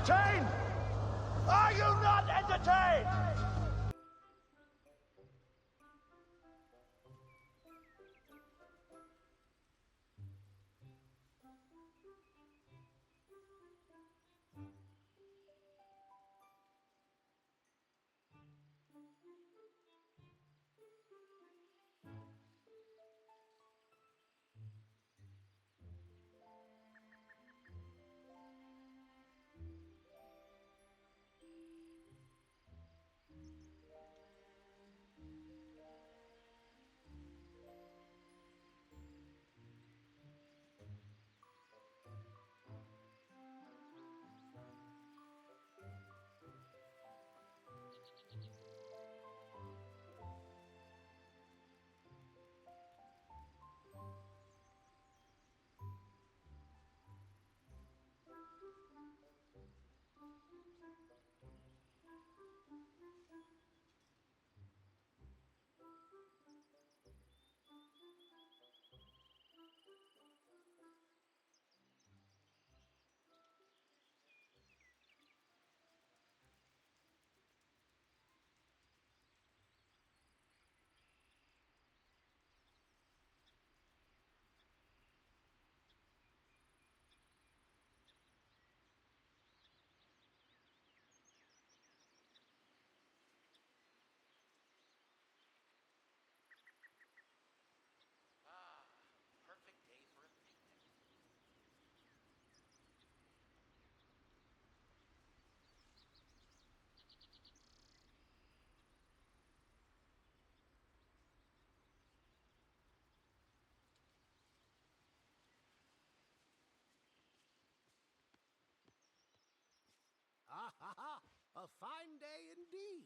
entertained? Are you not entertained? Perfect day for a picnic. Ah ha ha! A fine day indeed.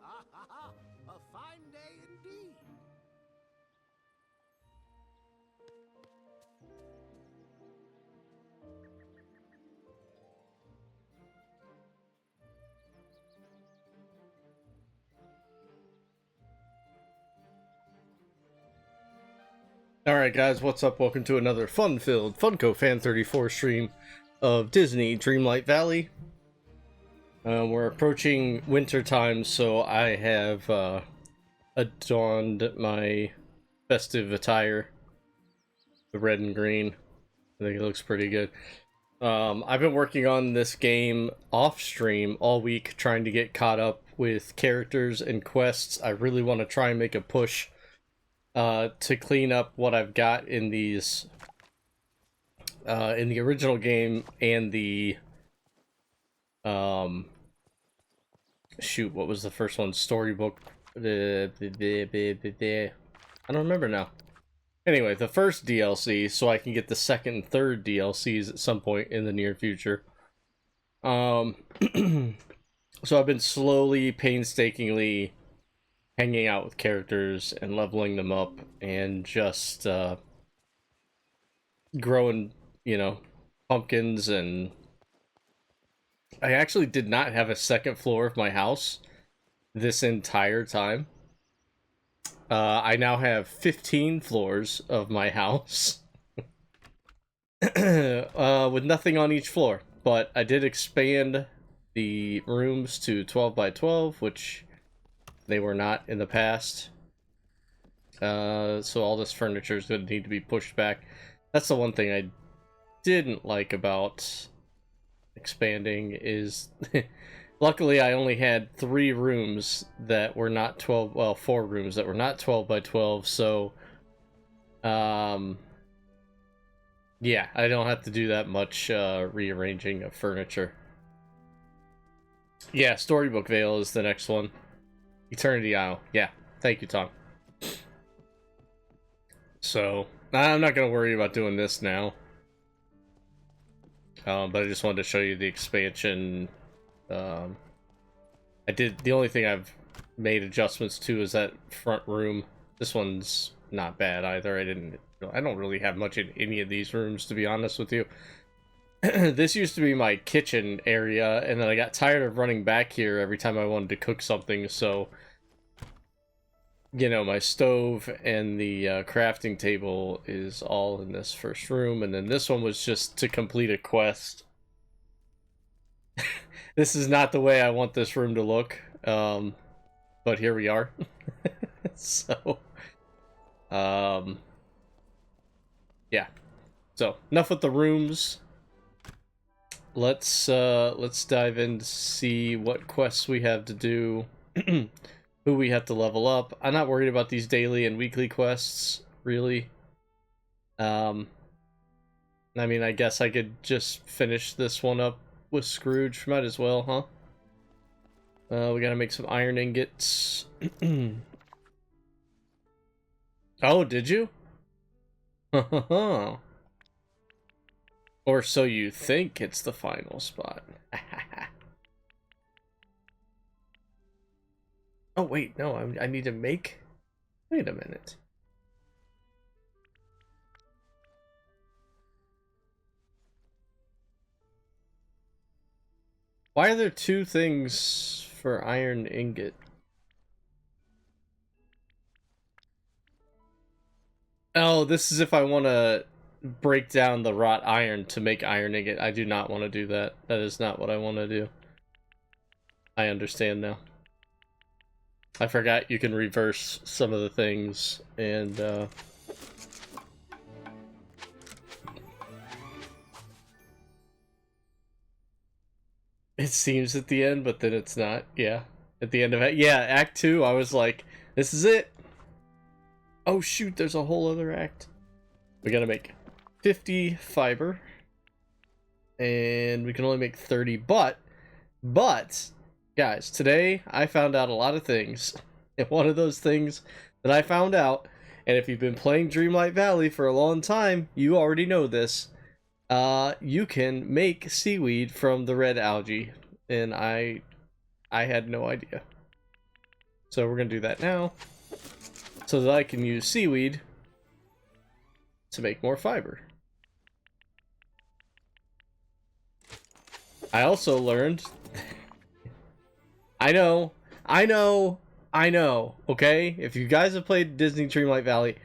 Ah ha ha! A fine day indeed. Alright guys, what's up? Welcome to another fun-filled Funko Fan 34 stream of Disney Dreamlight Valley. We're approaching winter time, so I have adorned my festive attire, the red and green. I think it looks pretty good. I've been working on this game off stream all week, trying to get caught up with characters and quests. I really want to try and make a push to clean up what I've got in these in the original game and the shoot, what was the first one? Storybook. I don't remember now. Anyway, the first DLC, so I can get the second and third DLCs at some point in the near future. So I've been slowly, painstakingly hanging out with characters and leveling them up and just growing, you know, pumpkins. And I actually did not have a second floor of my house this entire time. I now have 15 floors of my house with nothing on each floor, but I did expand the rooms to 12 by 12, which they were not in the past. So all this furniture is going to need to be pushed back. That's the one thing I didn't like about expanding is luckily I only had 3 rooms that were not 12, well, 4 rooms that were not 12 by 12, so yeah, I don't have to do that much rearranging of furniture. Yeah, Storybook Vale is the next one. Eternity Isle. Yeah, thank you, Tom. So, I'm not going to worry about doing this now. But I just wanted to show you the expansion. I did, the only thing I've made adjustments to is that front room. This one's not bad either. I don't really have much in any of these rooms, to be honest with you. This used to be my kitchen area, and then I got tired of running back here every time I wanted to cook something, so you know, my stove and the crafting table is all in this first room, and then this one was just to complete a quest. This is not the way I want this room to look, but here we are. So, yeah. So, enough with the rooms. Let's dive in to see what quests we have to do. Who we have to level up. I'm not worried about these daily and weekly quests, really. I mean, I guess I could just finish this one up with Scrooge. Might as well, huh? We gotta make some iron ingots. Oh, did you? Or so you think it's the final spot. Oh, wait, no, I need to make... Wait a minute. Why are there 2 things for iron ingot? Oh, this is if I want to break down the wrought iron to make iron ingot. I do not want to do that. That is not what I want to do. I understand now. I forgot you can reverse some of the things, and it seems at the end, but then it's not. Yeah, at the end of it. Yeah, Act 2, I was like, this is it. Oh shoot, there's a whole other act. We gotta make 50 fiber, and we can only make 30, but, guys, today I found out a lot of things, and one of those things that I found out, and if you've been playing Dreamlight Valley for a long time, you already know this, you can make seaweed from the red algae, and I had no idea. So we're gonna do that now, so that I can use seaweed to make more fiber. I also learned... I know, okay? If you guys have played Disney Dreamlight Valley,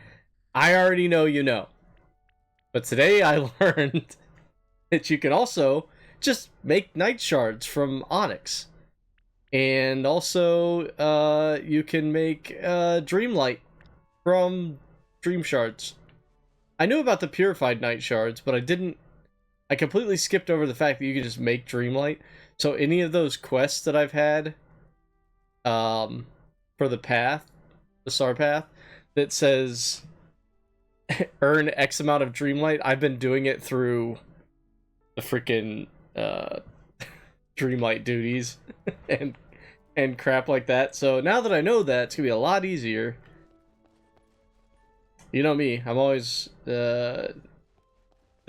I already know you know. But today I learned that you can also just make night shards from onyx. And also, you can make Dreamlight from dream shards. I knew about the purified night shards, but I completely skipped over the fact that you can just make Dreamlight. So any of those quests that I've had, for the path, the Star path, that says earn X amount of Dreamlight, I've been doing it through the freaking Dreamlight duties and crap like that. So now that I know that, it's gonna be a lot easier. You know me, I'm always the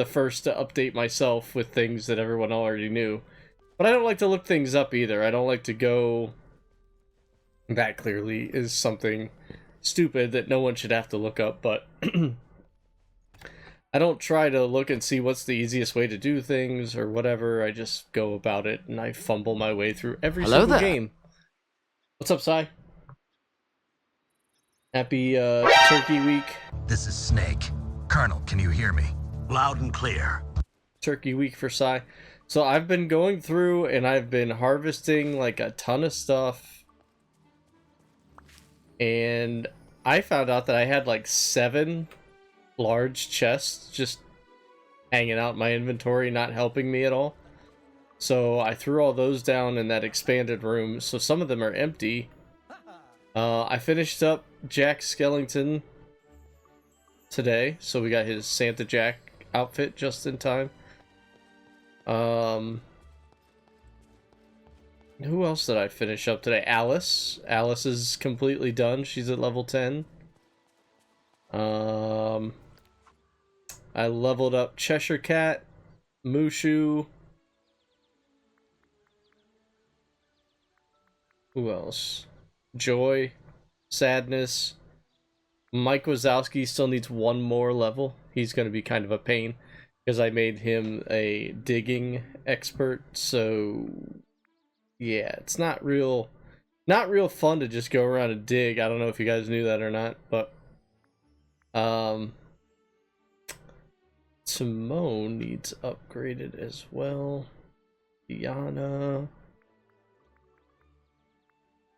first to update myself with things that everyone already knew. But I don't like to look things up either. I don't like to go... That clearly is something stupid that no one should have to look up, but... I don't try to look and see what's the easiest way to do things or whatever. I just go about it and I fumble my way through every single game. What's up, Sai? Happy Turkey Week. This is Snake. Colonel, can you hear me? Loud and clear. Turkey Week for Sai. So I've been going through and I've been harvesting like a ton of stuff. And I found out that I had like 7 large chests just hanging out in my inventory, not helping me at all. So I threw all those down in that expanded room. So some of them are empty. I finished up Jack Skellington today, so we got his Santa Jack outfit just in time. Who else did I finish up today? Alice. Alice is completely done. She's at level 10. I leveled up Cheshire Cat, Mushu. Who else? Joy, Sadness. Mike Wazowski still needs 1 more level. He's going to be kind of a pain because I made him a digging expert. So yeah, it's not real fun to just go around and dig. I don't know if you guys knew that or not, but Simone needs upgraded as well. Diana.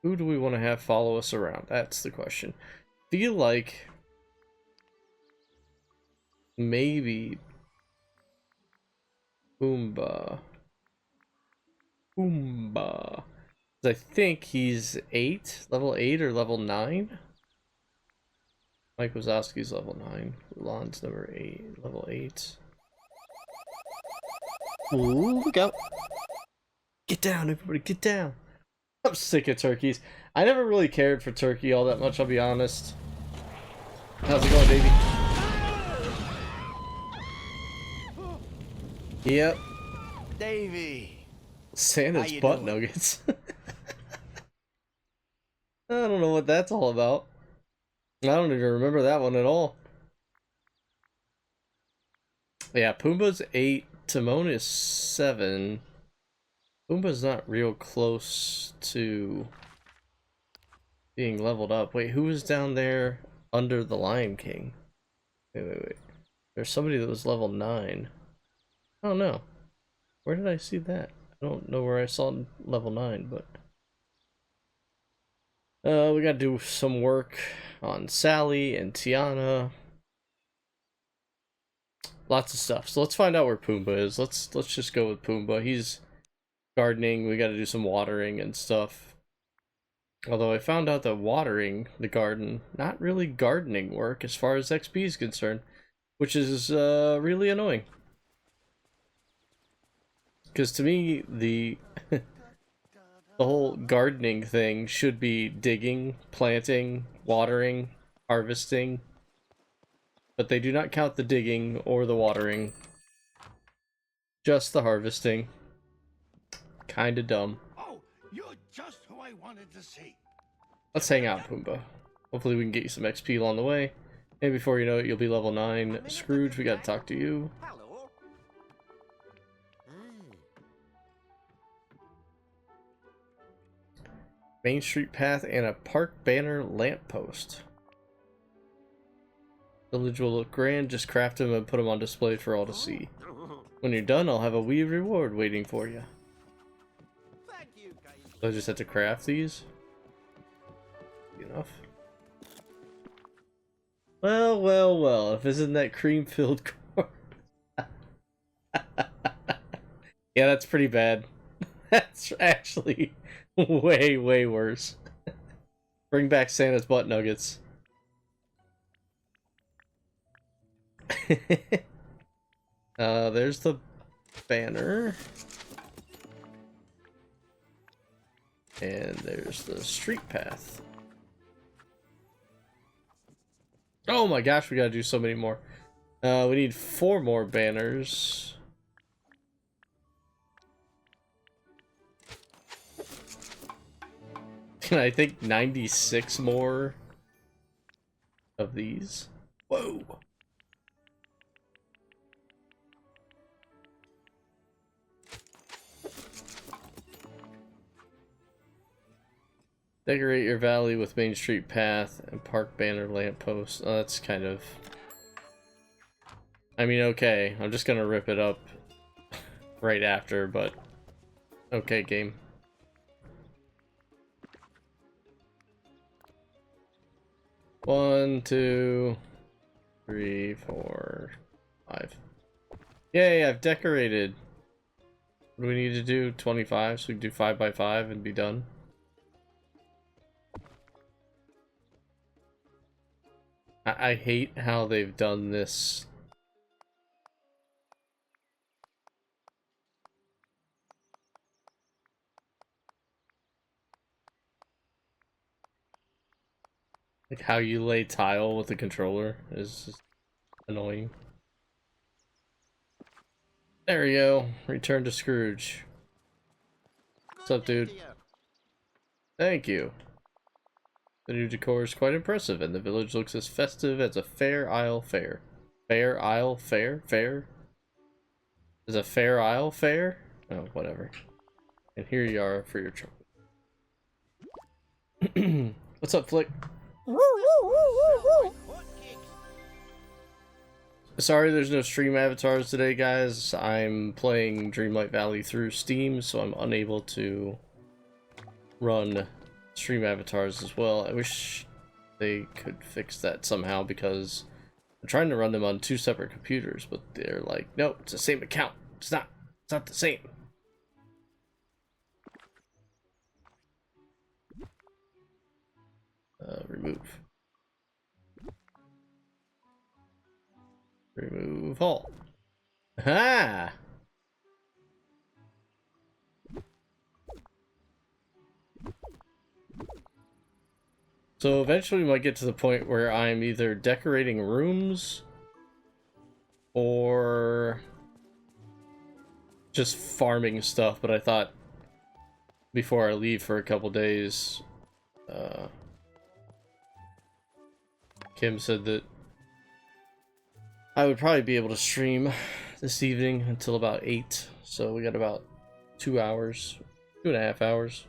Who do we want to have follow us around? That's the question. Feel like maybe Pumbaa. I think he's 8, level 8 or level 9. Mike Wazowski's level 9. Lon's number 8, level 8. Ooh, look out. Get down, everybody, get down. I'm sick of turkeys. I never really cared for turkey all that much, I'll be honest. How's it going, baby? Yep. Davy. Santa's butt nuggets. I don't know what that's all about. I don't even remember that one at all. Yeah, Pumbaa's 8. Timon is 7. Pumbaa's not real close to being leveled up. Wait, who was down there under the Lion King? Wait. There's somebody that was level 9. I don't know. Where did I see that? I don't know where I saw level 9, but... we gotta do some work on Sally and Tiana. Lots of stuff. So let's find out where Pumbaa is. Let's just go with Pumbaa. He's gardening. We gotta do some watering and stuff. Although I found out that watering the garden, not really gardening work as far as XP is concerned, which is really annoying. Because to me, the the whole gardening thing should be digging, planting, watering, harvesting. But they do not count the digging or the watering. Just the harvesting. Kinda dumb. Oh, you're just who I wanted to see. Let's hang out, Pumbaa. Hopefully we can get you some XP along the way. And before you know it, you'll be level 9. Scrooge, we gotta talk to you. Hello. Main Street path and a park banner lamppost. Village will look grand, just craft them and put them on display for all to see. When you're done, I'll have a wee reward waiting for you. Thank you, guys. So I just had to craft these? Enough. Well, well, well. If it's in that cream-filled corn. Yeah, that's pretty bad. That's actually way, way worse. Bring back Santa's butt nuggets. There's the banner. And there's the street path. Oh my gosh, we gotta do so many more. We need 4 more banners. And I think 96 more of these. Whoa. Decorate your valley with Main Street path and park banner lamppost. Oh, that's kind of... I mean, okay. I'm just gonna rip it up right after, but... Okay, game. One, 2, 3, 4, 5. Yay, I've decorated. What do we need to do? 25, so we can do 5 by 5 and be done. I hate how they've done this. Like how you lay tile with the controller is just annoying. There we go. Return to Scrooge. What's up, dude? Thank you. The new decor is quite impressive, and the village looks as festive as a Fair Isle fair. Fair Isle fair? Fair? Is a Fair Isle fair? Oh, whatever. And here you are for your trouble. What's up, Flick? Sorry there's no stream avatars today, guys. I'm playing Dreamlight Valley through Steam, so I'm unable to run stream avatars as well. I wish they could fix that somehow, because I'm trying to run them on 2 separate computers, but they're like, no, it's the same account. It's not the same. Remove. Remove all. Aha! So eventually we might get to the point where I'm either decorating rooms or just farming stuff, but I thought before I leave for a couple days, Kim said that I would probably be able to stream this evening until about 8, so we got about 2 hours, 2.5 hours.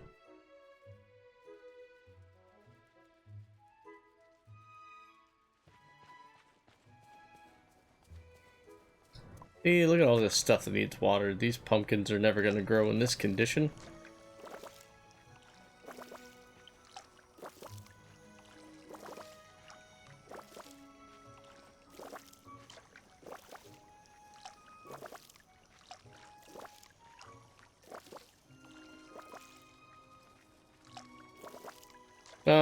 Hey, look at all this stuff that needs water. These pumpkins are never going to grow in this condition.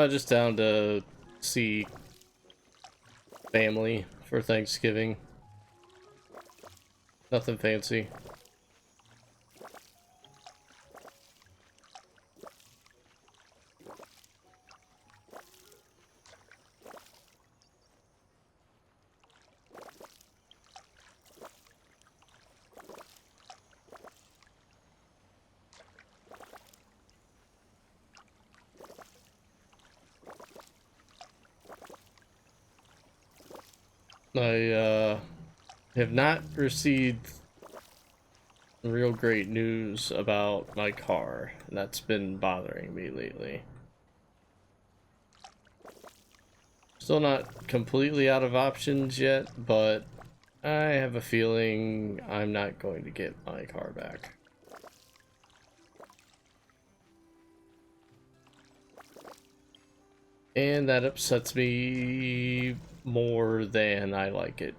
Just down to see family for Thanksgiving. Nothing fancy. I have not received real great news about my car, and that's been bothering me lately. Still not completely out of options yet, but I have a feeling I'm not going to get my car back. And that upsets me more than I like it.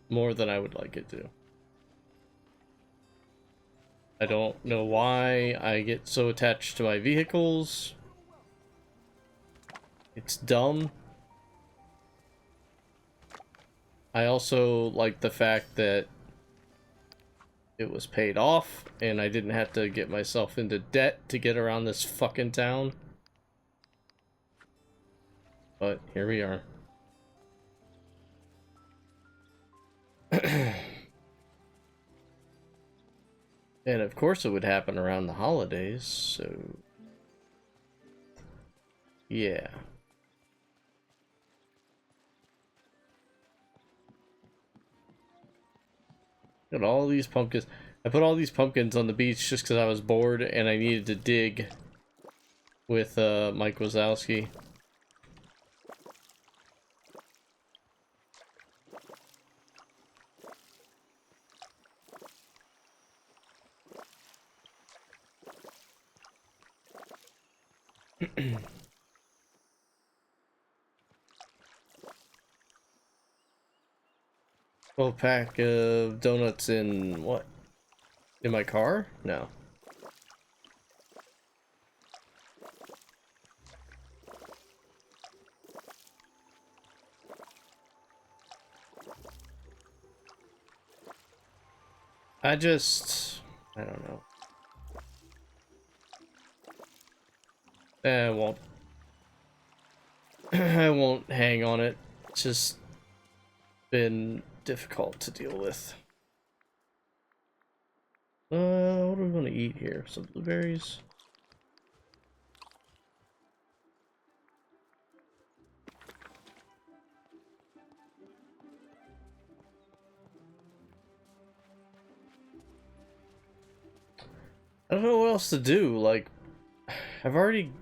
More than I would like it to. I don't know why I get so attached to my vehicles. It's dumb. I also like the fact that it was paid off and I didn't have to get myself into debt to get around this fucking town. But here we are. And of course it would happen around the holidays, so yeah. Look at all these pumpkins. I put all these pumpkins on the beach just because I was bored and I needed to dig with Mike Wazowski. Well, pack of donuts in what? In my car? No. I don't know. I won't. I won't hang on it. It's just been difficult to deal with. What do we want to eat here? Some blueberries? I don't know what else to do. Like, I've already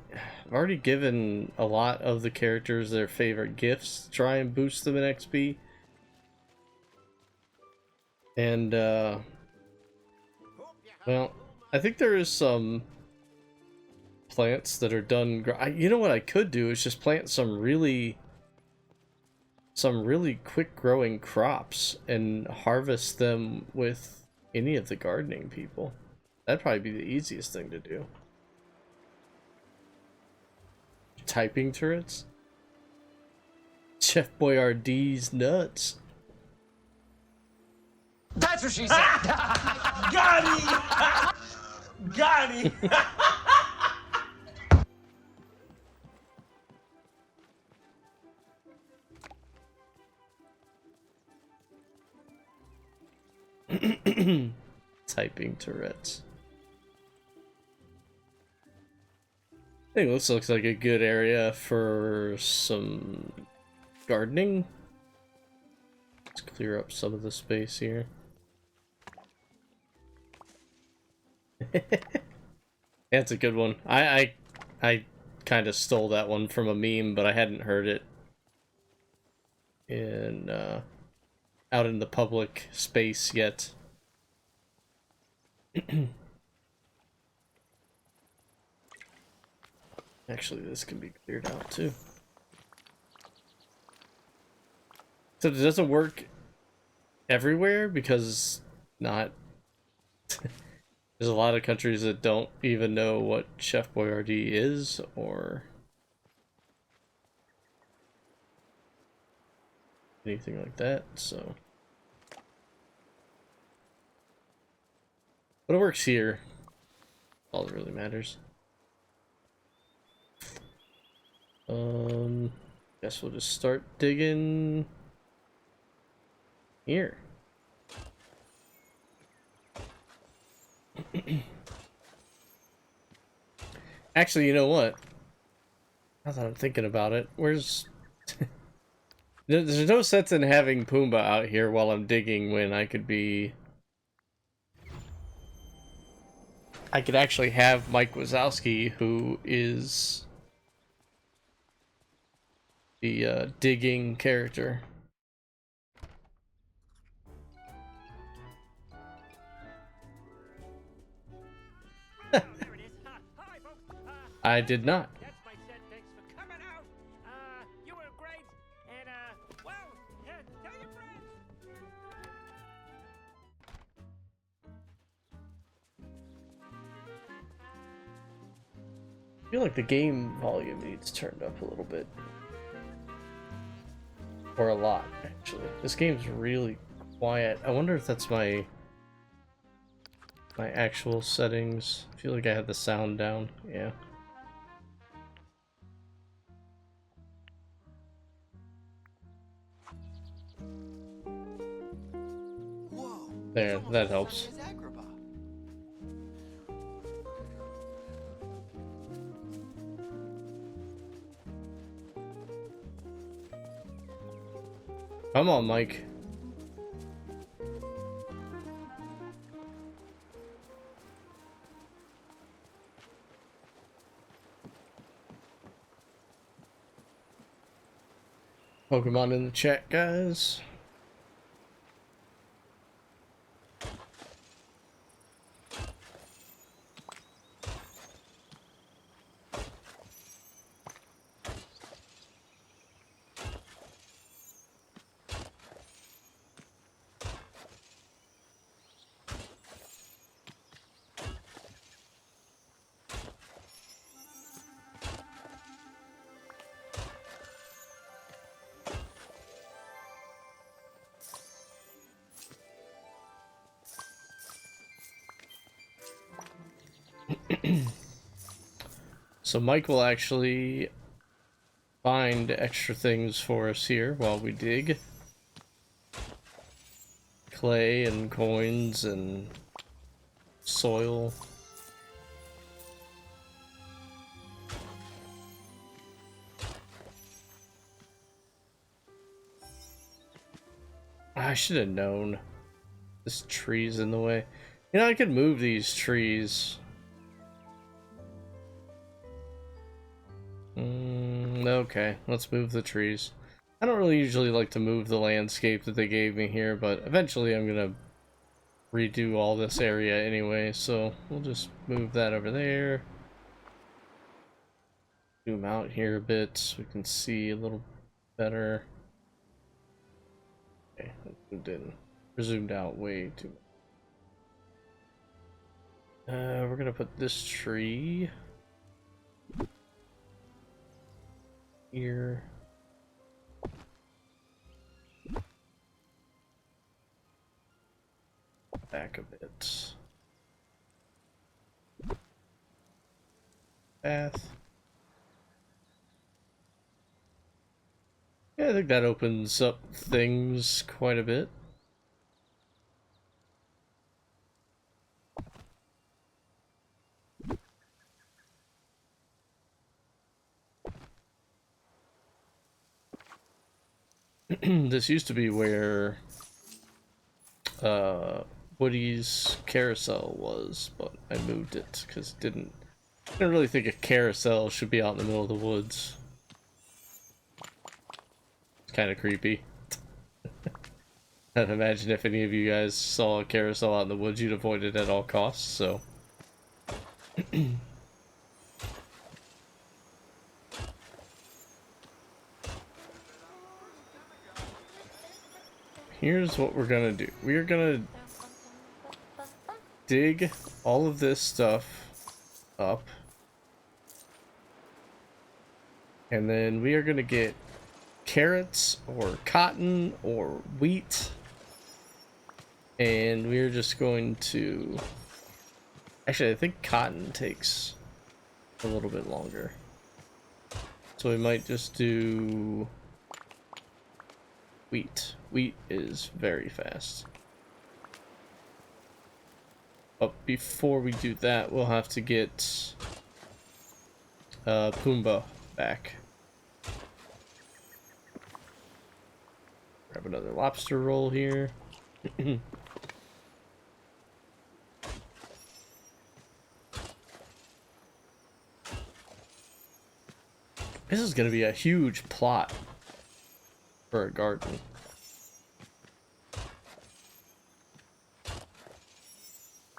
given a lot of the characters their favorite gifts to try and boost them in XP. And, well, I think there is some plants that are done. You know what I could do is just plant some really quick growing crops and harvest them with any of the gardening people. That'd probably be the easiest thing to do. Typing turrets? Chef Boyardee's nuts. That's what she said. Got him! Got him! Typing turrets. I think this looks like a good area for some gardening. Let's clear up some of the space here. That's a good one. I kind of stole that one from a meme, but I hadn't heard it in out in the public space yet. Actually, this can be cleared out too. So it doesn't work everywhere because not. There's a lot of countries that don't even know what Chef Boyardee is or anything like that, so. But it works here. All that really matters. Guess we'll just start digging here. Actually, you know what? Now that I'm thinking about it, where's... There's no sense in having Pumbaa out here while I'm digging when I could be... I could actually have Mike Wazowski, who is the digging character. Hi, folks. I did not. That's my set. Thanks for coming out. You were great. like the game volume needs turned up a little bit. Or a lot, actually. This game's really quiet. I wonder if that's my actual settings. I feel like I had the sound down. Yeah. Whoa. There, that helps. Come on, Mike. Pokemon in the chat, guys. So Mike will actually find extra things for us here while we dig. Clay and coins and soil. I should have known. This tree's in the way. You know, I could move these trees. Okay, let's move the trees. I don't really usually like to move the landscape that they gave me here, but eventually I'm gonna redo all this area anyway, so we'll just move that over there. Zoom out here a bit so we can see a little better. Okay, that zoomed in. Zoomed out way too much. We're gonna put this tree here. Back a bit. Path. Yeah, I think that opens up things quite a bit. This used to be where Woody's carousel was, but I moved it because I didn't really think a carousel should be out in the middle of the woods. It's kind of creepy. I'd imagine if any of you guys saw a carousel out in the woods, you'd avoid it at all costs, so. Here's what we're gonna do. We're gonna dig all of this stuff up. And then we are gonna get carrots or cotton or wheat. And we're just going to... Actually, I think cotton takes a little bit longer. So we might just do wheat. Wheat is very fast. But before we do that, we'll have to get Pumbaa back. Grab another lobster roll here. This is going to be a huge plot for a garden.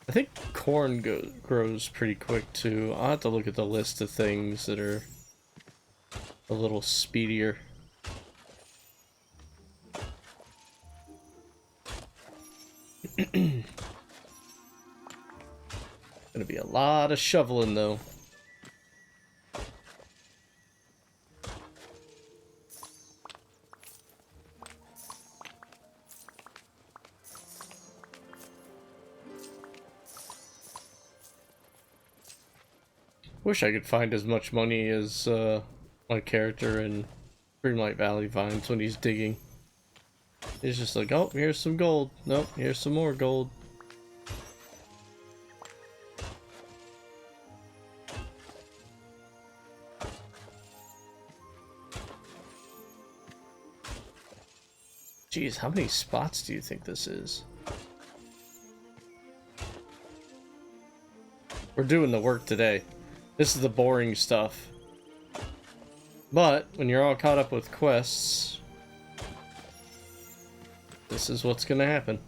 I think corn grows pretty quick too. I'll have to look at the list of things that are a little speedier. Gonna be a lot of shoveling though. Wish I could find as much money as my character in Dreamlight Valley finds when he's digging. He's just like, oh, here's some gold. Nope, here's some more gold. Jeez, how many spots do you think this is? We're doing the work today. This is the boring stuff. But when you're all caught up with quests, this is what's gonna happen.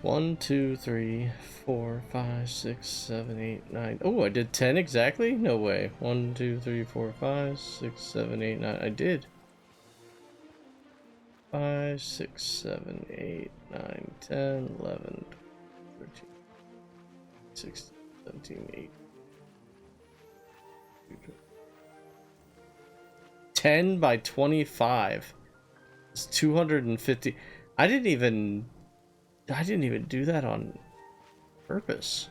One, 2, 3, 4, 5, 6, 7, 8, 9. Oh, I did 10 exactly? No way. 1, 2, 3, 4, 5, 6, 7, 8, 9. I did. 5, 6, 7, 8, 9, 10, 11, 13, 16, 17, 18. 10 by 25. It's 250. I didn't even do that on purpose.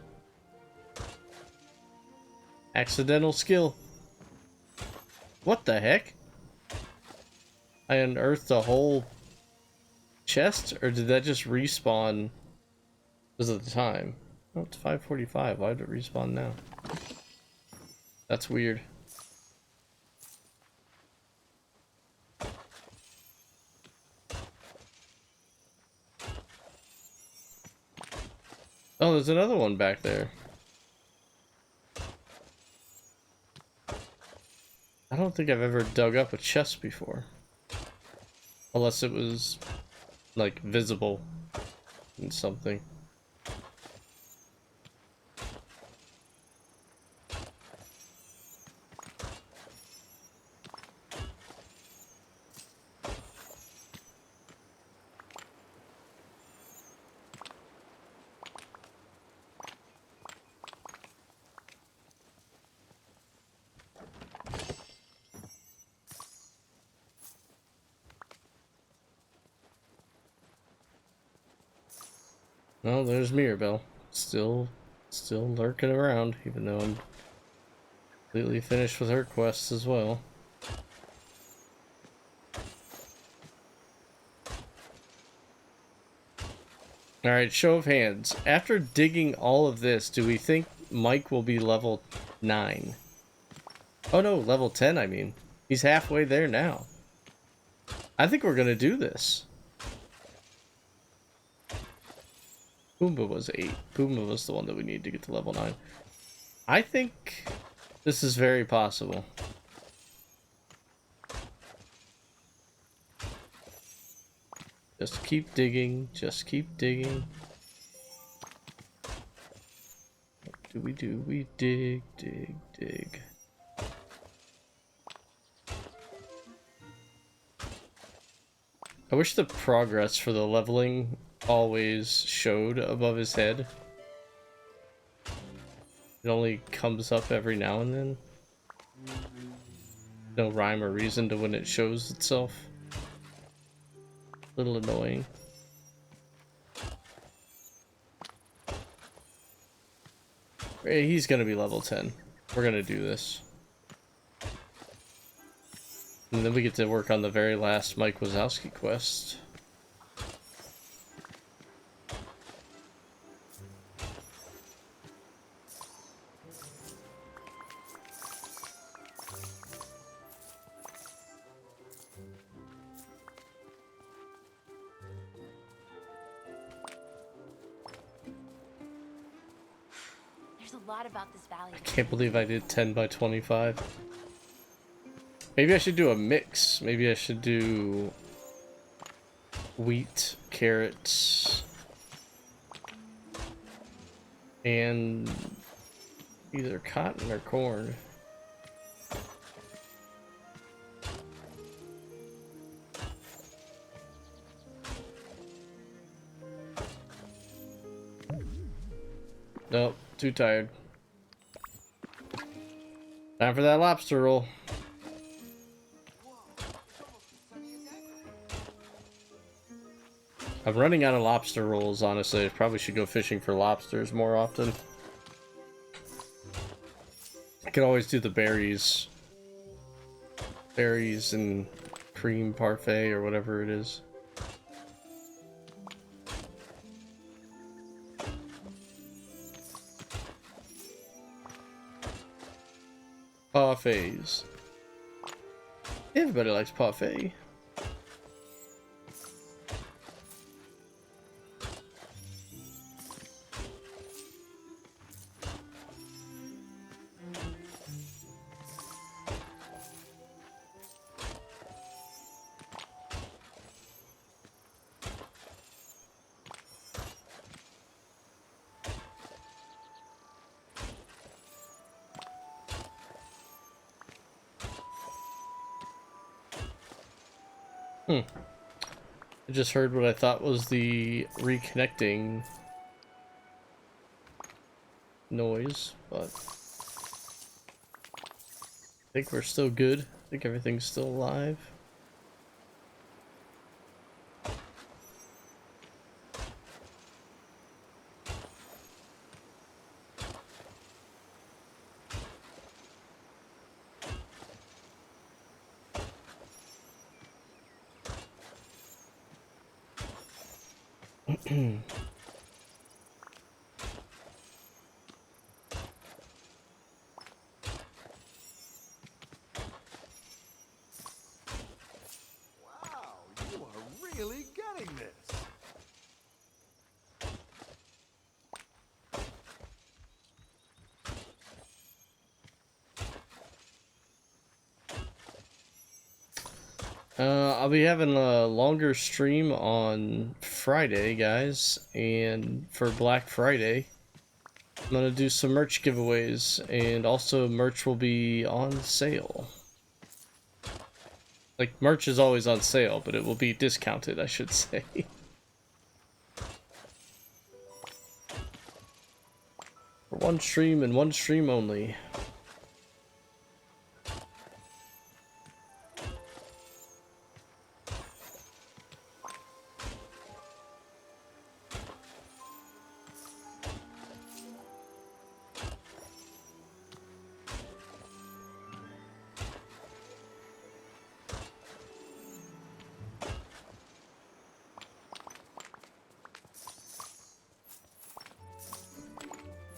Accidental skill. What the heck? I unearthed a whole chest, or did that just respawn because of the time? Oh, it's 5:45. Why did it respawn now? That's weird. Oh, there's another one back there. I don't think I've ever dug up a chest before. Unless it was, like, visible in something. Oh, there's Mirabelle. Still lurking around, even though I'm completely finished with her quests as well. Alright, show of hands. After digging all of this, do we think Mike will be level 9? Oh no, level 10, I mean. He's halfway there now. I think we're gonna do this. Pumbaa was 8. Pumbaa was the one that we need to get to level 9. I think this is very possible. Just keep digging. Just keep digging. What do we do? We dig, dig, dig. I wish the progress for the leveling always showed above his head. It only comes up every now and then. No rhyme or reason to when it shows itself. A little annoying. Hey, he's gonna be level 10. We're gonna do this. And then we get to work on the very last Mike Wazowski quest. There's a lot about this valley. I can't believe I did 10 by 25. Maybe I should do a mix. Maybe I should do wheat, carrots, and either cotton or corn. too tired. Time for that lobster roll. I'm running out of lobster rolls, honestly. I probably should go fishing for lobsters more often. I could always do the berries. Berries and cream parfait or whatever it is. Parfaits. Everybody likes parfait. I just heard what I thought was the reconnecting noise, but I think we're still good. I think everything's still alive. Wow, you are really getting this. I'll be having a longer stream on Friday, guys, and for Black Friday, I'm gonna do some merch giveaways, and also merch will be on sale. Like, merch is always on sale, but it will be discounted, I should say. For one stream and one stream only.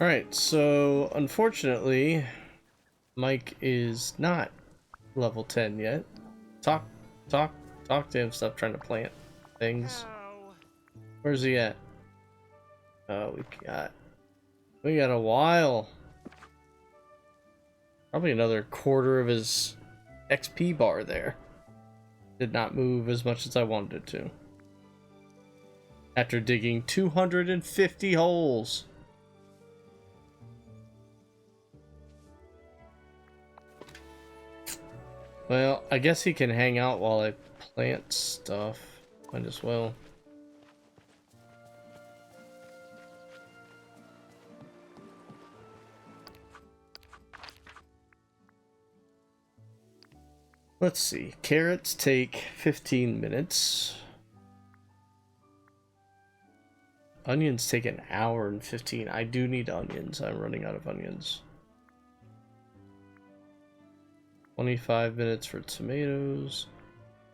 Alright, so unfortunately, Mike is not level 10 yet. Talk to him, stop trying to plant things. Where's he at? Oh, we got a while. Probably another quarter of his XP bar there. Did not move as much as I wanted it to. After digging 250 holes. Well, I guess he can hang out while I plant stuff. Might as well. Let's see. Carrots take 15 minutes. Onions take an hour and 15. I do need onions. I'm running out of onions. 25 minutes for tomatoes.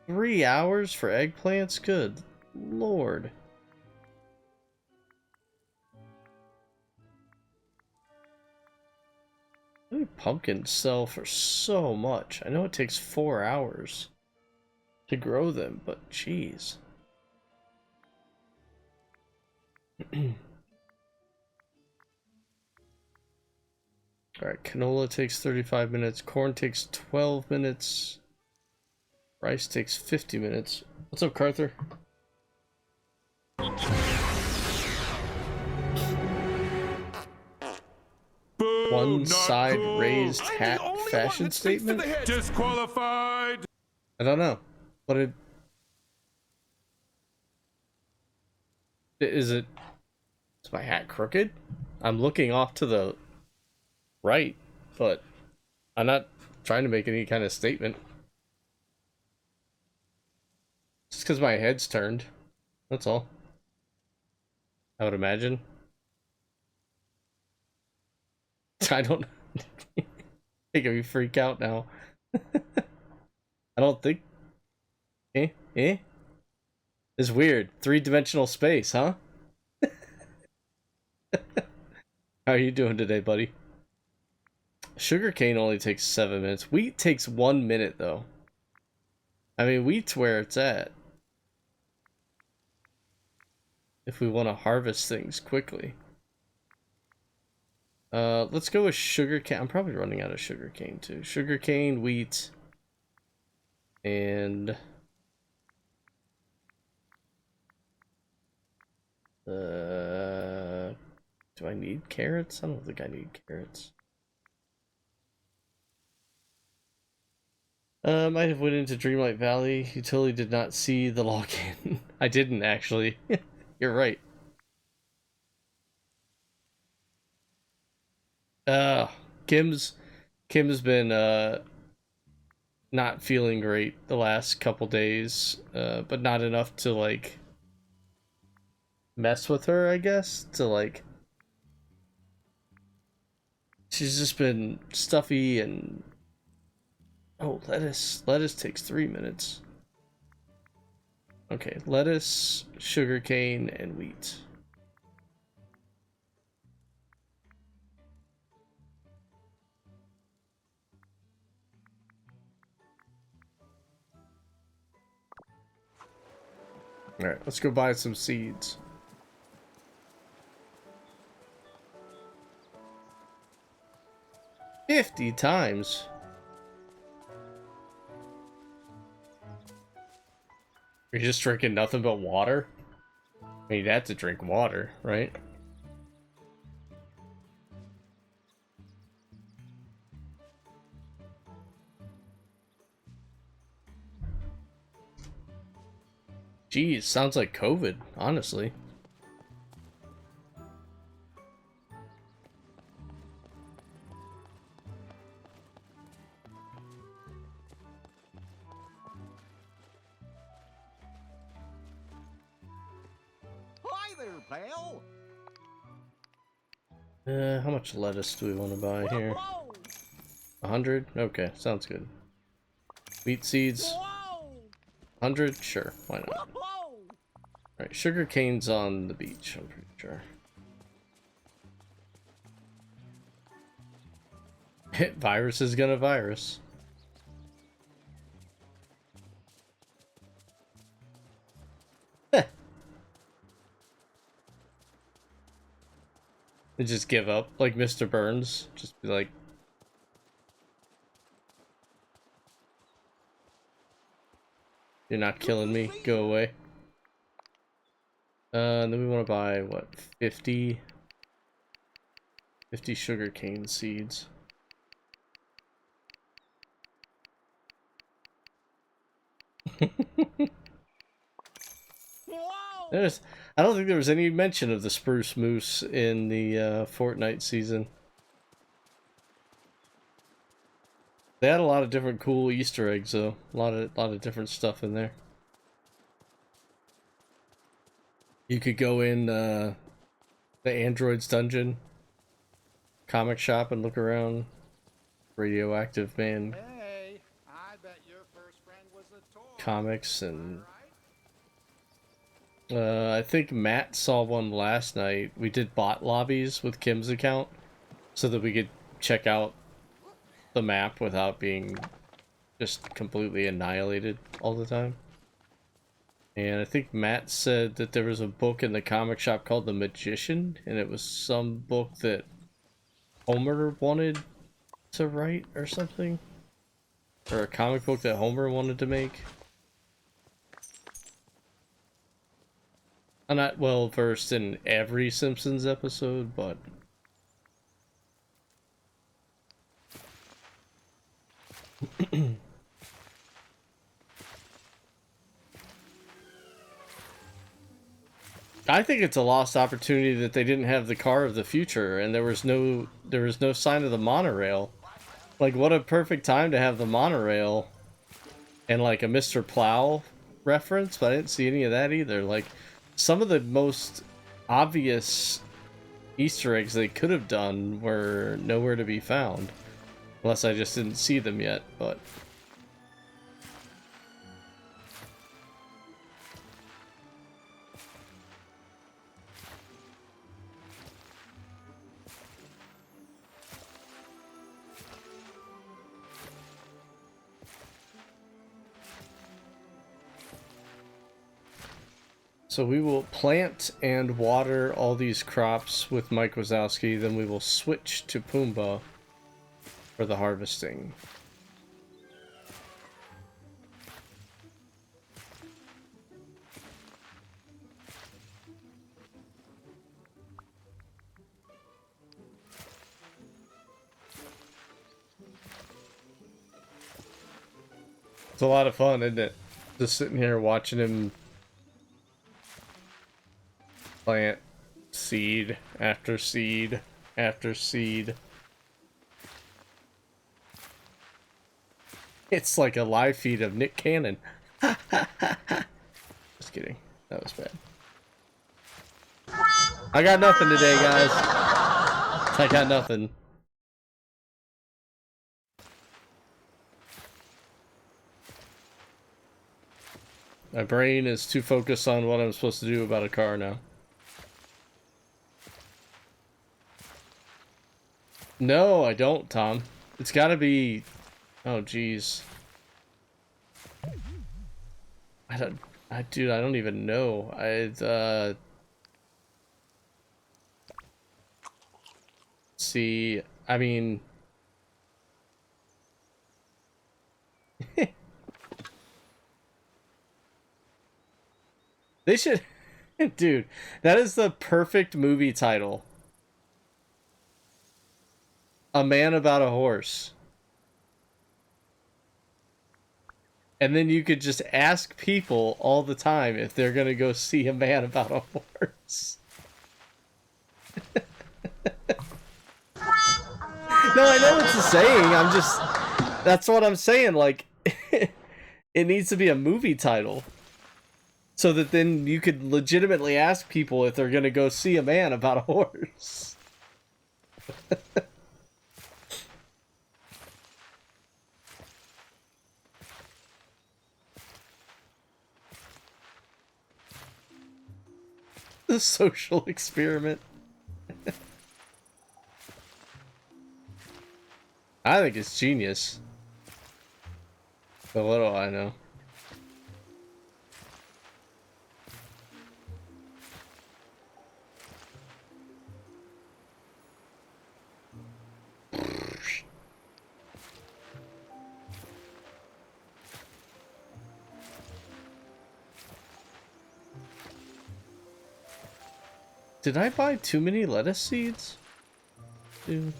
3 hours for eggplants? Good Lord. How many pumpkins sell for so much? I know it takes 4 hours to grow them, but jeez. Alright, canola takes 35 minutes, corn takes 12 minutes, rice takes 50 minutes. What's up, Carther? Boo, One side cool. raised hat fashion statement? Disqualified. I don't know. What is it? Is my hat crooked? I'm looking off to the right, but I'm not trying to make any kind of statement. Just because my head's turned. That's all. I would imagine. I don't think we freak out now. I don't think. Eh? It's weird. 3-dimensional space, huh? How are you doing today, buddy? Sugarcane only takes 7 minutes. Wheat takes 1 minute, though. I mean, wheat's where it's at. If we want to harvest things quickly. Let's go with sugarcane. I'm probably running out of sugarcane, too. Sugarcane, wheat, and... do I need carrots? I don't think I need carrots. Might have went into Dreamlight Valley. You totally did not see the login. I didn't, actually. You're right. Kim's been, not feeling great the last couple days, but not enough to, like, mess with her, I guess, to, like... She's just been stuffy and... Oh, lettuce. Lettuce takes 3 minutes. Okay, lettuce, sugarcane, and wheat. Alright, let's go buy some seeds. $50 times. You're just drinking nothing but water? I mean, you'd have to drink water, right? Jeez, sounds like COVID, honestly. Hi there, pal. How much lettuce do we want to buy here? 100? Okay, sounds good. Wheat seeds? 100? Sure, why not? Alright, sugar cane's on the beach, I'm pretty sure. Virus is gonna virus. They just give up, like Mr. Burns. Just be like... You're not killing me, go away. And then we want to buy, what, 50 sugarcane seeds. I don't think there was any mention of the spruce moose in the Fortnite season. They had a lot of different cool Easter eggs, though. A lot of different stuff in there. You could go in the androids dungeon, comic shop, and look around. Radioactive Man Hey, I bet your first friend was a toy. comics, and I think Matt saw one last night. We did bot lobbies with Kim's account so that we could check out the map without being just completely annihilated all the time. And I think Matt said that there was a book in the comic shop called The Magician, and it was some book that Homer wanted to write or something, or a comic book that Homer wanted to make. I'm not well versed in every Simpsons episode, but I think it's a lost opportunity that they didn't have the car of the future, and there was no sign of the monorail. Like, what a perfect time to have the monorail and like a Mr. Plow reference, but I didn't see any of that either. Like, some of the most obvious Easter eggs they could have done were nowhere to be found, unless I just didn't see them yet. But so we will plant and water all these crops with Mike Wazowski, then we will switch to Pumbaa for the harvesting. It's a lot of fun, isn't it? Just sitting here watching him plant seed after seed after seed. It's like a live feed of Nick Cannon. Just kidding. That was bad. I got nothing today, guys. I got nothing. My brain is too focused on what I'm supposed to do about a car now. No, I don't, Tom. It's gotta be... Oh, jeez. Dude, I don't even know. See, I mean... They should... Dude, that is the perfect movie title. A Man About a Horse. And then you could just ask people all the time if they're gonna go see A Man About a Horse. No, I know it's a saying, I'm just... That's what I'm saying, like... It needs to be a movie title. So that then you could legitimately ask people if they're gonna go see A Man About a Horse. The social experiment. I think it's genius. But what do I know? Did I buy too many lettuce seeds? Dude.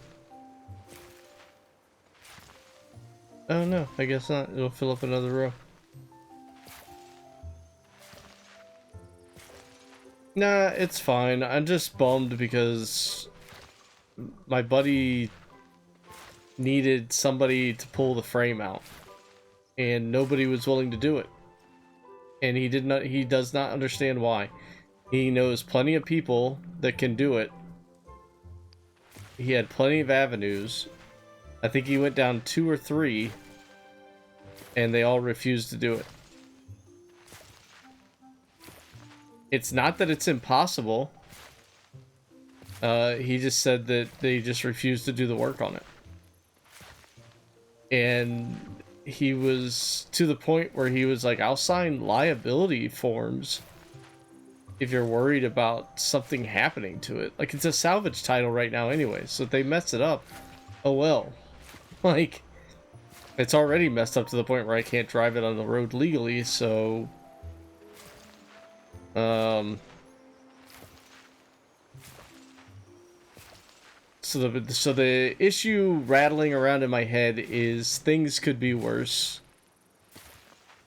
Oh no, I guess not. It'll fill up another row. Nah, it's fine. I'm just bummed because my buddy needed somebody to pull the frame out, and nobody was willing to do it. And he does not understand why. He knows plenty of people that can do it. He had plenty of avenues. I think he went down 2 or 3, and they all refused to do it. It's not that it's impossible. He just said that they just refused to do the work on it. And he was to the point where he was like, I'll sign liability forms if you're worried about something happening to it. Like, it's a salvage title right now anyway, so if they mess it up, oh well. Like, it's already messed up to the point where I can't drive it on the road legally, so... So the issue rattling around in my head is things could be worse.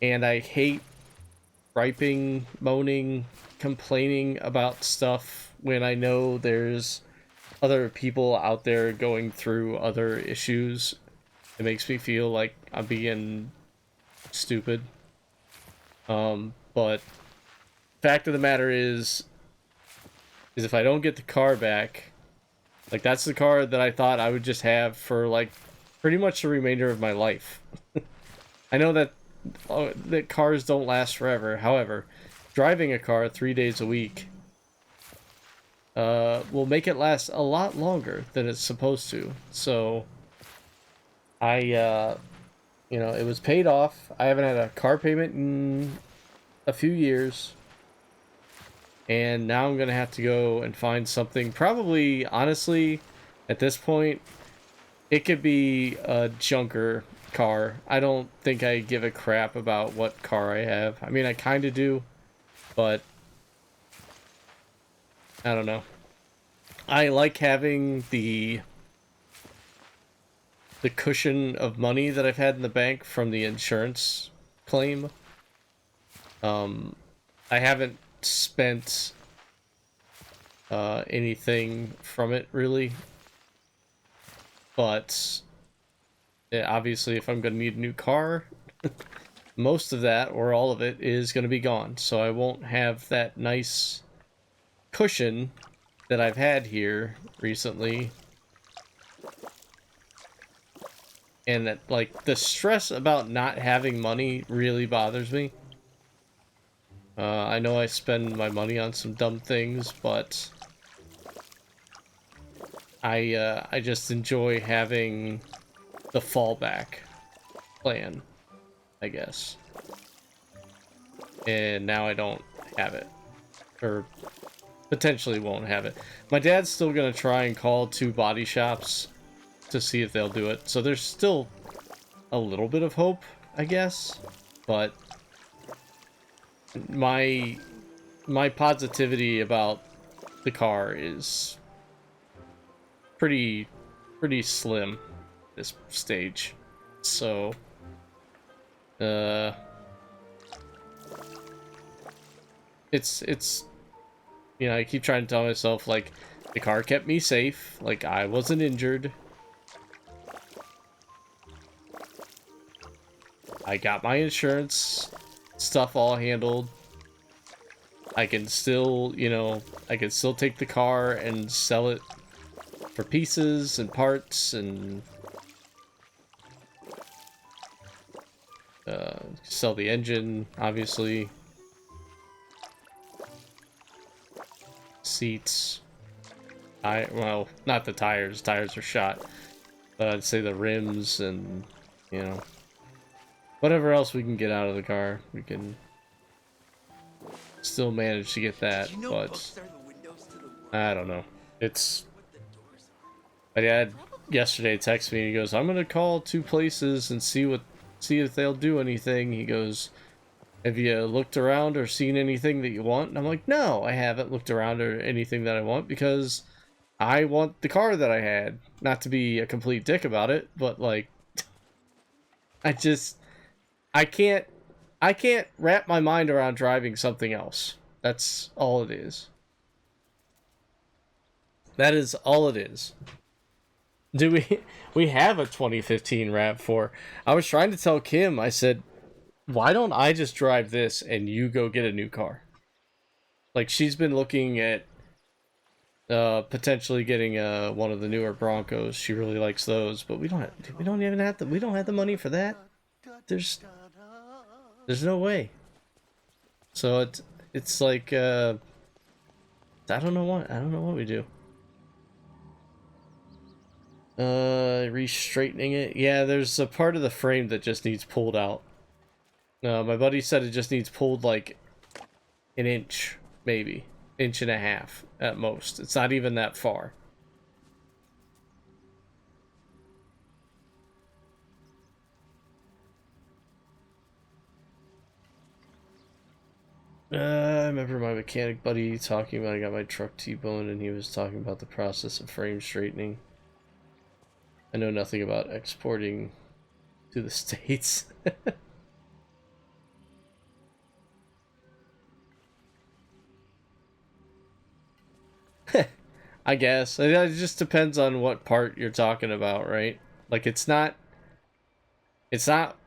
And I hate griping, moaning, complaining about stuff when I know there's other people out there going through other issues. It makes me feel like I'm being stupid. But fact of the matter is if I don't get the car back, like, that's the car that I thought I would just have for, like, pretty much the remainder of my life. I know that that cars don't last forever. However, driving a car 3 days a week will make it last a lot longer than it's supposed to. So I you know, it was paid off. I haven't had a car payment in a few years, and now I'm gonna have to go and find something. Probably, honestly, at this point, it could be a junker car. I don't think I give a crap about what car I have. I mean, I kind of do, but I don't know. I like having the cushion of money that I've had in the bank from the insurance claim. I haven't spent anything from it, really. But yeah, obviously, if I'm going to need a new car, most of that, or all of it, is going to be gone. So I won't have that nice cushion that I've had here recently. And that, like, the stress about not having money really bothers me. I know I spend my money on some dumb things, but I just enjoy having the fallback plan, I guess. And now I don't have it, or potentially won't have it. My dad's still gonna try and call 2 body shops to see if they'll do it. So there's still a little bit of hope, I guess. But my positivity about the car is pretty slim at this stage. So it's you know, I keep trying to tell myself, like, the car kept me safe, like, I wasn't injured. I got my insurance stuff all handled. I can still, you know, I can still take the car and sell it for pieces and parts and sell the engine, obviously. Seats. Well, not the tires. Tires are shot. But I'd say the rims and, you know, whatever else we can get out of the car, we can still manage to get that, but I don't know. It's... My dad yesterday texted me and he goes, I'm gonna call 2 places and see if they'll do anything. He goes, have you looked around or seen anything that you want? And I'm like, no, I haven't looked around or anything that I want, because I want the car that I had. Not to be a complete dick about it, but, like, I can't wrap my mind around driving something else. That's all it is. That is all it is. Do we have a 2015 RAV4? I was trying to tell Kim, I said, why don't I just drive this and you go get a new car? Like, she's been looking at potentially getting one of the newer Broncos. She really likes those, but we don't have the money for that. There's no way. So it's like I don't know what we do. Re-straightening it. Yeah, there's a part of the frame that just needs pulled out. My buddy said it just needs pulled like an inch, maybe. Inch and a half at most. It's not even that far. I remember my mechanic buddy talking about I got my truck T-boned and he was talking about the process of frame straightening. I know nothing about exporting to the States. I guess. It just depends on what part you're talking about, right? Like, it's not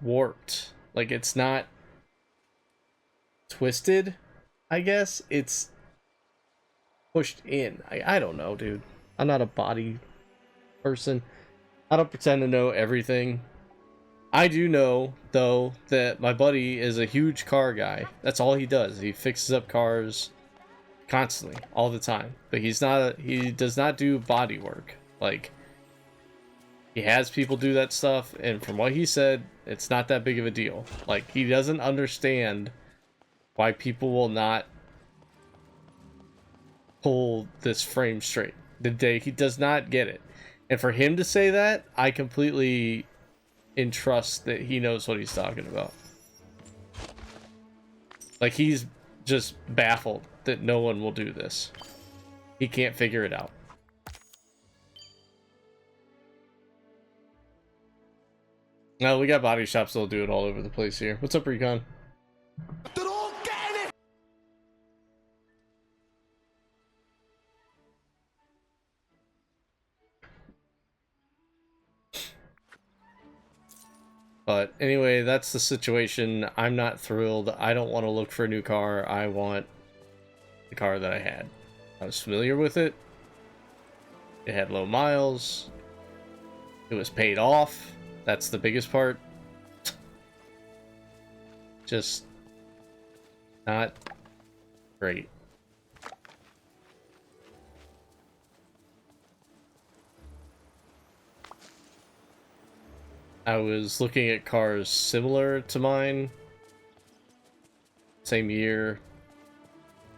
warped. Like, it's not twisted, I guess. It's pushed in. I don't know, dude. I'm not a body person. I don't pretend to know everything. I do know, though, that my buddy is a huge car guy. That's all he does. He fixes up cars constantly, all the time. But he does not do body work. Like, he has people do that stuff, and from what he said, it's not that big of a deal. Like, he doesn't understand why people will not pull this frame straight. He does not get it. And for him to say that, I completely entrust that he knows what he's talking about. Like, he's just baffled that no one will do this. He can't figure it out. No, we got body shops that'll do it all over the place here. What's up, Recon? But anyway, that's the situation. I'm not thrilled. I don't want to look for a new car. I want the car that I had. I was familiar with it. It had low miles. It was paid off. That's the biggest part. Just not great. I was looking at cars similar to mine. Same year,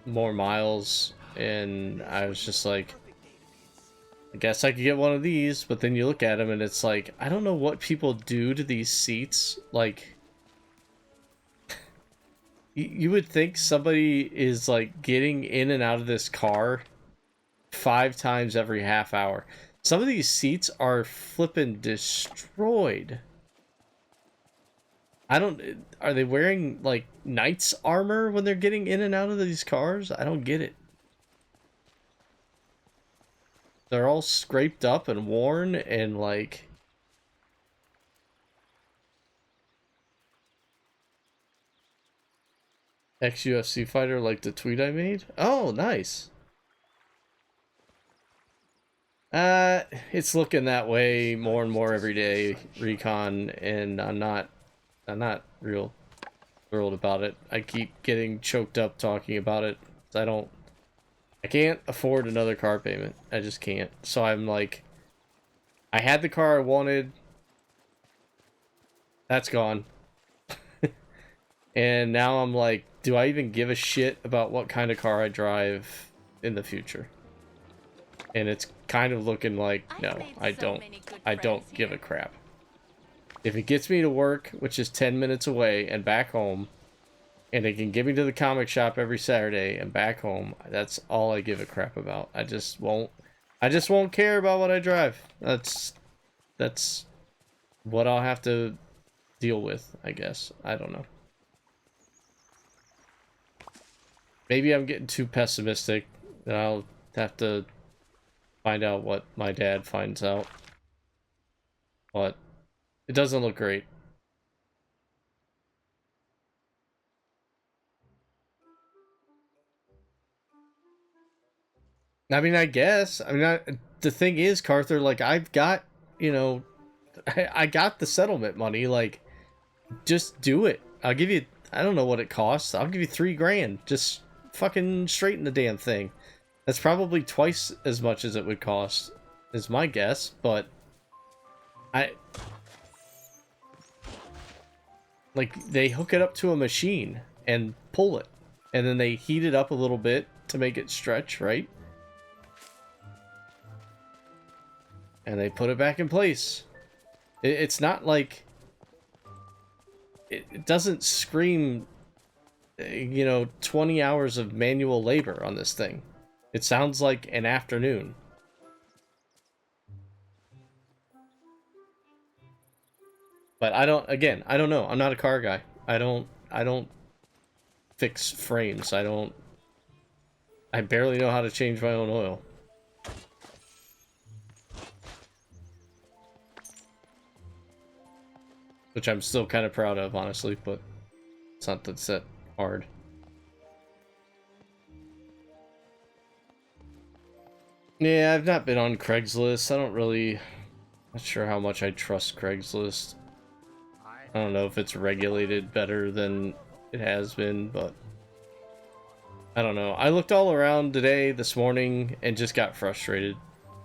more miles, and I was just like, I guess I could get one of these, but then you look at them and it's like, I don't know what people do to these seats. Like, you would think somebody is like getting in and out of this car 5 times every half hour. Some of these seats are flipping destroyed. Are they wearing like knight's armor when they're getting in and out of these cars? I don't get it. They're all scraped up and worn and like... Ex-UFC fighter like the tweet I made? Oh, nice. It's looking that way more and more every day, Recon, and I'm not real thrilled about it. I keep getting choked up talking about it. I can't afford another car payment. I just can't. So I'm like, I had the car I wanted. That's gone. And now I'm like, do I even give a shit about what kind of car I drive in the future? And it's kind of looking like, no, I don't give a crap. If it gets me to work, which is 10 minutes away, and back home, and it can get me to the comic shop every Saturday and back home, that's all I give a crap about. I just won't care about what I drive. That's what I'll have to deal with, I guess. I don't know. Maybe I'm getting too pessimistic, and I'll have to find out what my dad finds out. But it doesn't look great. I mean, I guess. I mean, the thing is, Carther, like, I've got, you know, I got the settlement money. Like, just do it. I'll give you, I don't know what it costs. I'll give you $3,000. Just fucking straighten the damn thing. That's probably twice as much as it would cost, is my guess, but like, they hook it up to a machine and pull it, and then they heat it up a little bit to make it stretch, right? And they put it back in place. It's not like... It doesn't scream, you know, 20 hours of manual labor on this thing. It sounds like an afternoon. But I don't know. I'm not a car guy. I don't fix frames. I barely know how to change my own oil. which I'm still kind of proud of, honestly, but it's not that hard. Yeah, I've not been on Craigslist. I don't really... Not sure how much I trust Craigslist. I don't know if it's regulated better than it has been, but... I don't know. I looked all around today, this morning, and just got frustrated.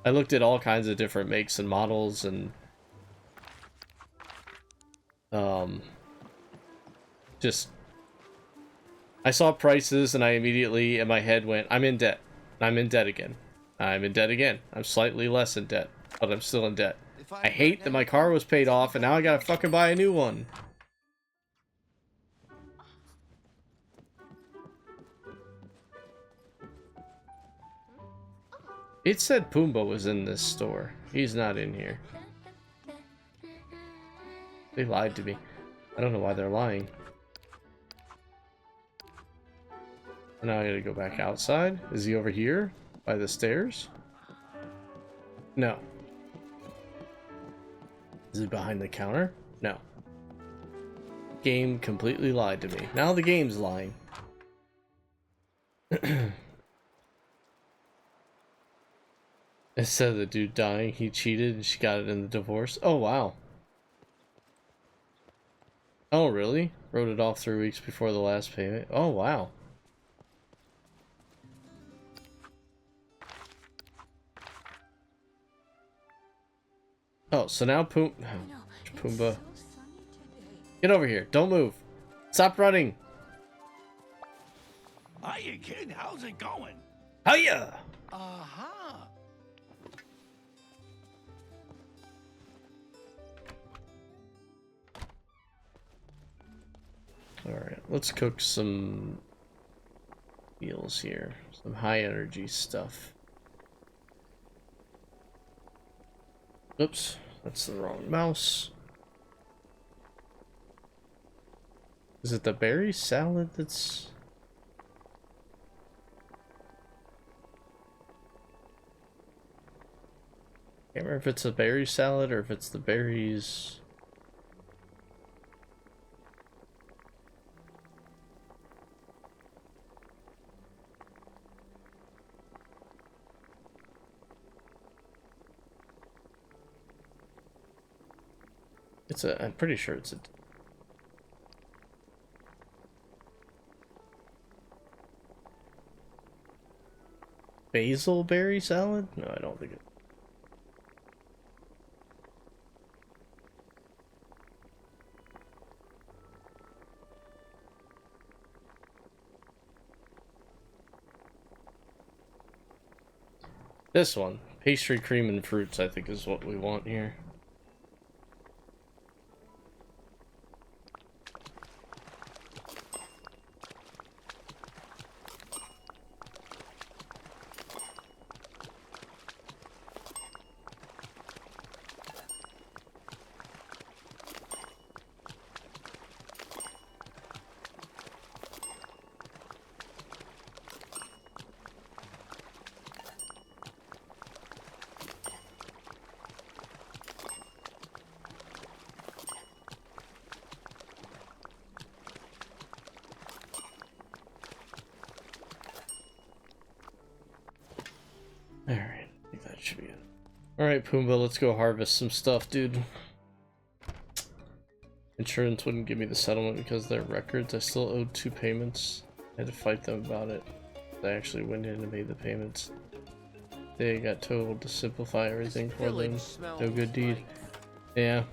I looked at all kinds of different makes and models, and... Just... I saw prices, and I immediately, in my head, went, I'm in debt. I'm in debt again. I'm in debt again. I'm slightly less in debt, but I'm still in debt. I hate that my car was paid off, and now I gotta fucking buy a new one. It said Pumbaa was in this store. He's not in here. They lied to me. I don't know why they're lying. Now I gotta go back outside. Is he over here? By the stairs? No. Is he behind the counter? No. Game completely lied to me. Now the game's lying. It said the dude dying, he cheated and she got it in the divorce. Oh, wow. Oh, really? Wrote it off 3 weeks before the last payment. Oh, wow. Oh, so now Pumbaa. Get over here. Don't move. Stop running. Hiya, kid. How's it going? Hiya! Uh-huh. Alright, let's cook some meals here. Some high energy stuff. Oops, that's the wrong mouse. Is it the berry salad that's... Can't remember if it's a berry salad or if it's the berries. I'm pretty sure it's a... Basil berry salad? No, I don't think it... This one. Pastry, cream, and fruits, I think is what we want here. Alright, I think that should be it. Alright, Pumbaa, let's go harvest some stuff, dude. Insurance wouldn't give me the settlement because of their records. I still owed 2 payments. I had to fight them about it. I actually went in and made the payments. They got told to simplify everything for them. No good deed. Yeah.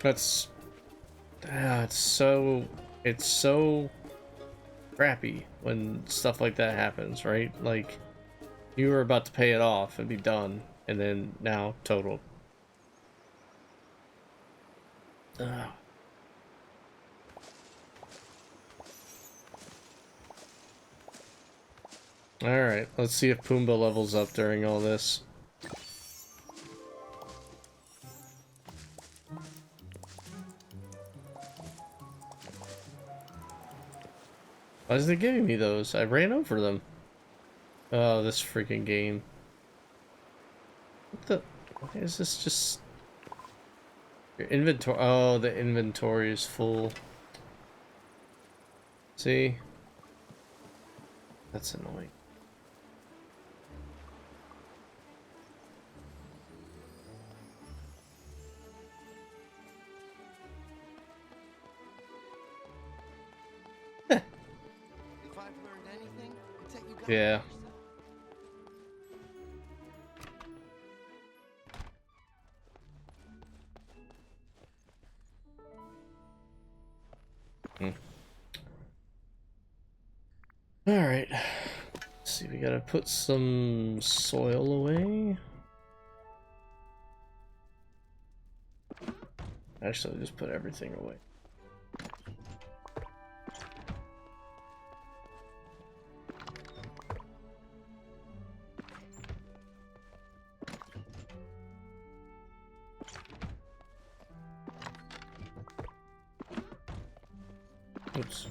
That's... it's so crappy when stuff like that happens, right? Like, you were about to pay it off and be done, and then now totaled. Alright, let's see if Pumbaa levels up during all this. Why is it giving me those? I ran over them. Oh, this freaking game. the? Why is this just your inventory? Oh, the inventory is full. See? That's annoying. If I've learned anything, it's that you gotta Yeah. push yourself. All right. Let's see, we gotta put some soil away. Actually, I'll just put everything away. Oops.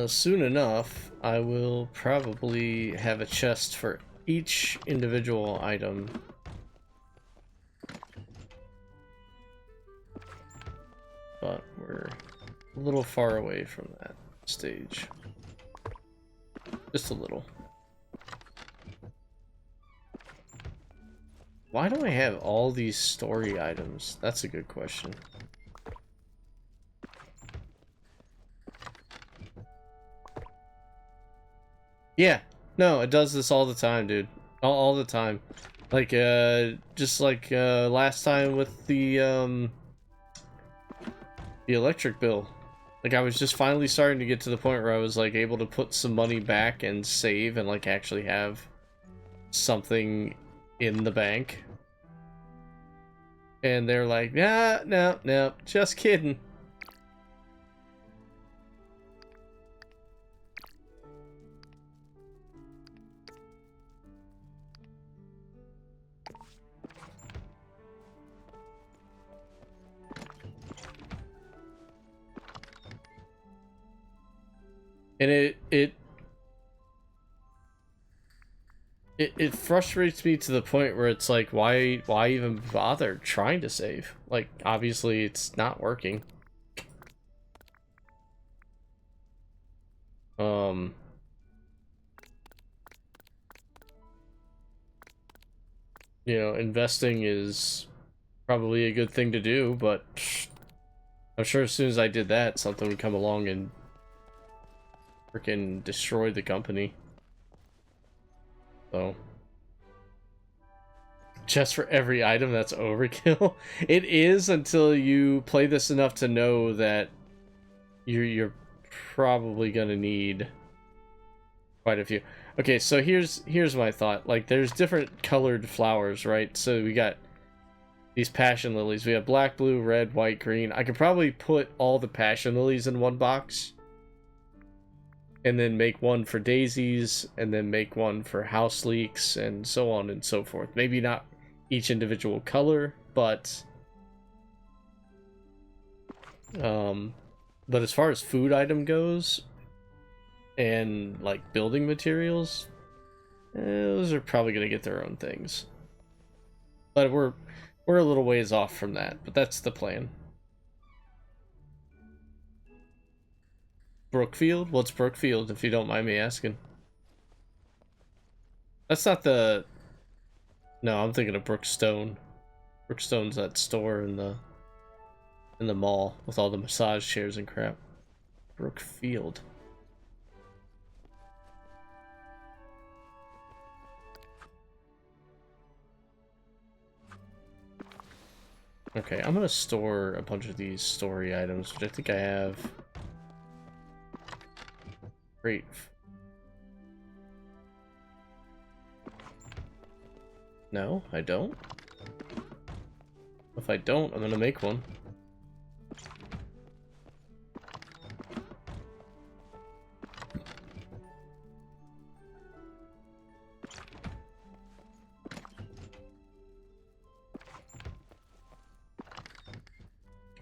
Soon enough, I will probably have a chest for each individual item. But we're a little far away from that stage. Just a little. Why do I have all these story items? That's a good question. Yeah, no, it does this all the time, dude. All the time. Like, just like, last time with the electric bill. Like, I was just finally starting to get to the point where I was, like, able to put some money back and save and, like, actually have something in the bank. And they're like, nah, no, just kidding. And it frustrates me to the point where it's like, why even bother trying to save? Like, obviously it's not working. You know, investing is probably a good thing to do, but I'm sure as soon as I did that, something would come along and freaking destroy the company. So, just for every item, that's overkill. It is until you play this enough to know that you're probably gonna need quite a few. Okay, so here's my thought. Like, there's different colored flowers, right? So we got these passion lilies. We have black, blue, red, white, green. I could probably put all the passion lilies in one box. And then make one for daisies, and then make one for house leeks, and so on and so forth. Maybe not each individual color, but as far as food item goes, and like building materials, those are probably gonna get their own things. But we're a little ways off from that, but that's the plan. Brookfield? What's Brookfield, if you don't mind me asking? That's not the... No, I'm thinking of Brookstone. Brookstone's that store in the mall with all the massage chairs and crap. Brookfield. Okay, I'm gonna store a bunch of these story items, which I think I have. Great. No, I don't. If I don't, I'm gonna make one.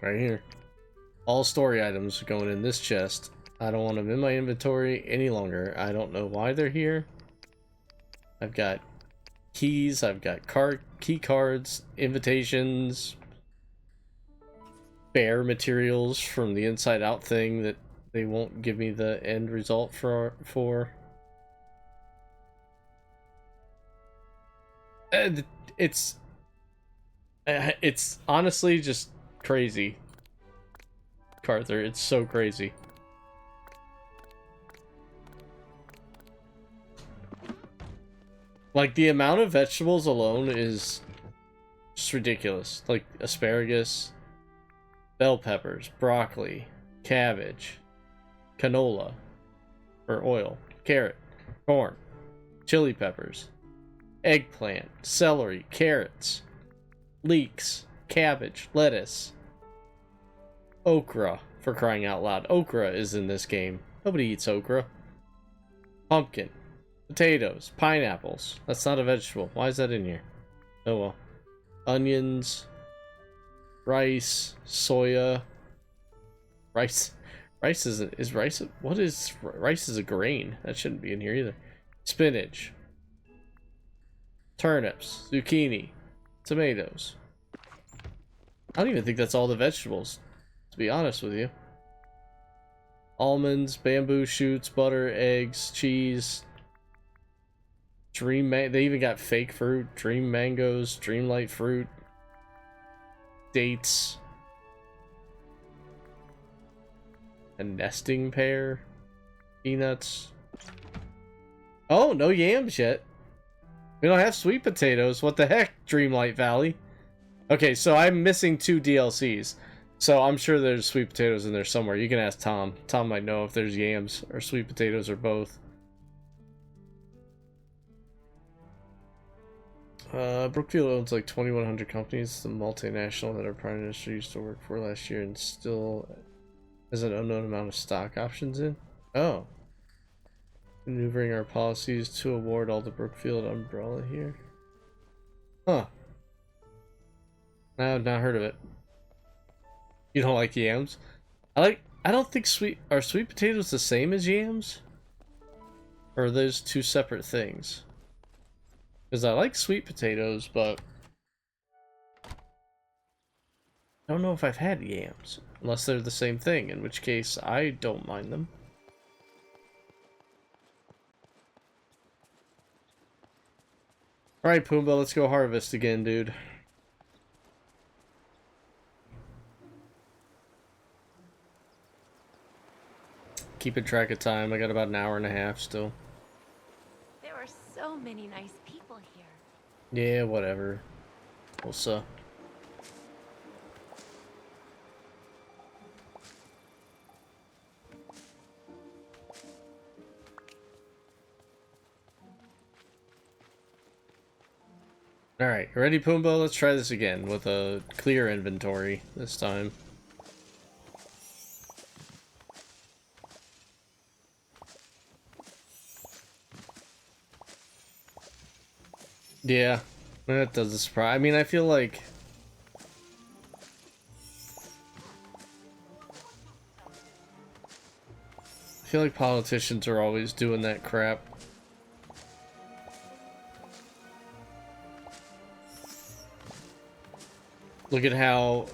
Right here. All story items are going in this chest. I don't want them in my inventory any longer. I don't know why they're here. I've got keys, I've got key cards, invitations, bear materials from the inside out thing that they won't give me the end result for. And it's honestly just crazy, Carther. It's so crazy. Like, the amount of vegetables alone is just ridiculous. Like, asparagus, bell peppers, broccoli, cabbage, canola, or oil, carrot, corn, chili peppers, eggplant, celery, carrots, leeks, cabbage, lettuce, okra, for crying out loud. Okra is in this game. Nobody eats okra. Pumpkin, potatoes, pineapples. That's not a vegetable. Why is that in here? Oh well. Onions, rice, soya. Rice is rice. What is rice? Is a grain. That shouldn't be in here either. Spinach, turnips, zucchini, tomatoes. I don't even think that's all the vegetables, to be honest with you. Almonds, bamboo shoots, butter, eggs, cheese. They even got fake fruit, dream mangoes, Dreamlight fruit, dates, a nesting pear, peanuts. Oh, no yams yet. We don't have sweet potatoes. What the heck, Dreamlight Valley? Okay, so I'm missing 2 DLCs. So I'm sure there's sweet potatoes in there somewhere. You can ask Tom. Tom might know if there's yams or sweet potatoes or both. Brookfield owns like 2,100 companies. The multinational that our prime minister used to work for last year and still has an unknown amount of stock options in. Oh. Maneuvering our policies to award all the Brookfield umbrella here. Huh. I've not heard of it. You don't like yams? I don't think sweet potatoes the same as yams? Or are those 2 separate things? Because I like sweet potatoes, but I don't know if I've had yams. Unless they're the same thing, in which case I don't mind them. Alright, Pumbaa, let's go harvest again, dude. Keeping track of time. I got about an hour and a half still. There are so many nice people here. Yeah, whatever. What's up? Alright, ready, Pumbaa? Let's try this again with a clear inventory this time. Yeah, that doesn't surprise. I mean, I feel like politicians are always doing that crap. Look at how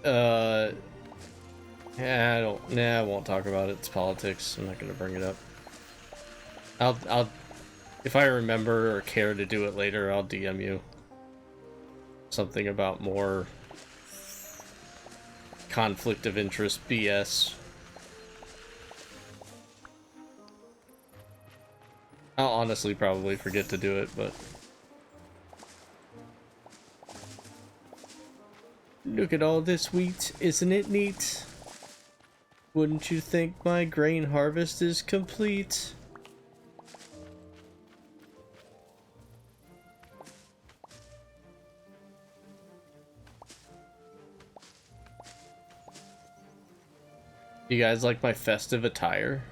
I won't talk about it. It's politics. I'm not gonna bring it up. I'll if I remember or care to do it later, I'll DM you something about more conflict of interest BS. I'll honestly probably forget to do it, but look at all this wheat, isn't it neat? Wouldn't you think my grain harvest is complete? You guys like my festive attire?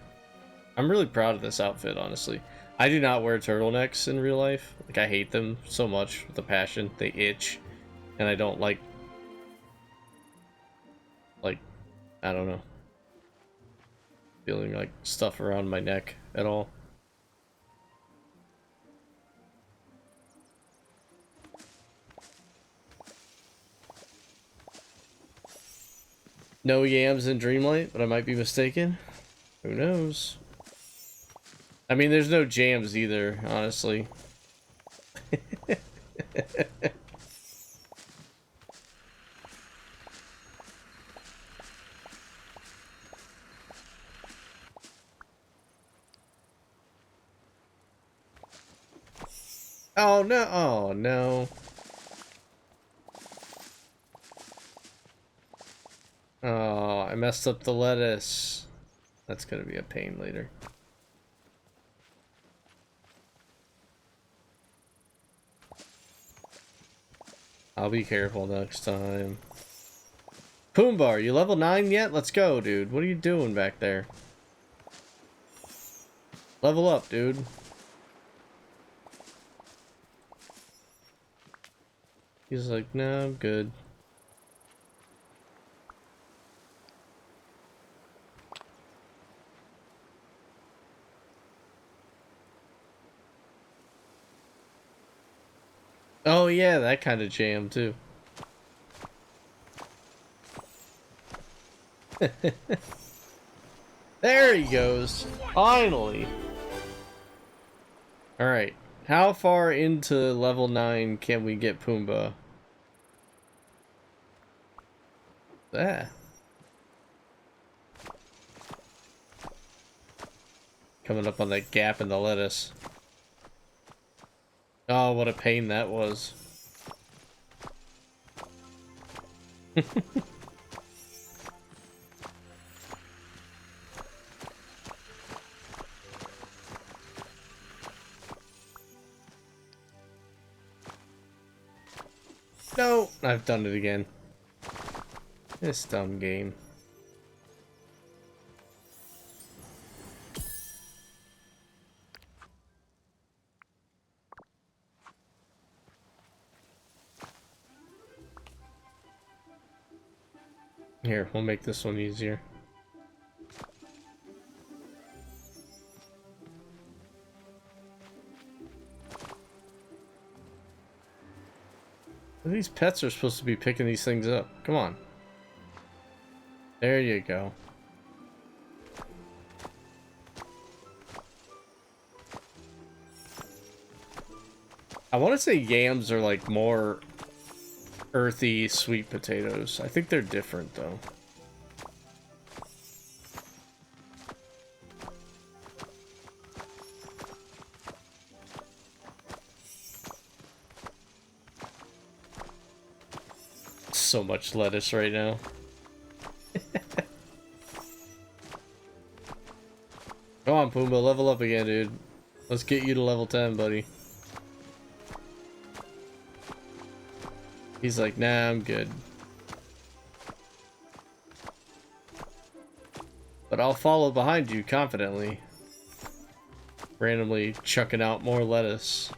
I'm really proud of this outfit, honestly. I do not wear turtlenecks in real life. Like, I hate them so much with a passion. They itch, and I don't like I don't know. Feeling like stuff around my neck at all. No yams in Dreamlight, but I might be mistaken. Who knows? I mean, there's no jams either, honestly. Oh no, oh no. Oh, I messed up the lettuce. That's gonna be a pain later. I'll be careful next time. Pumbaa, are you level 9 yet? Let's go, dude. What are you doing back there? Level up, dude. He's like, no, I'm good. Oh yeah, that kind of jam too. There he goes. Finally. Alright. How far into level 9 can we get Pumbaa? There. Coming up on that gap in the lettuce. Oh, what a pain that was. No, I've done it again. This dumb game. Here, we'll make this one easier. These pets are supposed to be picking these things up. Come on. There you go. I want to say yams are like more earthy sweet potatoes. I think they're different though. So much lettuce right now. Come on, Pumbaa, level up again, dude. Let's get you to level 10, buddy. He's like, nah, I'm good. But I'll follow behind you confidently. Randomly chucking out more lettuce.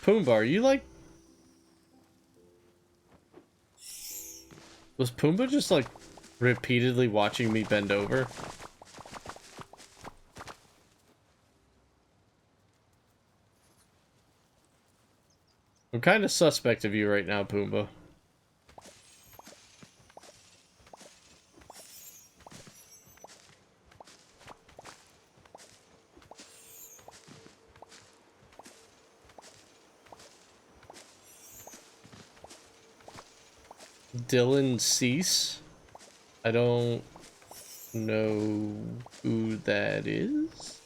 Pumbaa, are you like... Was Pumbaa just like repeatedly watching me bend over? I'm kind of suspect of you right now, Pumbaa. Dylan Cease? I don't know who that is.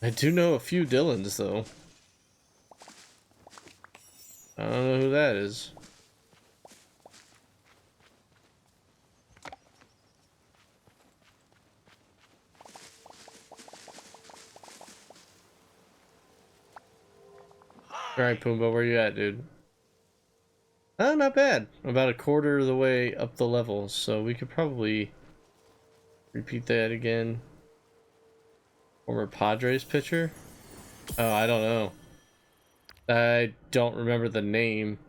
I do know a few Dylans, though. I don't know who that is. Alright, Pumbaa, where you at, dude? Oh, not bad. About a quarter of the way up the levels, so we could probably repeat that again. Former Padres pitcher? Oh, I don't know. I don't remember the name.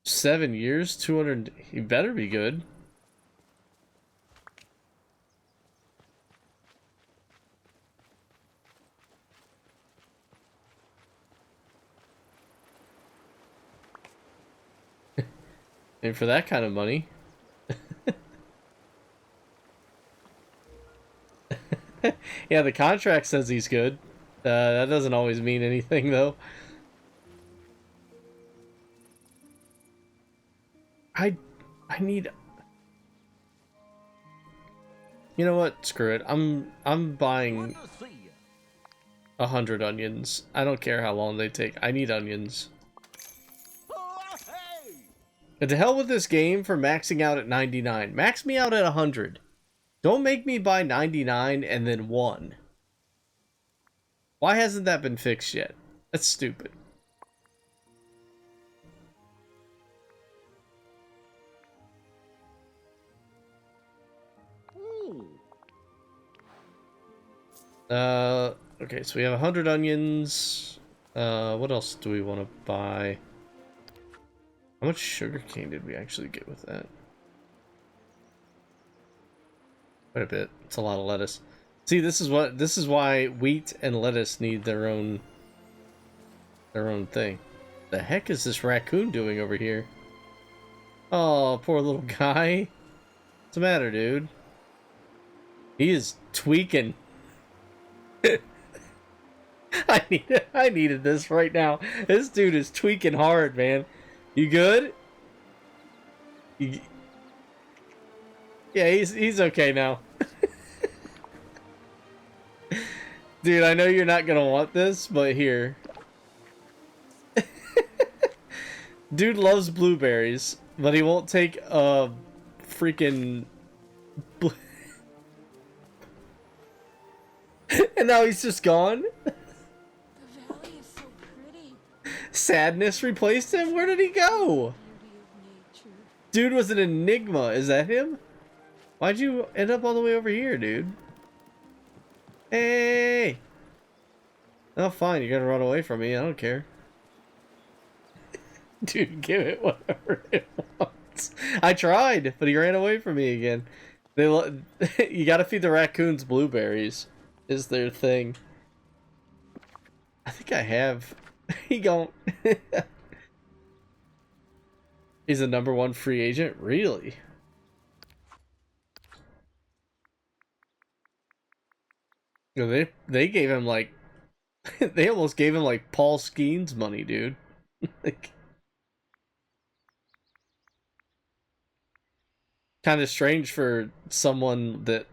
7 years, 200. He better be good. And for that kind of money. Yeah, the contract says he's good. That doesn't always mean anything, though. I need. You know what? Screw it. I'm buying 100 onions. I don't care how long they take. I need onions. And to hell with this game for maxing out at 99. Max me out at 100. Don't make me buy 99 and then 1. Why hasn't that been fixed yet? That's stupid. Okay, so we have 100 onions. What else do we want to buy? How much sugar cane did we actually get with that? Quite a bit. It's a lot of lettuce. See, this is why wheat and lettuce need their own thing. The heck is this raccoon doing over here? Oh, poor little guy. What's the matter, dude? He is tweaking. I needed this right now. This dude is tweaking hard, man. You good? Yeah, he's okay now. Dude, I know you're not gonna want this, but here. Dude loves blueberries, but he won't take a freaking and now he's just gone. The valley is so pretty. Sadness replaced him? Where did he go? Beauty of nature. Dude was an enigma. Is that him? Why'd you end up all the way over here, dude? Hey! Oh, fine. You're gonna run away from me. I don't care. Dude, give it whatever it wants. I tried, but he ran away from me again. You gotta feed the raccoons blueberries. Is their thing. I think I have. He gon' He's a #1 free agent? Really? They gave him like they almost gave him like Paul Skeens money, dude. Like kind of strange for someone that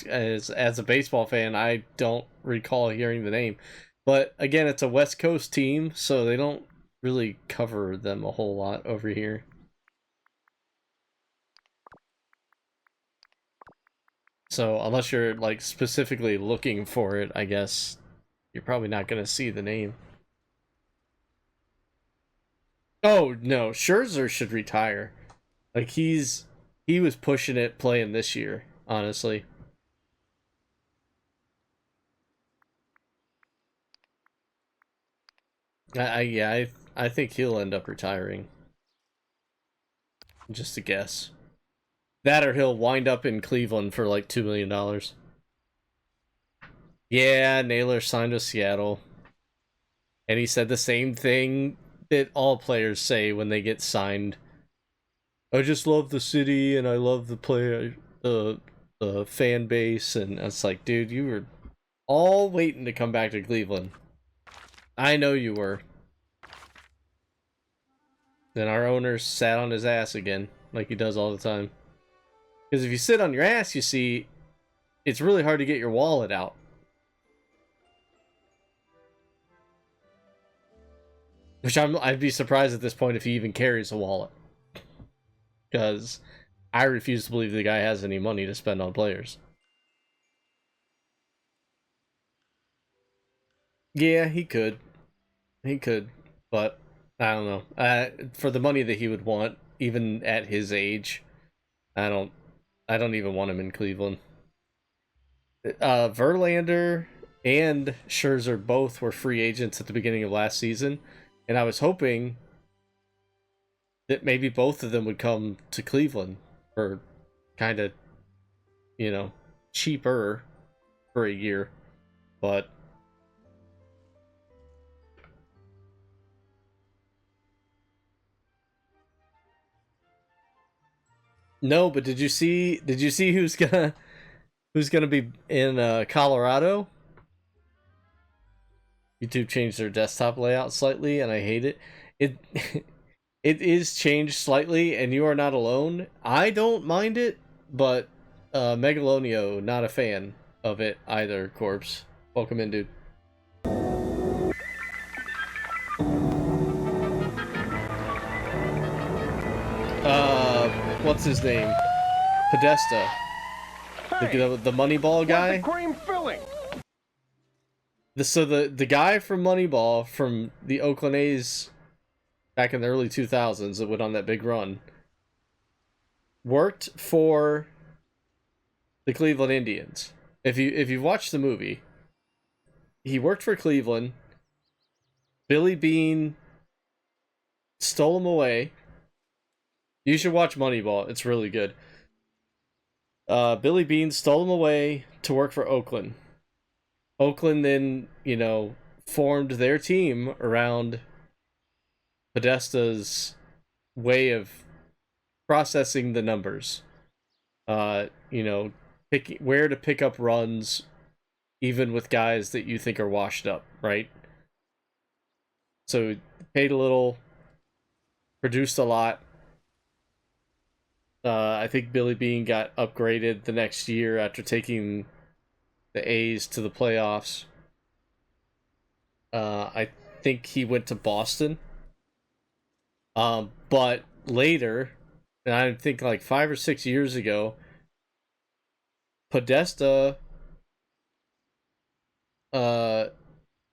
as a baseball fan, I don't recall hearing the name. But again, it's a West Coast team, so they don't really cover them a whole lot over here. So unless you're like specifically looking for it, I guess you're probably not going to see the name. Oh no, Scherzer should retire. Like he was pushing it playing this year, honestly. I think he'll end up retiring. Just a guess. That or he'll wind up in Cleveland for like $2 million. Yeah, Naylor signed with Seattle. And he said the same thing that all players say when they get signed. I just love the city and I love the player, the fan base, and it's like, dude, you were all waiting to come back to Cleveland. I know you were. Then our owner sat on his ass again, like he does all the time. Because if you sit on your ass, you see, it's really hard to get your wallet out. Which I'd be surprised at this point if he even carries a wallet. Because I refuse to believe the guy has any money to spend on players. Yeah, he could. He could, but I don't know. For the money that he would want, even at his age, I don't even want him in Cleveland. Verlander and Scherzer both were free agents at the beginning of last season, and I was hoping that maybe both of them would come to Cleveland for kind of, cheaper for a year, but no. But did you see who's gonna be in Colorado? YouTube changed their desktop layout slightly, and I hate it. It it is changed slightly, and you are not alone. I don't mind it, but Megalonio, not a fan of it either. Corpse, welcome in, dude. What's his name? Podesta, the Moneyball guy. Cream filling. The guy from Moneyball from the Oakland A's back in the early 2000s that went on that big run worked for the Cleveland Indians. If you watch the movie, he worked for Cleveland. Billy Beane stole him away. You should watch Moneyball. It's really good. Billy Beane stole him away to work for Oakland. Oakland then, formed their team around Podesta's way of processing the numbers. Picking where to pick up runs, even with guys that you think are washed up, right? So paid a little, produced a lot. I think Billy Beane got upgraded the next year after taking the A's to the playoffs. I think he went to Boston. But later, and I think like 5 or 6 years ago, Podesta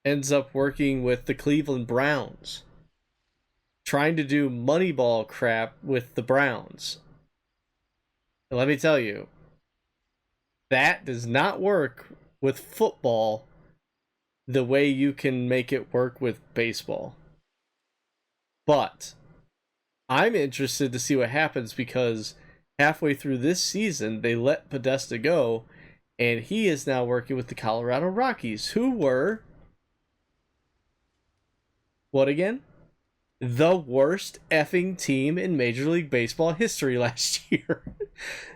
ends up working with the Cleveland Browns, trying to do Moneyball crap with the Browns. And let me tell you, that does not work with football the way you can make it work with baseball. But I'm interested to see what happens, because halfway through this season, they let Podesta go, and he is now working with the Colorado Rockies, who were, what again? The worst effing team in Major League Baseball history last year.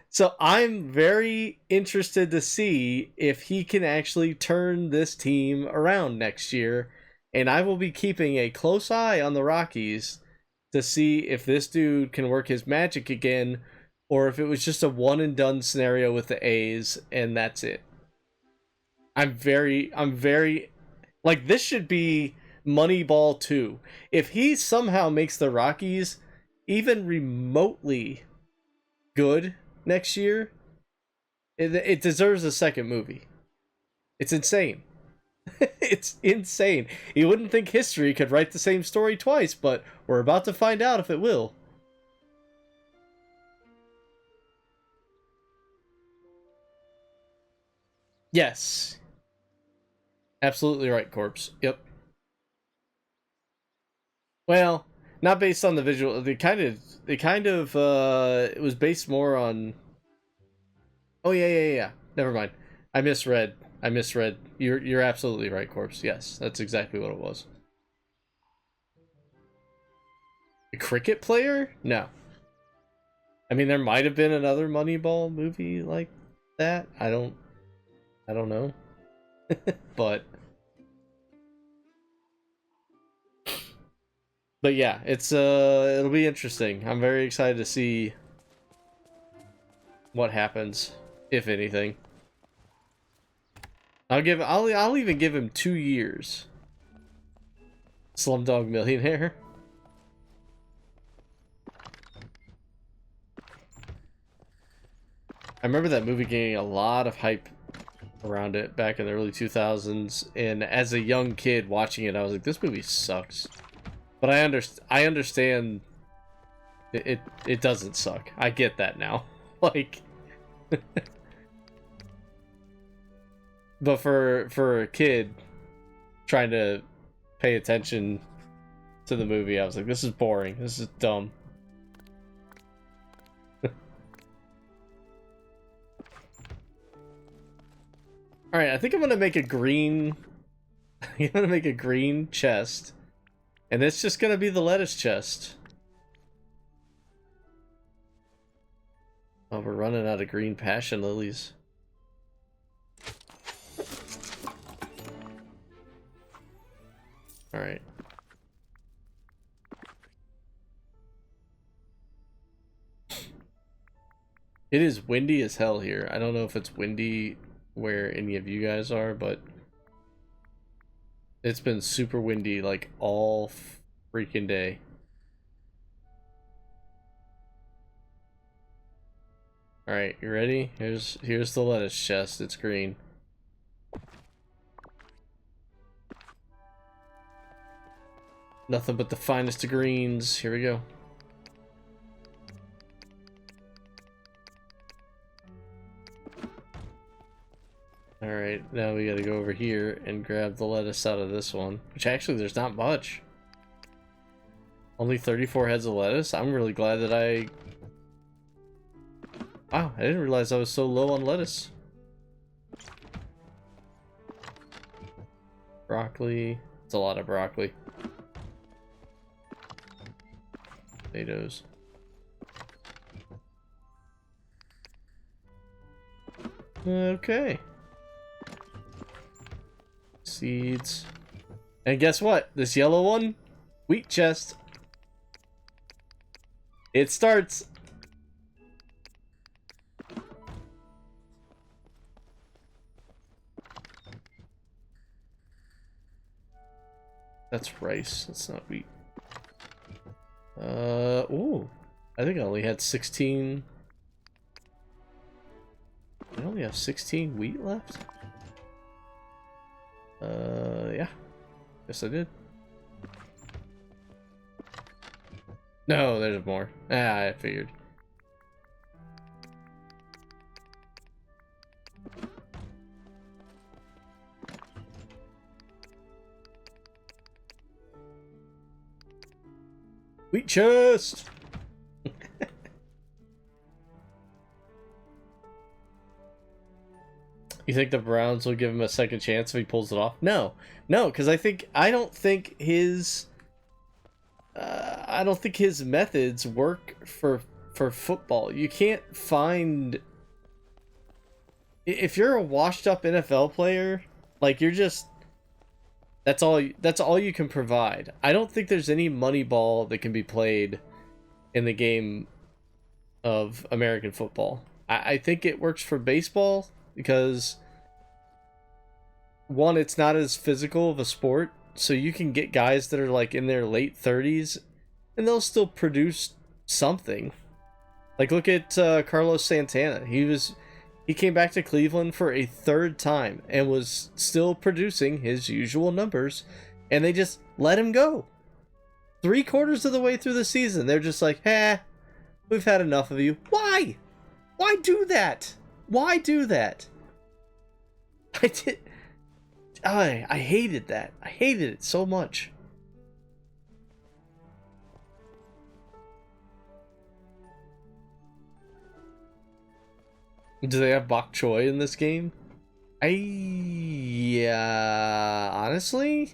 So I'm very interested to see if he can actually turn this team around next year, and I will be keeping a close eye on the Rockies to see if this dude can work his magic again, or if it was just a one and done scenario with the A's and that's it. I'm very like, this should be Moneyball 2. If he somehow makes the Rockies even remotely good next year, it deserves a second movie. It's insane. It's insane. You wouldn't think history could write the same story twice, but we're about to find out if it will. Yes. Absolutely right, Corpse. Yep. Well, not based on the visual. It was based more on. Oh yeah. Never mind. I misread. You're absolutely right, Corpse. Yes, that's exactly what it was. A cricket player? No. I mean, there might have been another Moneyball movie like that. I don't know. But yeah, it'll be interesting. I'm very excited to see what happens, if anything. I'll even give him 2 years. Slumdog Millionaire. I remember that movie getting a lot of hype around it back in the early 2000s, and as a young kid watching it, I was like, this movie sucks. But I understand it doesn't suck. I get that now. Like, but for a kid trying to pay attention to the movie, I was like, this is boring. This is dumb. All right, I think I'm gonna make a green. I'm gonna make a green chest, and it's just gonna be the lettuce chest. Oh, we're running out of green passion lilies. All right. It is windy as hell here. I don't know if it's windy where any of you guys are, but it's been super windy like all freaking day. All right, you ready? Here's the lettuce chest. It's green. Nothing but the finest of greens. Here we go. Alright, now we gotta go over here and grab the lettuce out of this one. Which actually, there's not much. Only 34 heads of lettuce? I'm really glad that I... Wow, I didn't realize I was so low on lettuce. Broccoli. It's a lot of broccoli. Potatoes. Okay. Seeds. And guess what? This yellow one? Wheat chest. It starts. That's rice. That's not wheat. Ooh. I think I only had 16. I only have 16 wheat left? Yeah. Yes, I did. No, there's more. Ah, I figured. Wheat chest! You think the Browns will give him a second chance if he pulls it off? No, no, because I don't think his methods work for football. You can't find, if you're a washed up NFL player, like you're just, that's all you can provide. I don't think there's any money ball that can be played in the game of American football. I think it works for baseball because, one, it's not as physical of a sport, so you can get guys that are like in their late 30s and they'll still produce something. Like, look at Carlos Santana. He came back to Cleveland for a third time and was still producing his usual numbers, and they just let him go. 3/4 of the way through the season, they're just like, we've had enough of you. Why? Why do that? Why do that? I hated that. I hated it so much. Do they have bok choy in this game? Yeah, honestly?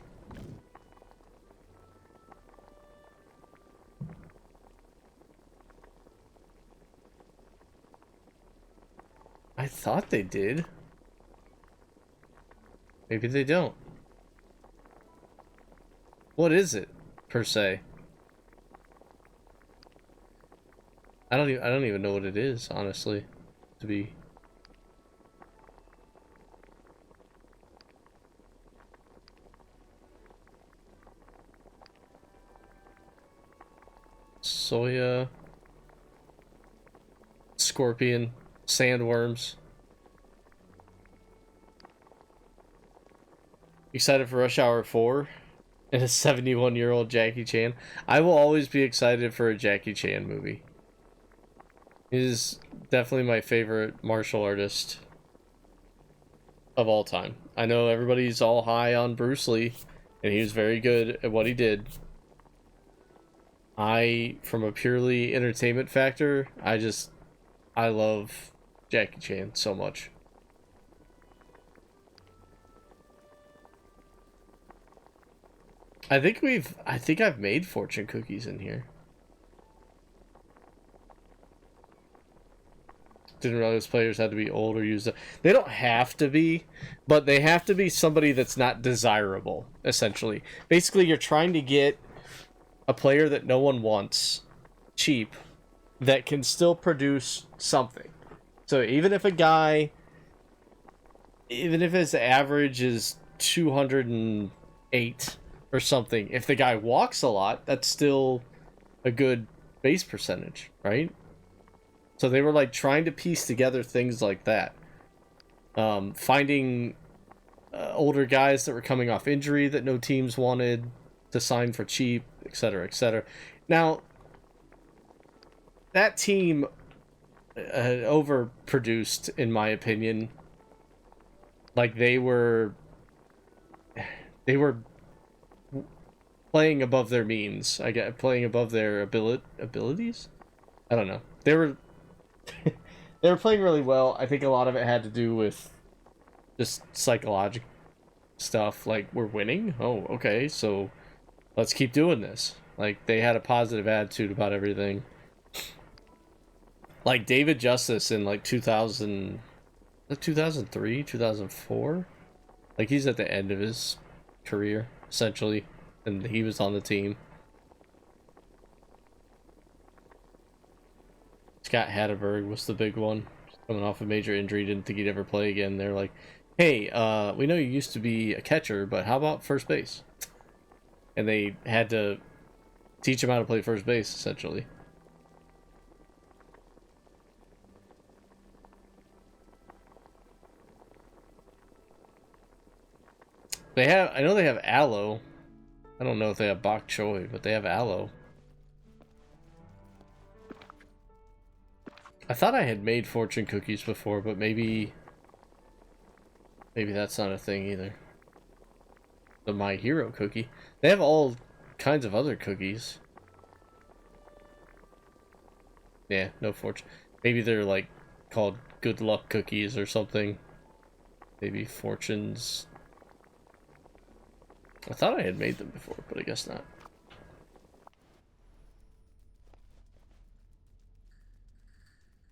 I thought they did. Maybe they don't. What is it, per se? I don't even know what it is, honestly, to be. Soya, scorpion, sandworms. Excited for Rush Hour 4 and a 71-year-old Jackie Chan. I will always be excited for a Jackie Chan movie. He is definitely my favorite martial artist of all time. I know everybody's all high on Bruce Lee, and he was very good at what he did. From a purely entertainment factor, I love Jackie Chan so much. I think I've made fortune cookies in here. Didn't realize players had to be old or use it. They don't have to be, but they have to be somebody that's not desirable, essentially. Basically, you're trying to get a player that no one wants, cheap, that can still produce something. So even if his average is 208 or something, if the guy walks a lot, that's still a good base percentage, right? So they were like trying to piece together things like that. Finding older guys that were coming off injury that no teams wanted to sign for cheap, etc., etc. Now, that team overproduced, in my opinion. Like, they were playing above their means. I get playing above their abilities. I don't know. They were playing really well. I think a lot of it had to do with just psychological stuff. Like, we're winning. Oh, okay. So let's keep doing this. Like, they had a positive attitude about everything. Like David Justice in like 2003, 2004. Like, he's at the end of his career, essentially, and he was on the team. Scott Hatterberg was the big one, coming off a major injury, didn't think he'd ever play again. They're like, hey, we know you used to be a catcher, but how about first base? And they had to teach him how to play first base, essentially. I know they have aloe. I don't know if they have bok choy, but they have aloe. I thought I had made fortune cookies before, but maybe that's not a thing either. The My Hero cookie. They have all kinds of other cookies. Yeah, no fortune. Maybe they're like called good luck cookies or something. Maybe fortunes. I thought I had made them before, but I guess not.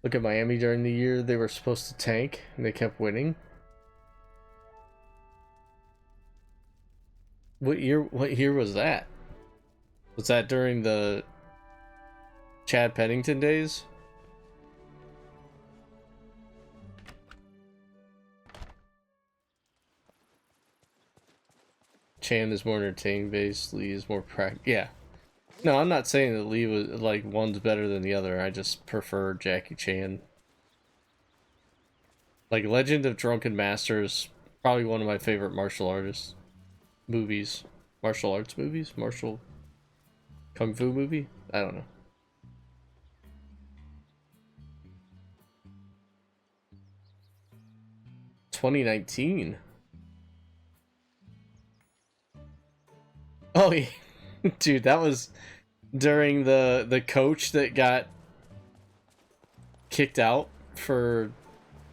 Look at Miami during the year they were supposed to tank, and they kept winning. What year was that? Was that during the Chad Pennington days? Chan is more entertaining based, Lee is more yeah. No, I'm not saying that Lee was like one's better than the other. I just prefer Jackie Chan. Like Legend of Drunken Master is probably one of my favorite martial arts movies. Martial arts movies? Martial Kung Fu movie? I don't know. $2019. Oh yeah. Dude, that was during the coach that got kicked out for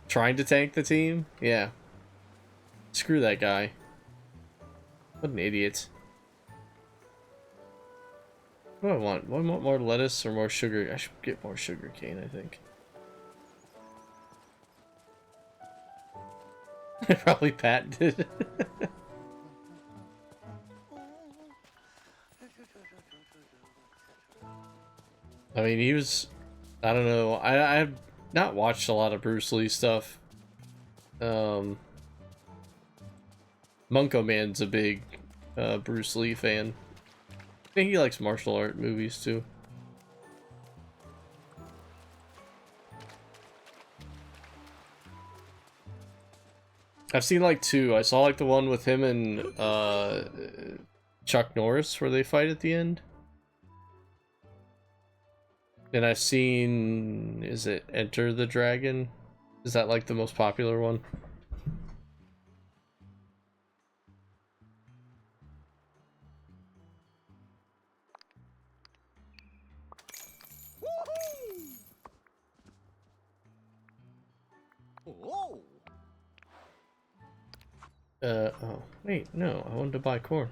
trying to tank the team. Yeah. Screw that guy. What an idiot. What do I want? Do I want more lettuce or more sugar? I should get more sugar cane, I think. Probably patented. I mean, he was... I don't know. I have not watched a lot of Bruce Lee stuff. Munko Man's a big Bruce Lee fan. I think he likes martial art movies too. I've seen like two. I saw like the one with him and Chuck Norris where they fight at the end. And I've seen, is it Enter the Dragon? Is that like the most popular one? Oh. Oh, wait, no, I wanted to buy corn.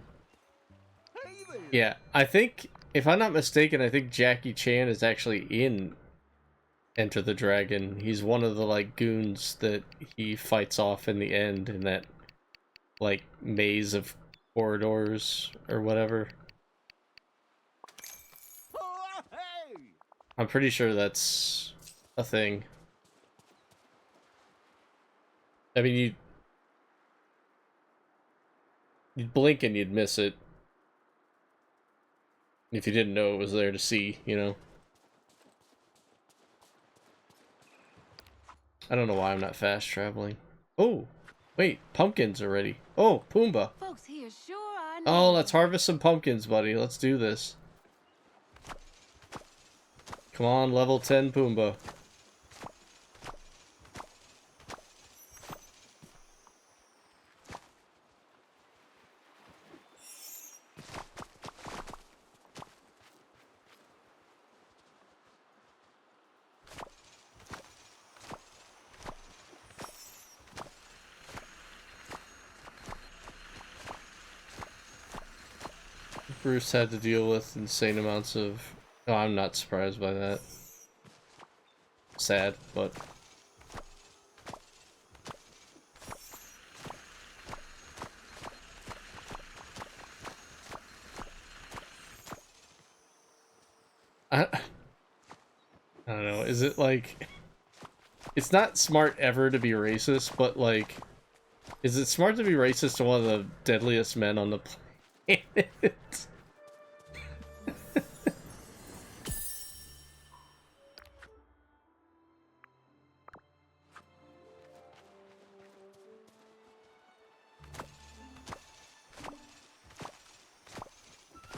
Hey there. Yeah, I think, if I'm not mistaken, I think Jackie Chan is actually in Enter the Dragon. He's one of the, like, goons that he fights off in the end in that, like, maze of corridors or whatever. Oh, hey. I'm pretty sure that's a thing. I mean, you'd blink and you'd miss it. If you didn't know it was there to see, you know? I don't know why I'm not fast traveling. Oh, wait, pumpkins already. Oh, Pumbaa. Folks here sure are Oh, nice. let's harvest some pumpkins, buddy. Let's do this. Come on, level 10 Pumbaa. Bruce had to deal with insane amounts of... Oh, I'm not surprised by that. Sad, but... I don't know, is it like... It's not smart ever to be racist, but like... Is it smart to be racist to one of the deadliest men on the planet?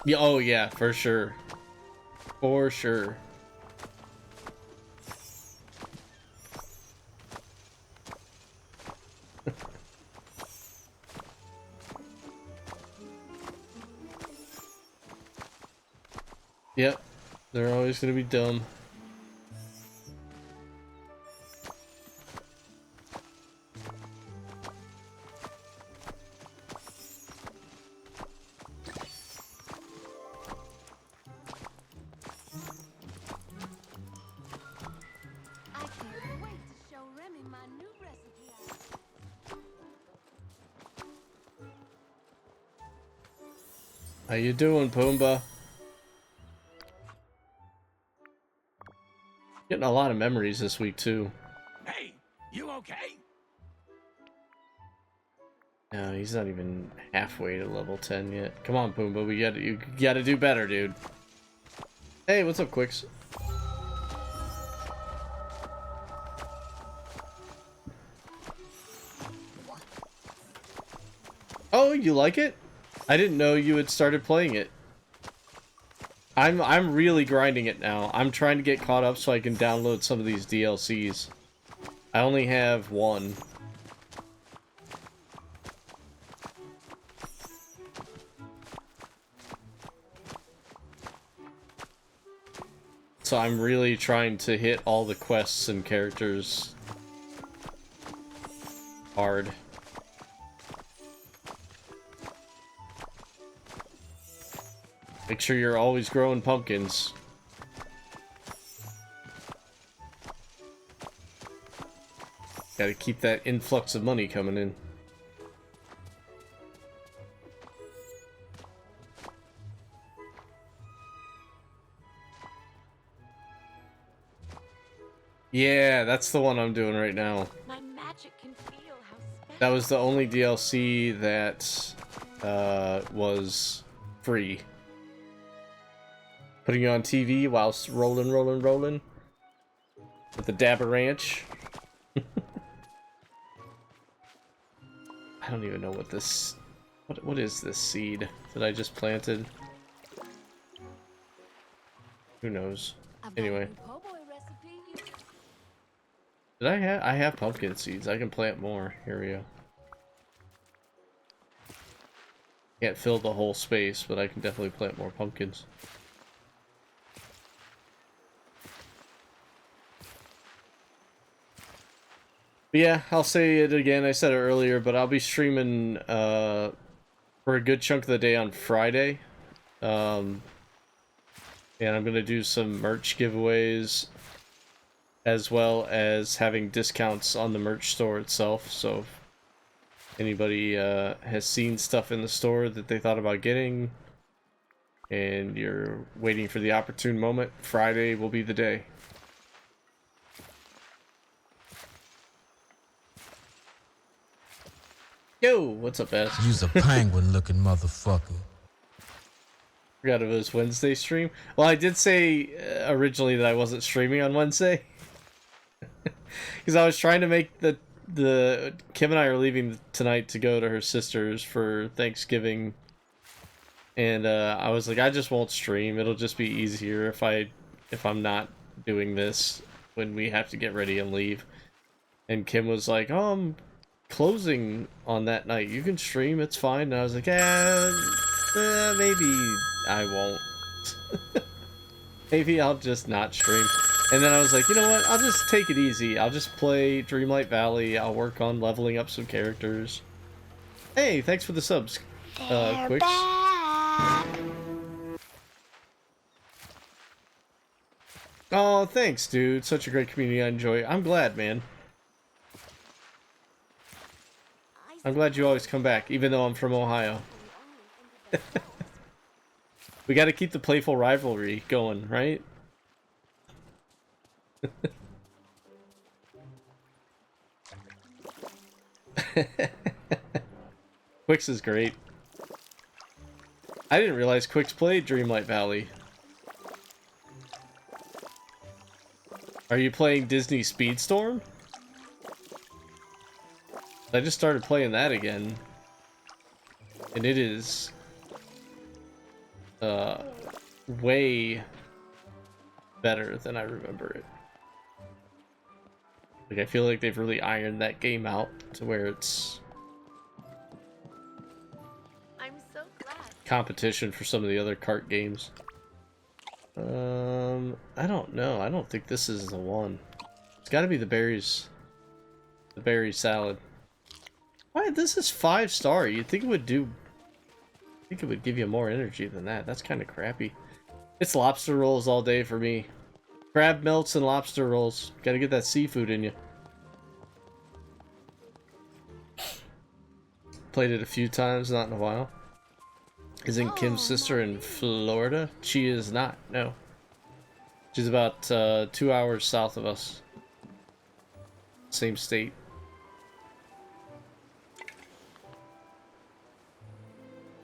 Yeah, oh yeah, for sure. For sure. Yep, they're always gonna be dumb. I can't wait to show Remy my new recipe. How you doing, Pumbaa? Getting a lot of memories this week too. Hey, you okay? No, he's not even halfway to level 10 yet. Come on, Pumbaa, you gotta do better, dude. Hey, what's up, Quicks? Oh, you like it? I didn't know you had started playing it. I'm really grinding it now. I'm trying to get caught up so I can download some of these DLCs. I only have one. So I'm really trying to hit all the quests and characters hard. Make sure you're always growing pumpkins. Gotta keep that influx of money coming in. Yeah, that's the one I'm doing right now. My magic can feel how special. That was the only DLC that was free. Putting you on TV whilst rolling with the Dabber Ranch. I don't even know what this... What is this seed that I just planted? Who knows? I've got a Anyway. new po' boy recipe. Did I have pumpkin seeds. I can plant more. Here we go. Can't fill the whole space, but I can definitely plant more pumpkins. But yeah, I'll say it again. I said it earlier, but I'll be streaming for a good chunk of the day on Friday. And I'm gonna do some merch giveaways, as well as having discounts on the merch store itself. So if anybody has seen stuff in the store that they thought about getting, and you're waiting for the opportune moment, Friday will be the day. Yo, what's up, ass? You's a penguin-looking motherfucker. Forgot it was Wednesday stream. Well, I did say originally that I wasn't streaming on Wednesday, because I was trying to make the Kim and I are leaving tonight to go to her sister's for Thanksgiving, and I was like, I just won't stream. It'll just be easier if I'm not doing this when we have to get ready and leave. And Kim was like, "Oh, I'm closing on that night. You can stream. It's fine." And I was like, maybe I won't. Maybe I'll just not stream. And then I was like, you know what? I'll just take it easy. I'll just play Dreamlight Valley. I'll work on leveling up some characters. Hey, thanks for the subs, Quicks. Oh, thanks, dude. Such a great community. I enjoy it. I'm glad, man. I'm glad you always come back, even though I'm from Ohio. We gotta keep the playful rivalry going, right? Quicks is great. I didn't realize Quicks played Dreamlight Valley. Are you playing Disney Speedstorm? I just started playing that again. And it is way better than I remember it. Like, I feel like they've really ironed that game out to where it's I'm so glad. competition for some of the other kart games. I don't know. I don't think this is the one. It's got to be the berries. The berry salad. Why? This is 5-star. You'd think it would do... I think it would give you more energy than that. That's kind of crappy. It's lobster rolls all day for me. Crab melts and lobster rolls. Gotta get that seafood in you. Played it a few times, not in a while. Isn't Kim's sister in Florida? She is not, no. She's about 2 hours south of us. Same state.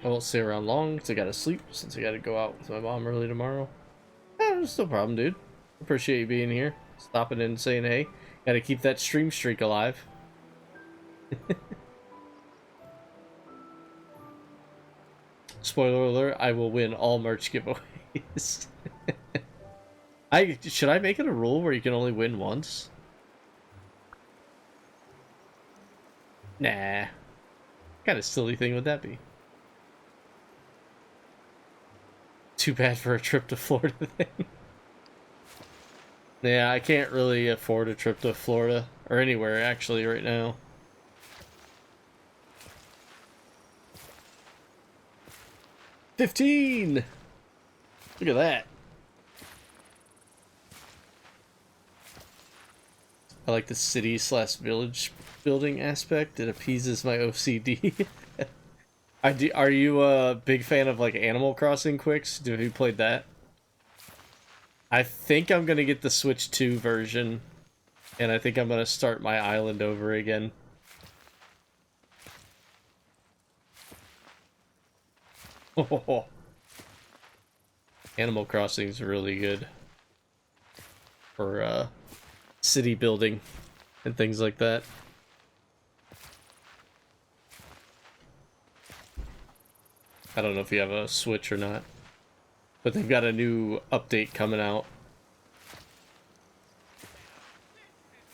I won't stay around long because I gotta sleep since I gotta go out with my mom early tomorrow. It's no problem, dude. Appreciate you being here. Stopping in and saying hey. Gotta keep that stream streak alive. Spoiler alert, I will win all merch giveaways. Should I make it a rule where you can only win once? Nah. What kind of silly thing would that be? Too bad for a trip to Florida then. Yeah, I can't really afford a trip to Florida, or anywhere actually right now. $15! Look at that. I like the city/village building aspect. It appeases my OCD. Are you a big fan of like Animal Crossing Quicks? Have you played that? I think I'm gonna get the Switch 2 version, and I think I'm gonna start my island over again. Oh. Animal Crossing is really good for city building and things like that. I don't know if you have a Switch or not. But they've got a new update coming out.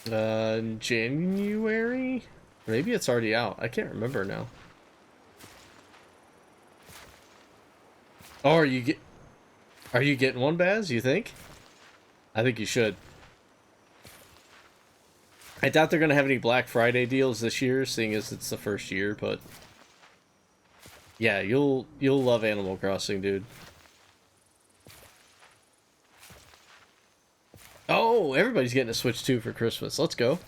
In January? Maybe it's already out. I can't remember now. Oh, are you getting one, Baz? You think? I think you should. I doubt they're gonna have any Black Friday deals this year, seeing as it's the first year, but yeah, you'll love Animal Crossing, dude. Oh, everybody's getting a Switch 2 for Christmas. Let's go.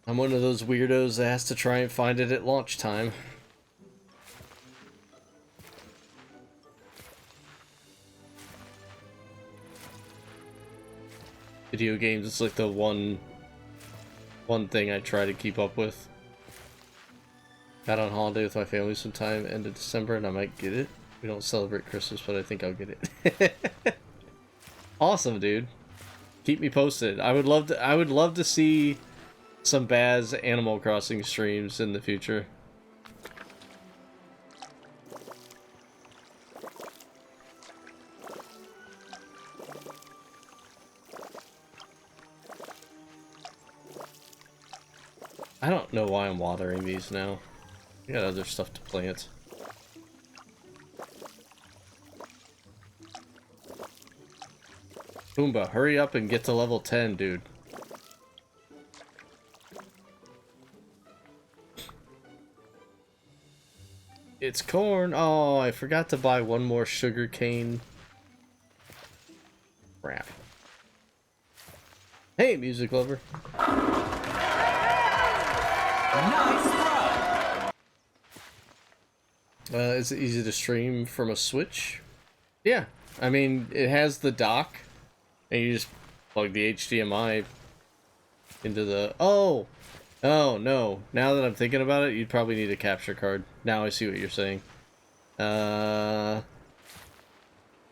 I'm one of those weirdos that has to try and find it at launch time. Video games, it's like the one thing I try to keep up with. Got on holiday with my family sometime end of December, and I might get it. We don't celebrate Christmas, but I think I'll get it. Awesome, dude. Keep me posted. I would love to see some Baz Animal Crossing streams in the future. I don't know why I'm watering these now. I got other stuff to plant. Boomba, hurry up and get to level 10, dude. It's corn. Oh, I forgot to buy one more sugar cane. Crap. Hey, music lover. Is it easy to stream from a Switch? Yeah, I mean, it has the dock, and you just plug the HDMI into the... Oh, no. Now that I'm thinking about it, you'd probably need a capture card. Now I see what you're saying. I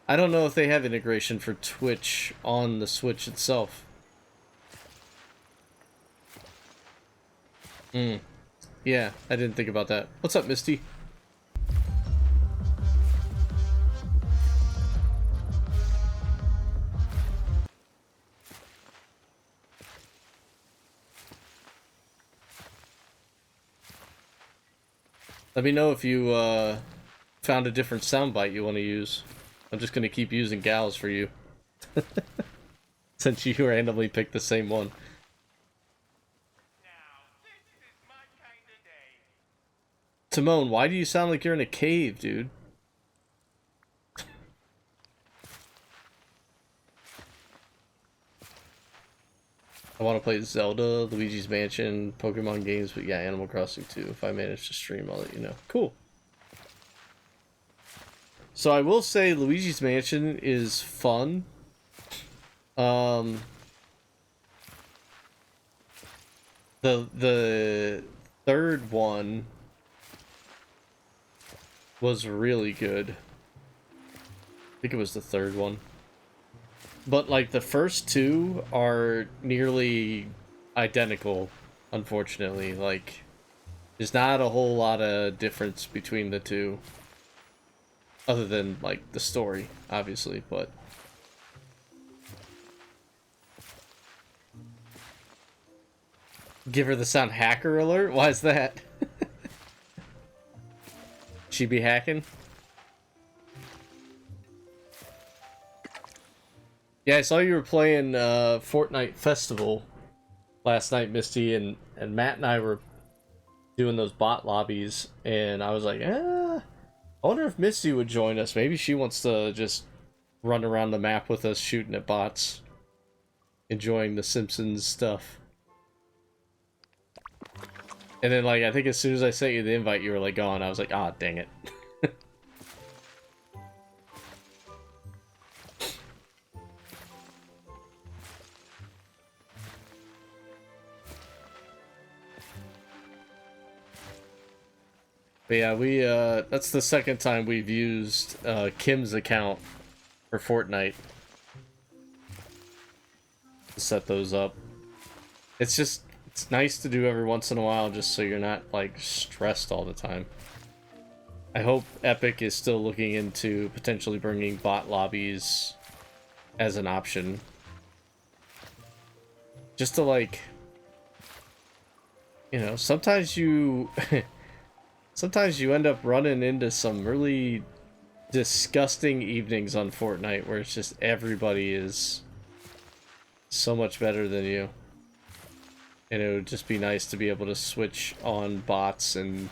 don't know if they have integration for Twitch on the Switch itself. Yeah, I didn't think about that. What's up, Misty? Let me know if you found a different soundbite you want to use. I'm just gonna keep using gals for you. Since you randomly picked the same one. Timon, why do you sound like you're in a cave, dude? I want to play Zelda, Luigi's Mansion, Pokemon games, but yeah, Animal Crossing too. If I manage to stream, I'll let you know. Cool. So I will say Luigi's Mansion is fun. The third one was really good. I think it was the third one. But, like, the first two are nearly identical, unfortunately. Like, there's not a whole lot of difference between the two. Other than, like, the story, obviously, but... Give her the sound hacker alert? Why is that? She be hacking? Yeah, I saw you were playing Fortnite Festival last night, Misty, and Matt and I were doing those bot lobbies, and I was like, I wonder if Misty would join us. Maybe she wants to just run around the map with us shooting at bots, enjoying the Simpsons stuff. And then, like, I think as soon as I sent you the invite, you were, like, gone. I was like, ah, dang it. But yeah, we that's the second time we've used Kim's account for Fortnite to set those up. It's nice to do every once in a while just so you're not like stressed all the time. I hope Epic is still looking into potentially bringing bot lobbies as an option. Just to like, you know, sometimes you sometimes you end up running into some really disgusting evenings on Fortnite where it's just everybody is so much better than you. And it would just be nice to be able to switch on bots and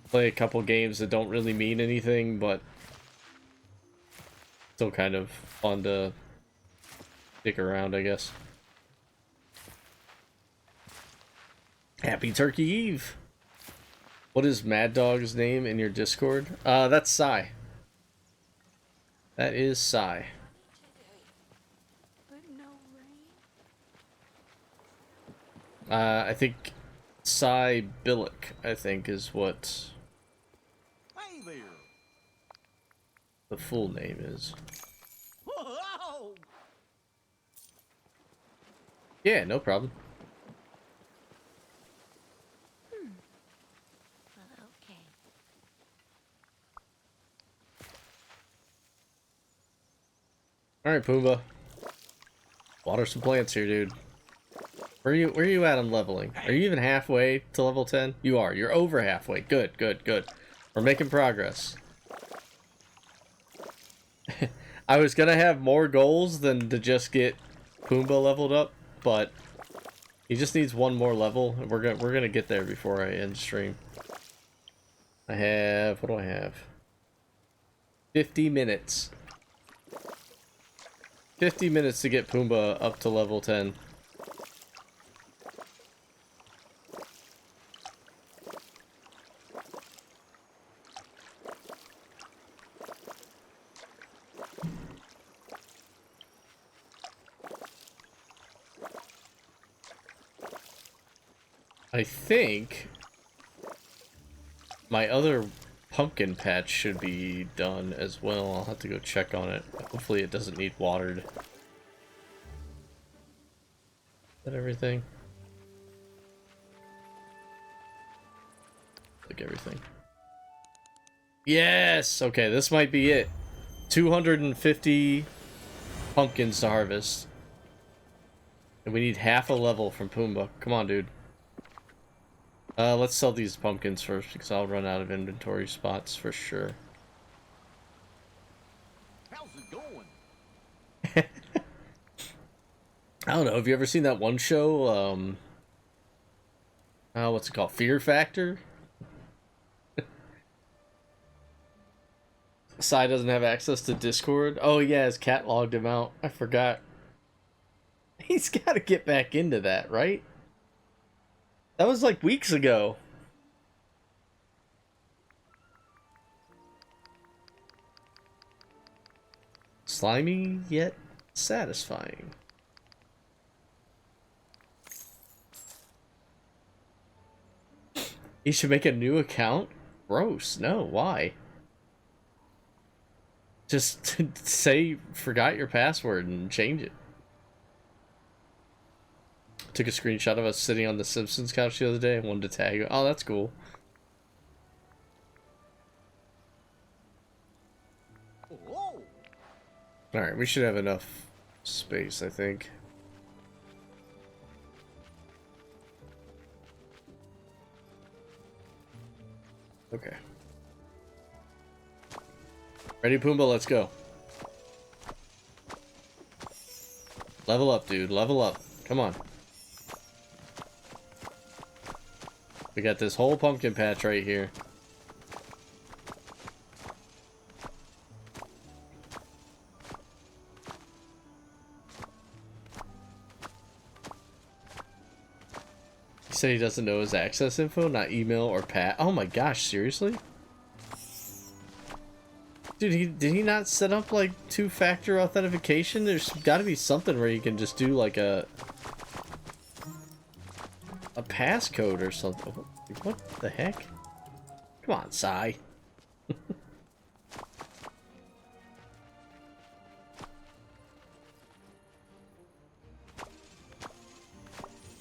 play a couple games that don't really mean anything, but still kind of fun to stick around, I guess. Happy Turkey Eve! What is Mad Dog's name in your Discord? That's Sai. That is Sai. But no rain. I think Sai Billick, I think, is what Hey there. the full name is. Whoa! Yeah, no problem. Well, okay. Alright, Pumbaa. Water some plants here, dude. Where are you at on leveling? Are you even halfway to level 10? You are. You're over halfway. Good, good, good. We're making progress. I was gonna have more goals than to just get Pumbaa leveled up, but he just needs one more level, and we're gonna get there before I end stream. I have, what do I have? 50 minutes. 50 minutes to get Pumbaa up to level 10. I think my other pumpkin patch should be done as well. I'll have to go check on it. Hopefully it doesn't need watered. Is that everything? Like everything. Yes! Okay, this might be it. 250 pumpkins to harvest. And we need half a level from Pumbaa. Come on, dude. Let's sell these pumpkins first because I'll run out of inventory spots for sure. How's it going? I don't know. Have you ever seen that one show? What's it called? Fear Factor? Sai doesn't have access to Discord. Oh yeah, his cat logged him out. I forgot. He's got to get back into that, right? That was like weeks ago. Slimy yet satisfying. You should make a new account? Gross. No, why? Just say forgot your password and change it. Took a screenshot of us sitting on the Simpsons couch the other day and wanted to tag it. Oh, that's cool. Whoa! Alright, we should have enough space, I think. Okay. Ready, Pumbaa? Let's go. Level up, dude. Level up. Come on. We got this whole pumpkin patch right here. He said he doesn't know his access info, not email or pat. Oh my gosh, seriously? Dude, did he not set up like two-factor authentication? There's got to be something where you can just do like a passcode or something. What the heck? Come on, Sai.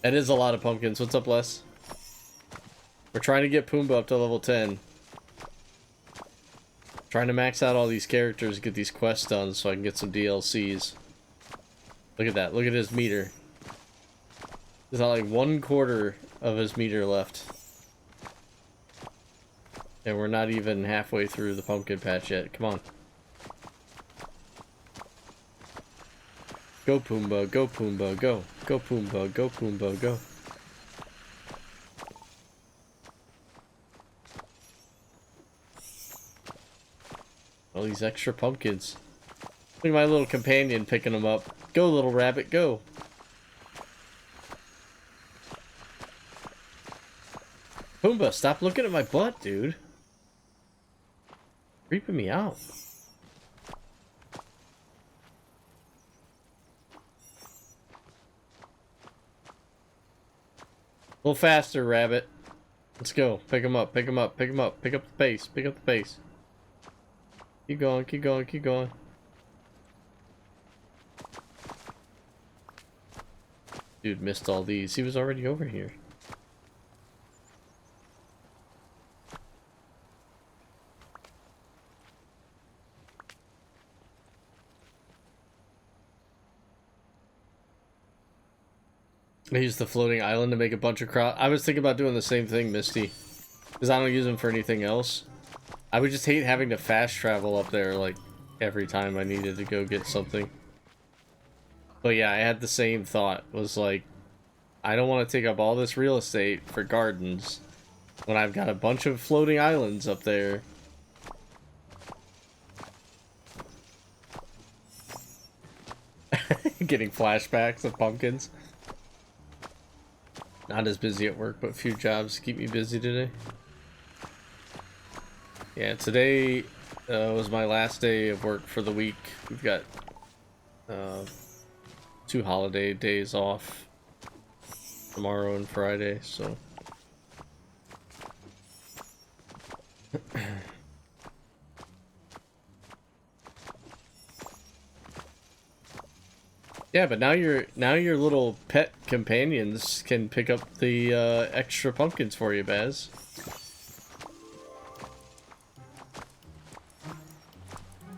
That is a lot of pumpkins. What's up, Les? We're trying to get Pumbaa up to level 10. Trying to max out all these characters, get these quests done so I can get some DLCs. Look at that. Look at his meter. There's not like 1/4 of his meter left. And we're not even halfway through the pumpkin patch yet. Come on. Go Pumbaa, go Pumbaa, go. Go Pumbaa, go Pumbaa, go. All these extra pumpkins. Look at my little companion picking them up. Go, little rabbit, go. Pumbaa, stop looking at my butt, dude. Creeping me out. A little faster, rabbit. Let's go. Pick him up, pick him up, pick him up. Pick up the pace, pick up the pace. Keep going, keep going, keep going. Dude missed all these. He was already over here. I used the floating island to make a bunch of crop. I was thinking about doing the same thing, Misty. Because I don't use them for anything else. I would just hate having to fast travel up there, like, every time I needed to go get something. But yeah, I had the same thought. Was like, I don't want to take up all this real estate for gardens when I've got a bunch of floating islands up there. Getting flashbacks of pumpkins. Not as busy at work, but a few jobs keep me busy today. Yeah, today was my last day of work for the week. We've got 2 holiday days off, tomorrow and Friday, so. Yeah, but now your little pet companions can pick up the extra pumpkins for you, Baz.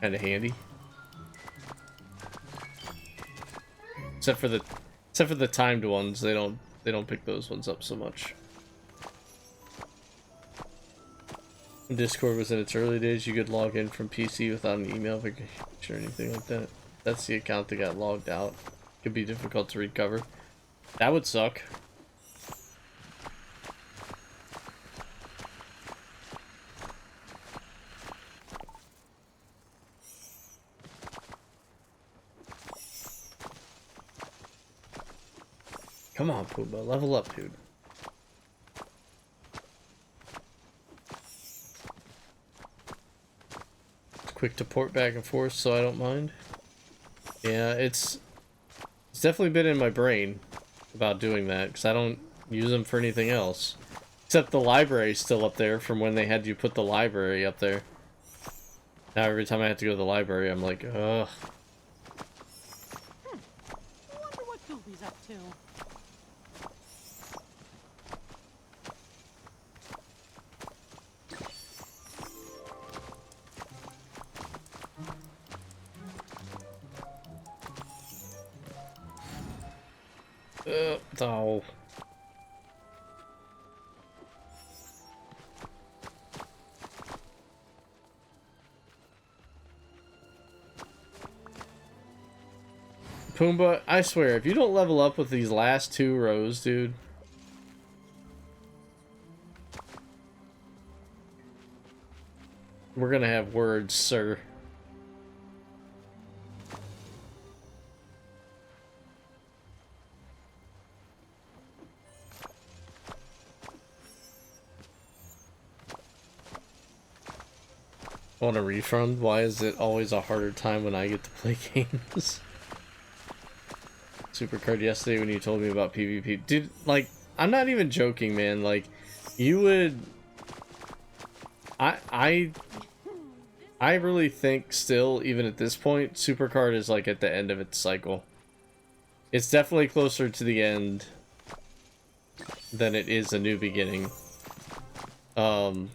Kind of handy. Except for the timed ones, they don't pick those ones up so much. When Discord was in its early days, you could log in from PC without an email or anything like that. That's the account that got logged out. Could be difficult to recover. That would suck. Come on, Pumbaa, level up, dude. It's quick to port back and forth, so I don't mind. Yeah, it's definitely been in my brain about doing that, because I don't use them for anything else. Except the library's still up there from when they had you put the library up there. Now every time I have to go to the library, I'm like, ugh. I wonder what Goofy's up to. Oh. Pumbaa, I swear, if you don't level up with these last 2 rows, dude. We're gonna have words, sir. Want a refund? Why is it always a harder time when I get to play games? Supercard yesterday when you told me about PvP. Dude, like, I'm not even joking, man. Like, you would I really think still, even at this point, Supercard is like at the end of its cycle. It's definitely closer to the end than it is a new beginning. I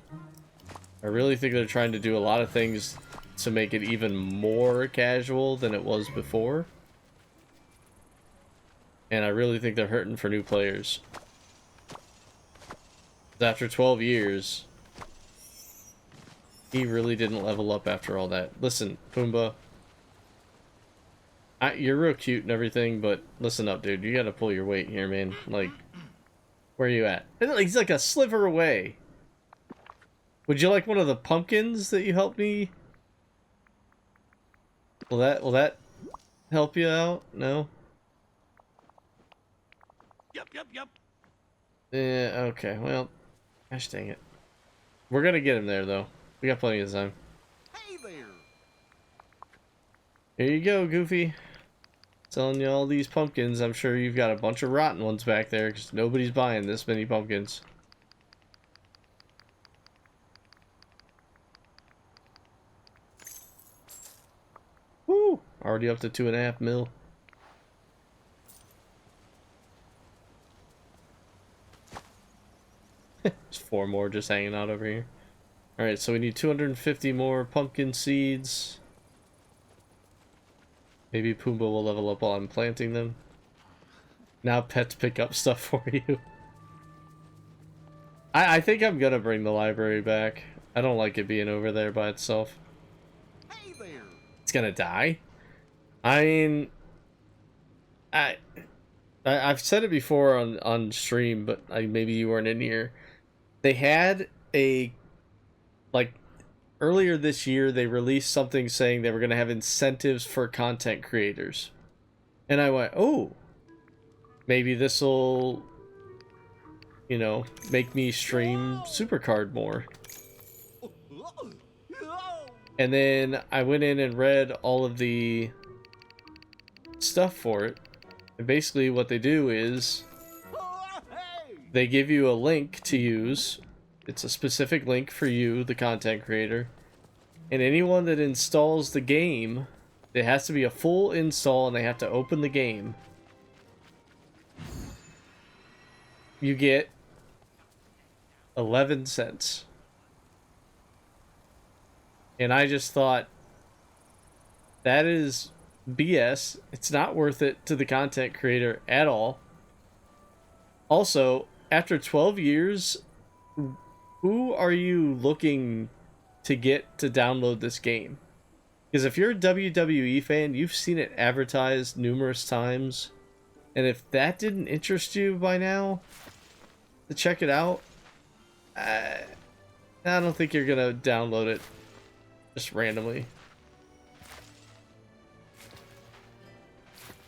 really think they're trying to do a lot of things to make it even more casual than it was before. And I really think they're hurting for new players. After 12 years, he really didn't level up after all that. Listen, Pumbaa. You're real cute and everything, but listen up, dude. You gotta pull your weight here, man. Like, where are you at? He's like a sliver away. Would you like one of the pumpkins that you helped me? Will that help you out? No? Yup. Yeah, okay. Well, gosh dang it. We're gonna get him there, though. We got plenty of time. Hey there. Here you go, Goofy. Selling you all these pumpkins. I'm sure you've got a bunch of rotten ones back there, because nobody's buying this many pumpkins. Woo! Already up to 2.5 mil. There's 4 more just hanging out over here. Alright, so we need 250 more pumpkin seeds. Maybe Pumbaa will level up while I'm planting them. Now pets pick up stuff for you. I think I'm gonna bring the library back. I don't like it being over there by itself. Hey there. It's gonna die? I mean... I've said it before on stream, but maybe you weren't in here. They had a... Like, earlier this year, they released something saying they were going to have incentives for content creators. And I went, oh, maybe this will, you know, make me stream Supercard more. And then I went in and read all of the stuff for it. And basically what they do is they give you a link to use. It's a specific link for you, the content creator. And anyone that installs the game, it has to be a full install and they have to open the game. You get 11 cents. And I just thought, that is BS. It's not worth it to the content creator at all. Also, after 12 years, who are you looking to get to download this game? Because if you're a WWE fan, you've seen it advertised numerous times. And if that didn't interest you by now to check it out, I don't think you're going to download it just randomly.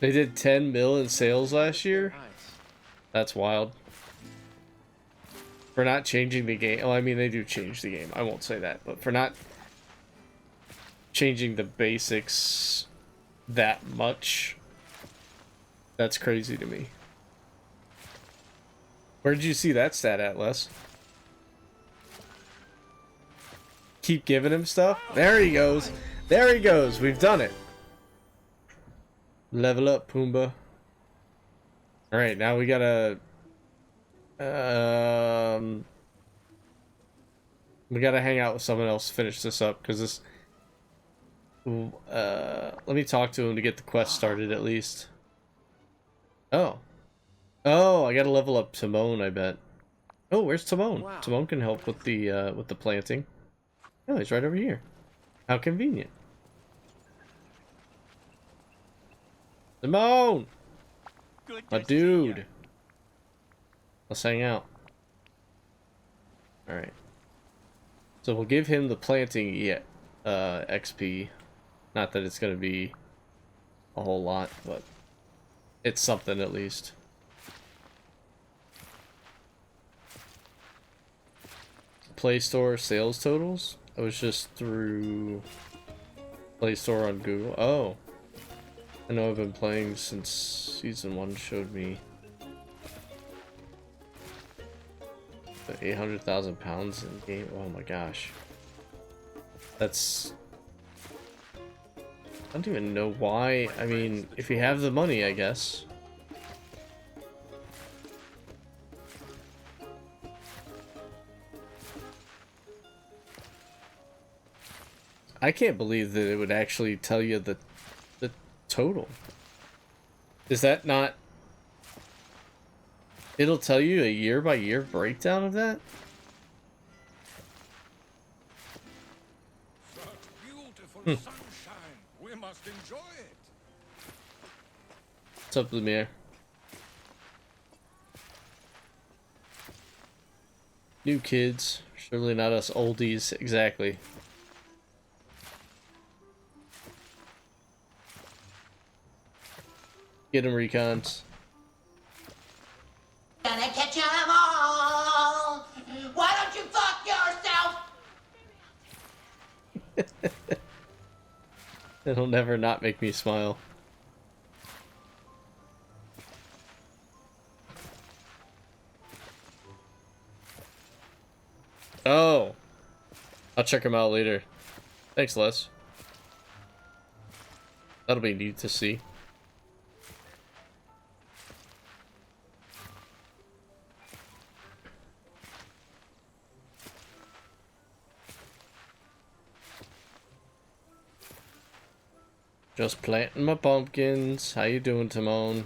They did 10 mil in sales last year? That's wild. For not changing the game. Well, I mean, they do change the game. I won't say that. But for not changing the basics that much, that's crazy to me. Where did you see that stat at, Les? Keep giving him stuff? There he goes. There he goes. We've done it. Level up, Pumbaa. Alright, now we gotta... we gotta hang out with someone else, finish this up, because this... let me talk to him to get the quest started, at least. Oh. Oh, I gotta level up Timon, I bet. Oh, where's Timon? Wow. Timon can help with the planting. Oh, he's right over here. How convenient. Timon! My dude. Let's hang out. Alright. So we'll give him the planting XP. Not that it's going to be a whole lot, but it's something at least. Play Store sales totals? I was just through Play Store on Google. Oh. I know I've been playing since Season 1 showed me 800,000 pounds in game. Oh my gosh. That's... I don't even know why. I mean, if you have the money, I guess. I can't believe that it would actually tell you the total. Is that not... It'll tell you a year-by-year breakdown of that? Such beautiful sunshine. We must enjoy it. What's up, Lumiere? New kids. Surely not us oldies. Exactly. Get them recons. Gonna catch 'em all. Why don't you fuck yourself? It'll never not make me smile. Oh. I'll check them out later. Thanks, Les. That'll be neat to see. Just planting my pumpkins. How you doing, Timon?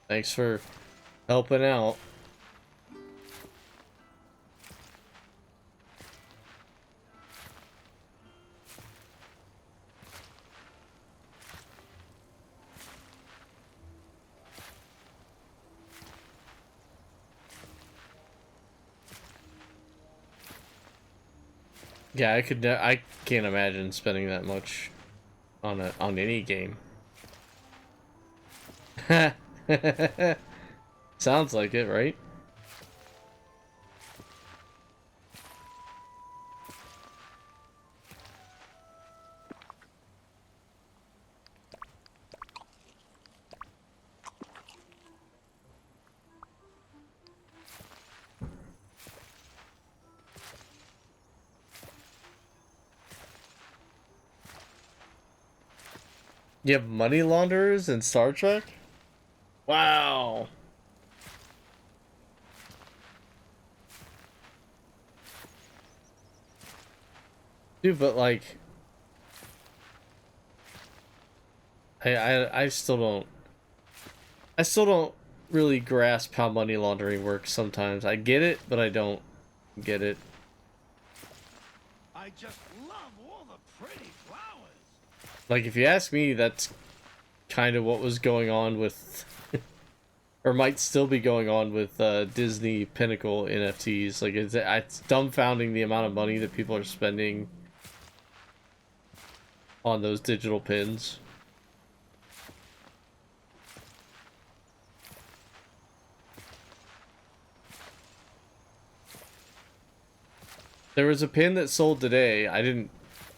Thanks for helping out. Yeah, I can't imagine spending that much on any game. Sounds like it, right? You have money launderers in Star Trek? Wow. Dude, but like... I still don't... I still don't really grasp how money laundering works sometimes. I get it, but I don't get it. I just love all the pretty flowers. Like, if you ask me, that's kind of what was going on with, or might still be going on with Disney Pinnacle NFTs. Like, it's dumbfounding the amount of money that people are spending on those digital pins. There was a pin that sold today. I didn't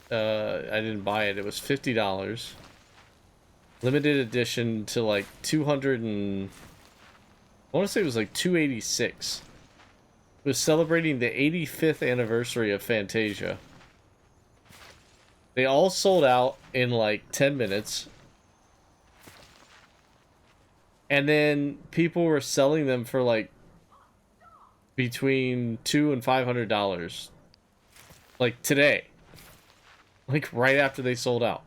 buy it. It was $50. Limited edition to like 200 and... I want to say it was like 286. It was celebrating the 85th anniversary of Fantasia. They all sold out in like 10 minutes. And then people were selling them for like between $200 and $500. Like today. Like right after they sold out.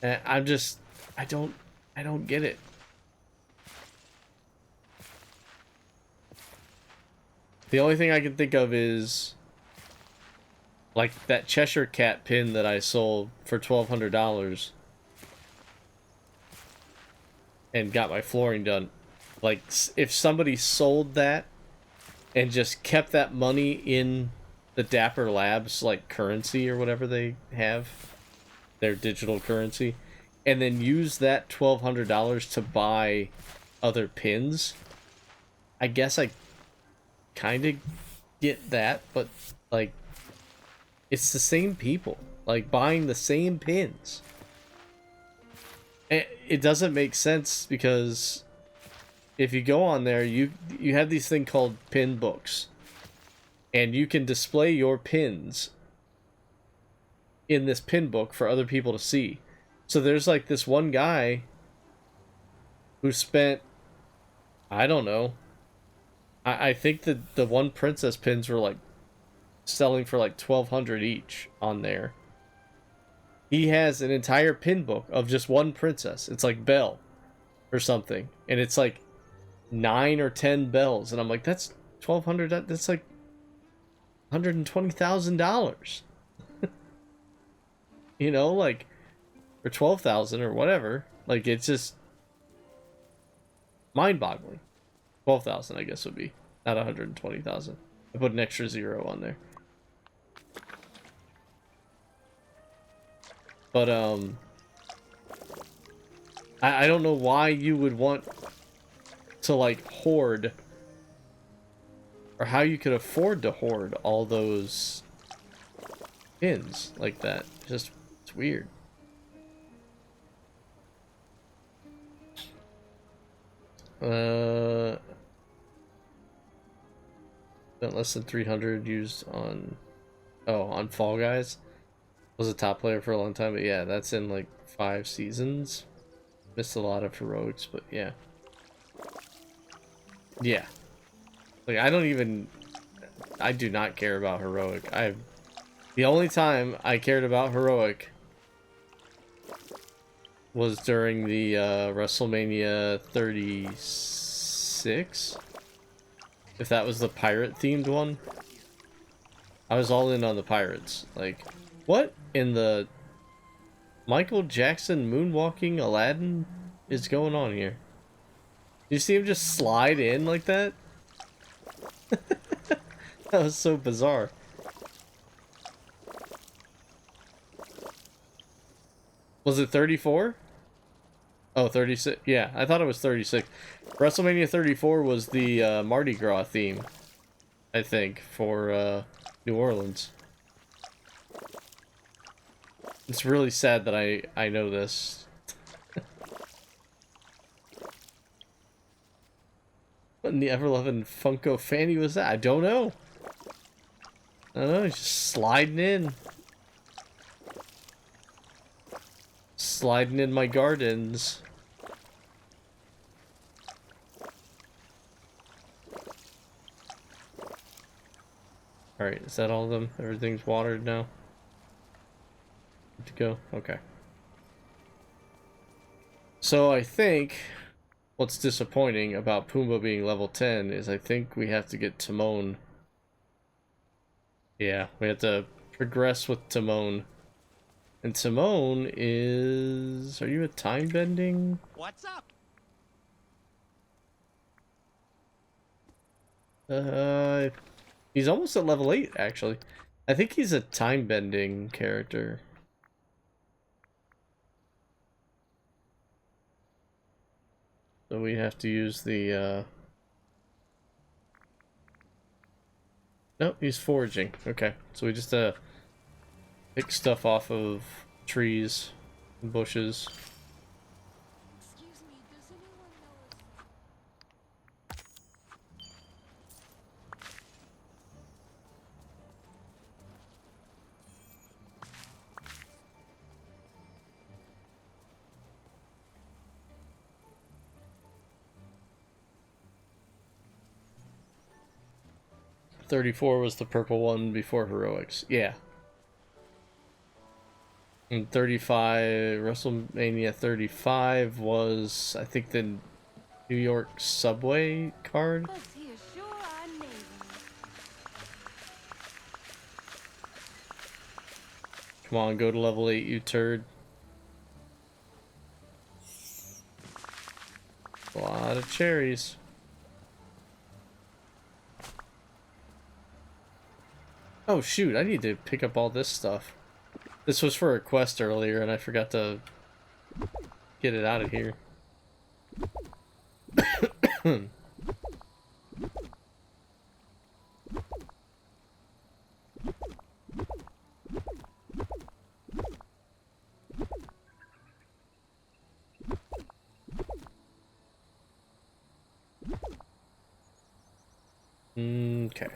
And I'm just, I don't get it. The only thing I can think of is like that Cheshire Cat pin that I sold for $1,200 and got my flooring done. Like, if somebody sold that and just kept that money in the Dapper Labs, like, currency or whatever they have, their digital currency, and then use that $1,200 to buy other pins, I guess I kind of get that, but, like, it's the same people, like, buying the same pins. It doesn't make sense because if you go on there, you have these thing called pin books, and you can display your pins in this pin book for other people to see. So there's like this one guy who spent, I don't know, I think that the one princess pins were like selling for like 1,200 each on there. He has an entire pin book of just one princess. It's like Belle or something, and it's like 9 or 10 bells, and I'm like, that's 1,200. That's like $120,000. You know, like, or 12,000 or whatever. Like, it's just mind-boggling. 12,000, I guess, would be, not 120,000. I put an extra 0 on there. But I don't know why you would want to like hoard, or how you could afford to hoard all those pins like that. Just, it's weird. Spent less than 300 used on, on Fall Guys. Was a top player for a long time, but yeah, that's in like 5 seasons. Missed a lot of heroics, but yeah. Yeah. Like, I do not care about heroic. The only time I cared about heroic was during the WrestleMania 36. If that was the pirate themed one. I was all in on the pirates. Like, what in the Michael Jackson moonwalking Aladdin is going on here? You see him just slide in like that? That was so bizarre. Was it 34? Oh, 36. Yeah, I thought it was 36. WrestleMania 34 was the Mardi Gras theme, I think, for New Orleans. It's really sad that I know this. What in the ever-loving Funko fanny was that? I don't know. I don't know, he's just sliding in. Sliding in my gardens. Alright, is that all of them? Everything's watered now? Good to go? Okay. So I think what's disappointing about Pumbaa being level 10 is I think we have to get Timon. Yeah, we have to progress with Timon. And Timon is... Are you a time bending? What's up? He's almost at level 8, actually. I think he's a time bending character. So we have to use the, Nope, he's foraging. Okay, so we just, pick stuff off of trees and bushes. Excuse me, does anyone know if 34 was the purple one before heroics. Yeah. And 35, WrestleMania 35 was, I think, the New York subway card. us here sure are navy. Come on, go to level 8, you turd. A lot of cherries. Oh shoot, I need to pick up all this stuff. This was for a quest earlier and I forgot to get it out of here. Okay.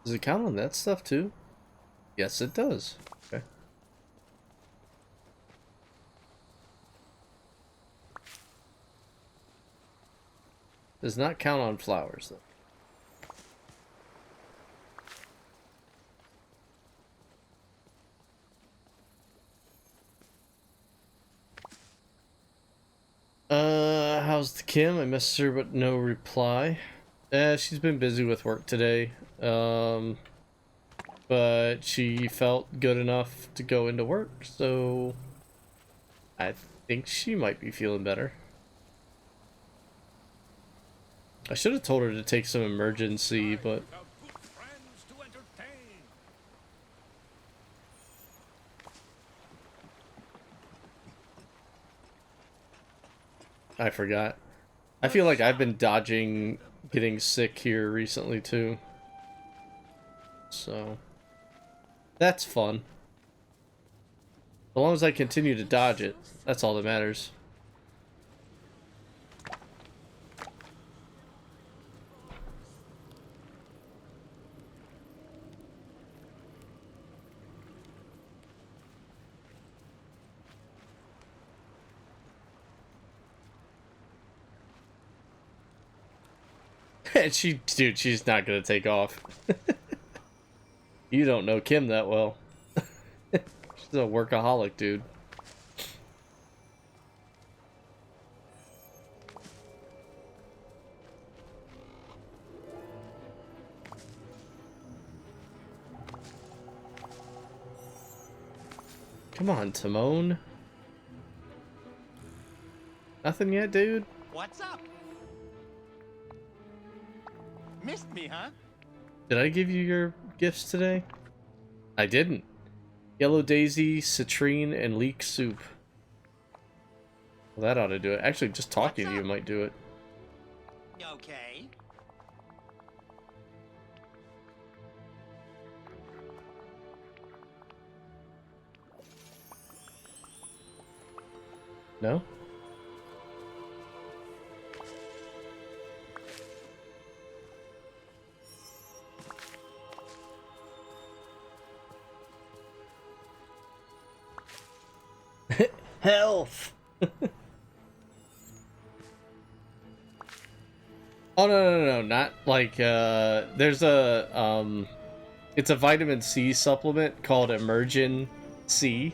Does it count on that stuff too? Yes, it does. Okay. Does not count on flowers though. How's the Kim? I missed her, but no reply. She's been busy with work today. But she felt good enough to go into work, so I think she might be feeling better. I should have told her to take some emergency, but Have good friends to entertain. I forgot. I feel like I've been dodging getting sick here recently too. So that's fun. As long as I continue to dodge it, that's all that matters. Dude, she's not gonna take off. You don't know Kim that well. She's a workaholic, dude. Come on, Timon. Nothing yet, dude? What's up? Missed me, huh? Did I give you your gifts today? I didn't. Yellow daisy, citrine, and leek soup. Well, that ought to do it. Actually, just talking to you might do it. Okay. No? Health! Oh, no, not like, there's a, it's a vitamin C supplement called Emergin C.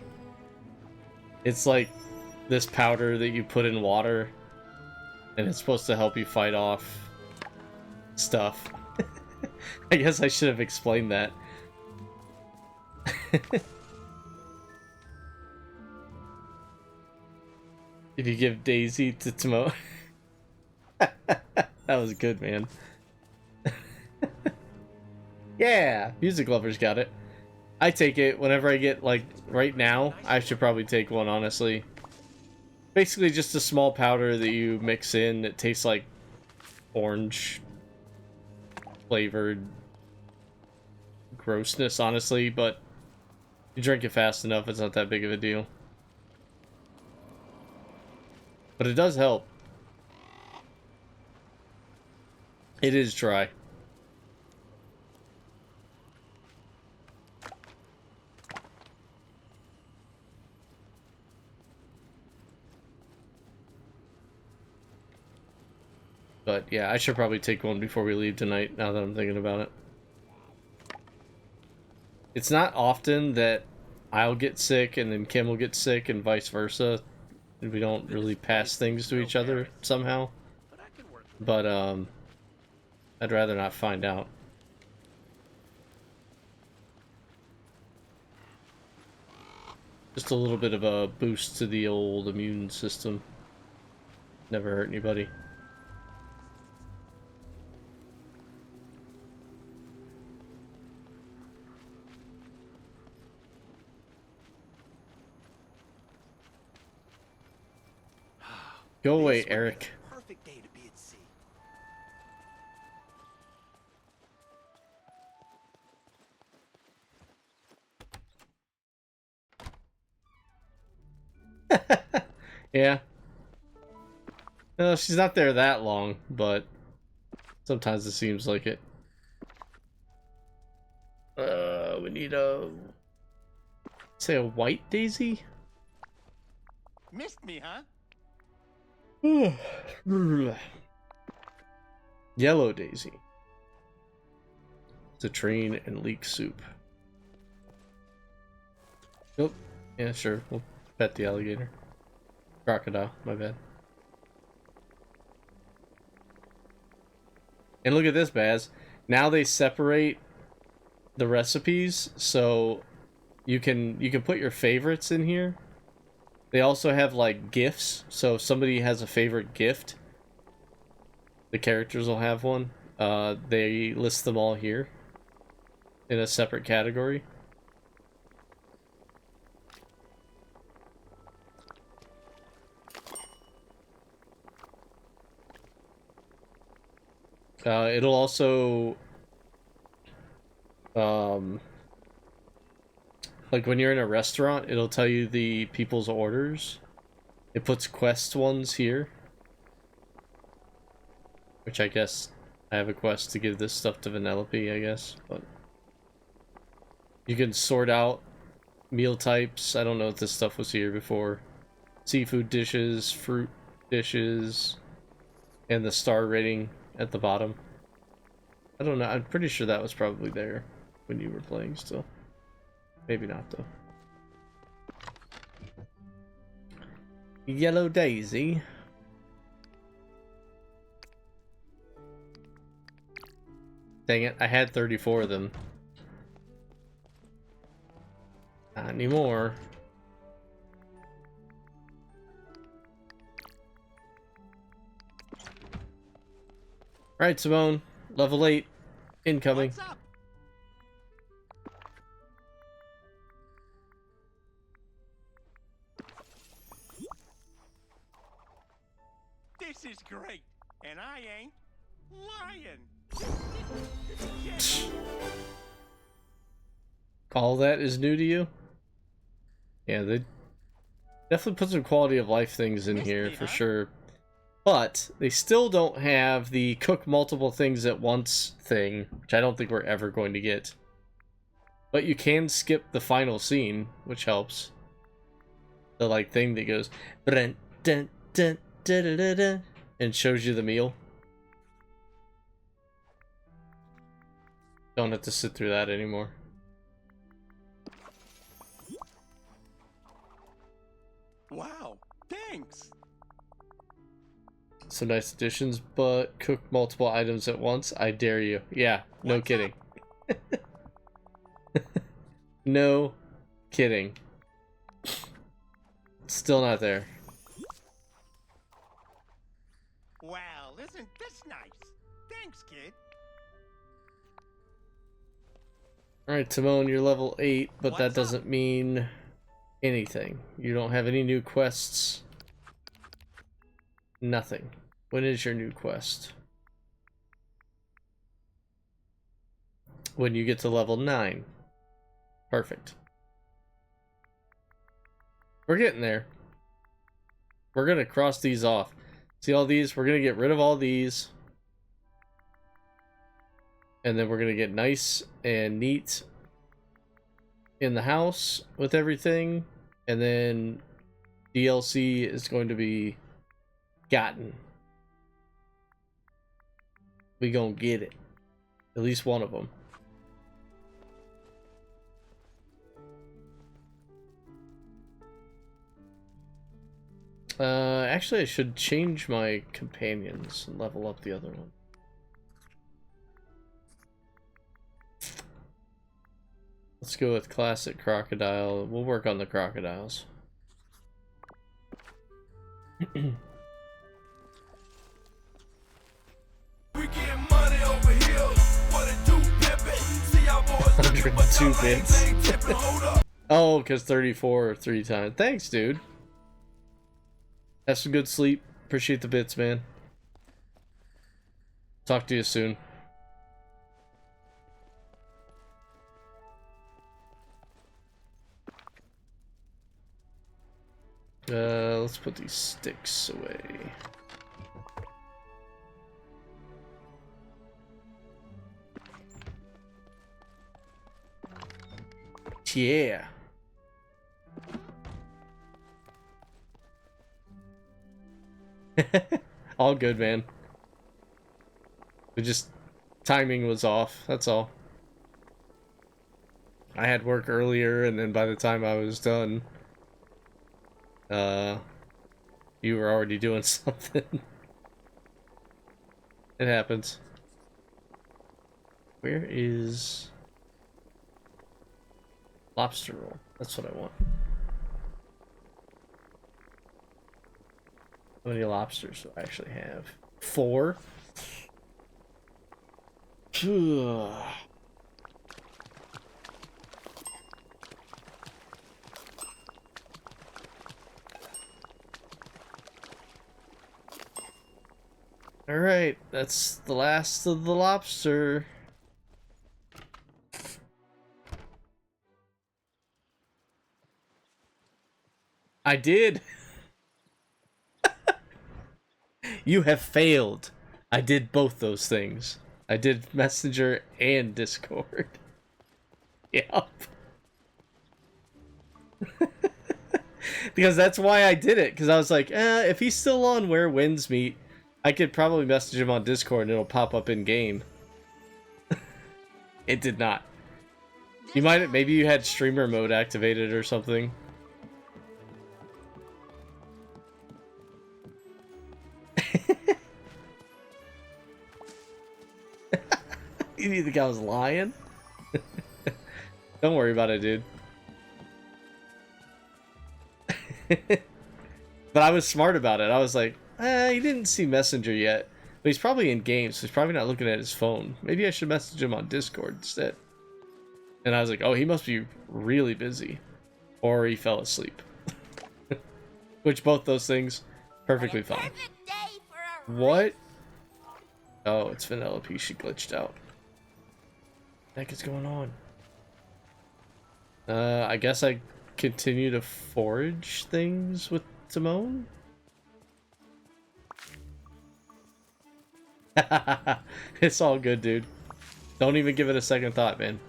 It's like this powder that you put in water, and it's supposed to help you fight off stuff. I guess I should have explained that. If you give Daisy to Timo. That was good, man. Yeah, music lovers got it. I take it whenever I get, like, right now. I should probably take one, honestly. Basically just a small powder that you mix in. It tastes like orange flavored grossness, honestly, but you drink it fast enough, it's not that big of a deal. But it does help. It is dry. But yeah, I should probably take one before we leave tonight, now that I'm thinking about it. It's not often that I'll get sick and then Kim will get sick and vice versa. And we don't really pass things to each other somehow. But, I'd rather not find out. Just a little bit of a boost to the old immune system. Never hurt anybody. Go away, This would be Eric. the perfect day to be at sea. Yeah. No, she's not there that long, but sometimes it seems like it. We need a... say a white daisy? Missed me, huh? Yellow daisy. It's a train and leek soup. Nope. Yeah, sure. We'll pet the alligator. Crocodile, my bad. And look at this, Baz. Now they separate the recipes, so you can put your favorites in here. They also have like gifts, so if somebody has a favorite gift, the characters will have one. They list them all here in a separate category. It'll also, like when you're in a restaurant, it'll tell you the people's orders. It puts quest ones here. Which I guess I have a quest to give this stuff to Vanellope, I guess. But you can sort out meal types. I don't know if this stuff was here before. Seafood dishes, fruit dishes, and the star rating at the bottom. I don't know. I'm pretty sure that was probably there when you were playing still. Maybe not, though. Yellow daisy. Dang it, I had 34 of them. Not anymore. Alright, Simone. Level 8. Incoming. What's up? This is great, and I ain't lying. All that is new to you? Yeah, they definitely put some quality of life things in here for sure. But they still don't have the cook multiple things at once thing, which I don't think we're ever going to get. But you can skip the final scene, which helps. The like thing that goes dun, dun, dun, dun, dun, dun, dun, and shows you the meal. Don't have to sit through that anymore. Wow, thanks. Some nice additions, but cook multiple items at once. I dare you. Yeah, no What's kidding. No kidding. Still not there. Well, isn't this nice? Thanks, kid. Alright, Timon, you're level 8, but What's that up? doesn't mean anything. You don't have any new quests. Nothing. When is your new quest? When you get to level 9. Perfect. We're getting there. We're gonna cross these off. See all these? We're gonna get rid of all these. And then we're gonna get nice and neat in the house with everything. And then DLC is going to be gotten. We gonna get it. At least one of them. Actually, I should change my companions and level up the other one. Let's go with classic crocodile. We'll work on the crocodiles. We getting money over here. What it do, pimpin'? See y'all boys looking, but 102 y'all ain't bits. bang tippin'. Hold up. Oh, because 34 3 times. Thanks, dude. Have some good sleep. Appreciate the bits, man. Talk to you soon. Let's put these sticks away. Yeah. All good, man. We just timing was off, that's all. I had work earlier, and then by the time I was done, you were already doing something. It happens. Where is lobster roll? That's what I want. How many lobsters do I actually have? 4? Alright, that's the last of the lobster. I did! You have failed. I did both those things. I did Messenger and Discord. Yep. Because that's why I did it. Because I was like, if he's still on Where Winds Meet, I could probably message him on Discord and it'll pop up in game. It did not. You might, maybe you had streamer mode activated or something. You think I was lying? Don't worry about it, dude. But I was smart about it. I was like, he didn't see Messenger yet. But he's probably in game, so he's probably not looking at his phone. Maybe I should message him on Discord instead. And I was like, oh, he must be really busy. Or he fell asleep. Which, both those things, perfectly fine. What? Oh, it's Vanellope. She glitched out. What the heck is going on? I guess I continue to forage things with Timon? It's all good, dude. Don't even give it a second thought, man.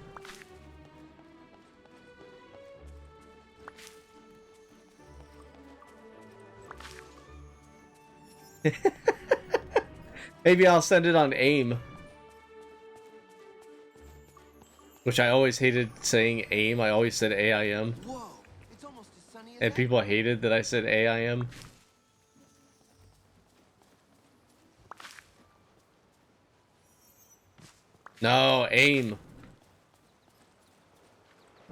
Maybe I'll send it on AIM. Which I always hated saying AIM. I always said AIM. Whoa, it's almost as sunny as And people hated that I said AIM. No, AIM.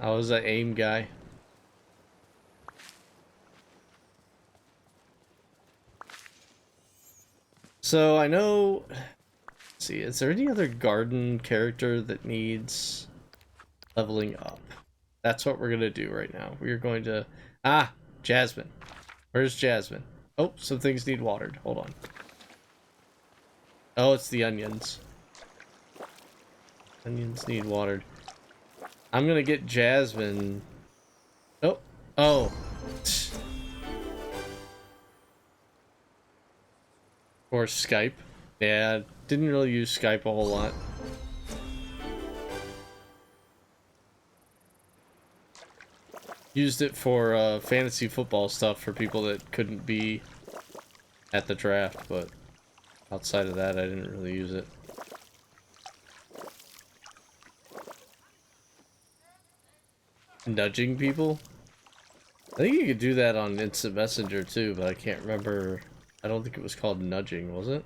I was an AIM guy. So I know. Let's see, is there any other garden character that needs leveling up? That's what we're gonna do right now. We're going to Jasmine. Where's Jasmine? Oh, some things need watered. Hold on. Oh, it's the onions. Onions need watered. I'm gonna get Jasmine. Oh. Or Skype. Yeah, didn't really use Skype a whole lot. Used it for fantasy football stuff for people that couldn't be at the draft, but outside of that, I didn't really use it. Nudging people? I think you could do that on Instant Messenger too, but I can't remember. I don't think it was called nudging, was it?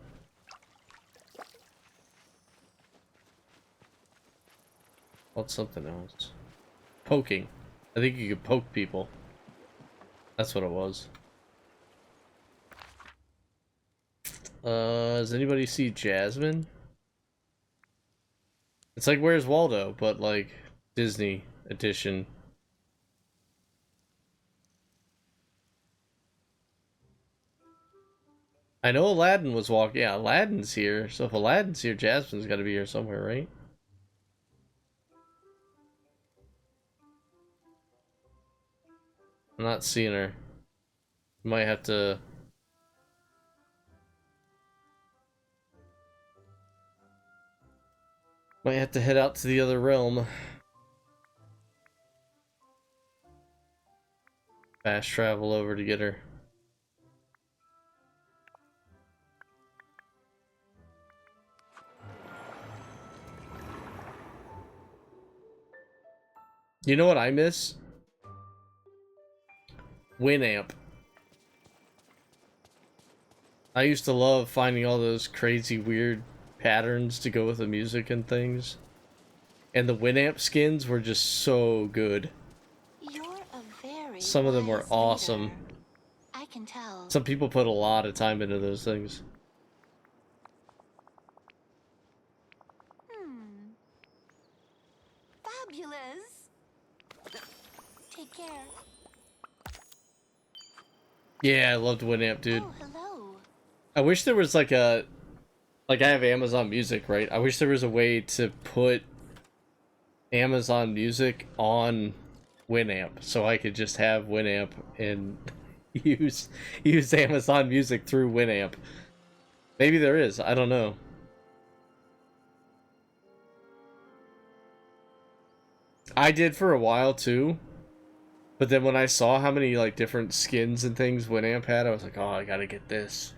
Called something else. Poking. I think you could poke people. That's what it was. Does anybody see Jasmine? It's like Where's Waldo, but like Disney edition. I know Aladdin was walking. Yeah, Aladdin's here. So if Aladdin's here, Jasmine's got to be here somewhere, right? I'm not seeing her. Might have to... Might have to head out to the other realm. Fast travel over to get her. You know what I miss? Winamp. I used to love finding all those crazy weird patterns to go with the music and things. And the Winamp skins were just so good. You're a very Some of them were wise awesome. leader. I can tell. Some people put a lot of time into those things. Fabulous. Take care. Yeah, I loved Winamp, dude. Oh, hello. I wish there was like a... Like, I have Amazon Music, right? I wish there was a way to put Amazon Music on Winamp, so I could just have Winamp and use Amazon Music through Winamp. Maybe there is. I don't know. I did for a while too, but then when I saw how many like different skins and things Winamp had, I was like, oh, I gotta get this.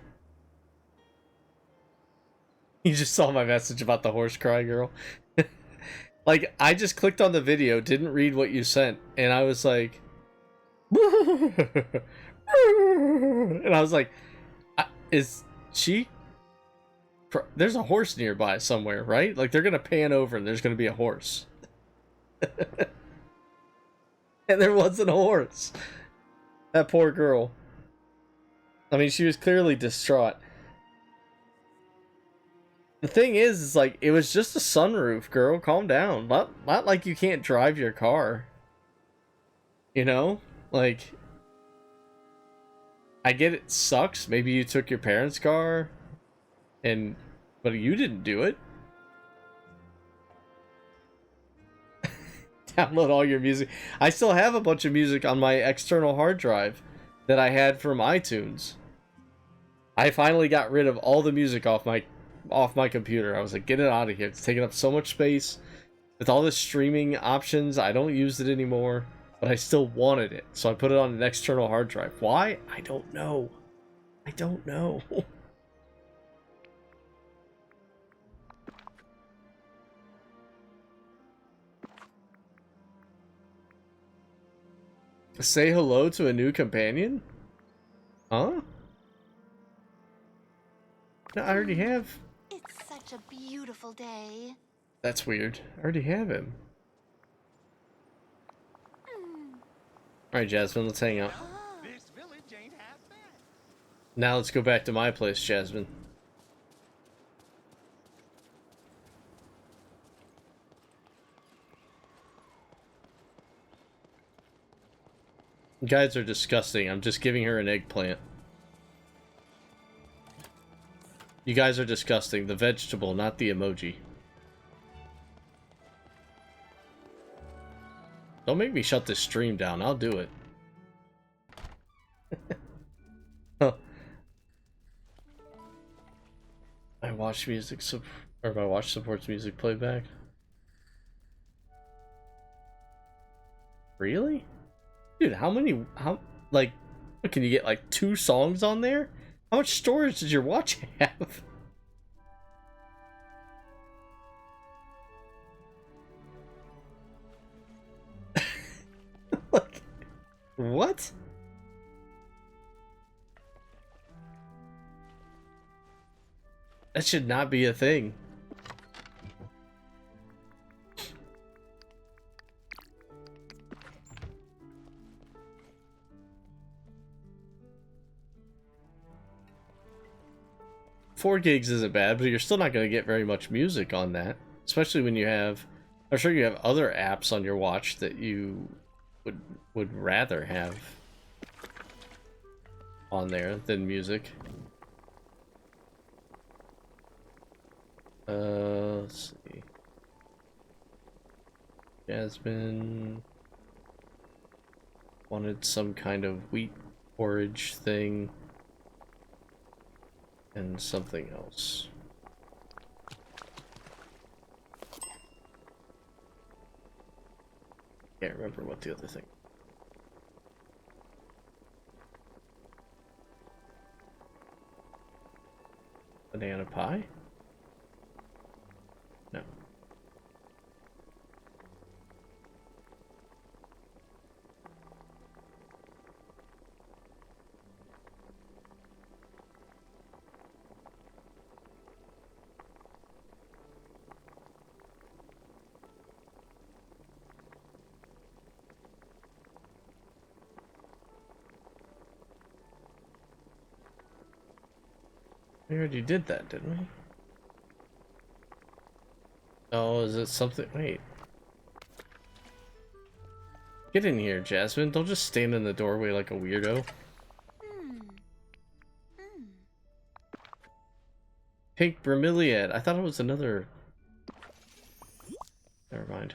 You just saw my message about the horse cry girl. Like, I just clicked on the video, didn't read what you sent, and I was like, and I was like, is she? There's a horse nearby somewhere, right? Like, they're gonna pan over and there's gonna be a horse. And there wasn't a horse. That poor girl. I mean, she was clearly distraught. The thing is like, it was just a sunroof, girl. Calm down. Not like you can't drive your car. You know? Like, I get it sucks. Maybe you took your parents' car, but you didn't do it. Download all your music. I still have a bunch of music on my external hard drive that I had from iTunes. I finally got rid of all the music off my computer. I was like, get it out of here. It's taking up so much space. With all the streaming options, I don't use it anymore, but I still wanted it. So I put it on an external hard drive. Why? I don't know. I don't know. Say hello to a new companion? Huh? No, I already have. It's such a beautiful day. That's weird. I already have him. Alright, Jasmine, let's hang out. This village ain't half bad. Now let's go back to my place, Jasmine. You guys are disgusting. I'm just giving her an eggplant. You guys are disgusting. The vegetable, not the emoji. Don't make me shut this stream down. I'll do it. Huh. I watch music or my watch supports music playback. Really? Dude, like, what, can you get like 2 songs on there? How much storage does your watch have? Like, what? That should not be a thing. Four gigs isn't bad, but you're still not going to get very much music on that. Especially when you have... I'm sure you have other apps on your watch that you would rather have on there than music. Let's see. Jasmine wanted some kind of wheat porridge thing and something else. Can't remember what the other thing. Banana pie? No. We already did that, didn't we? Oh, is it something? Wait. Get in here, Jasmine. Don't just stand in the doorway like a weirdo. Pink bromeliad. I thought it was another... Never mind.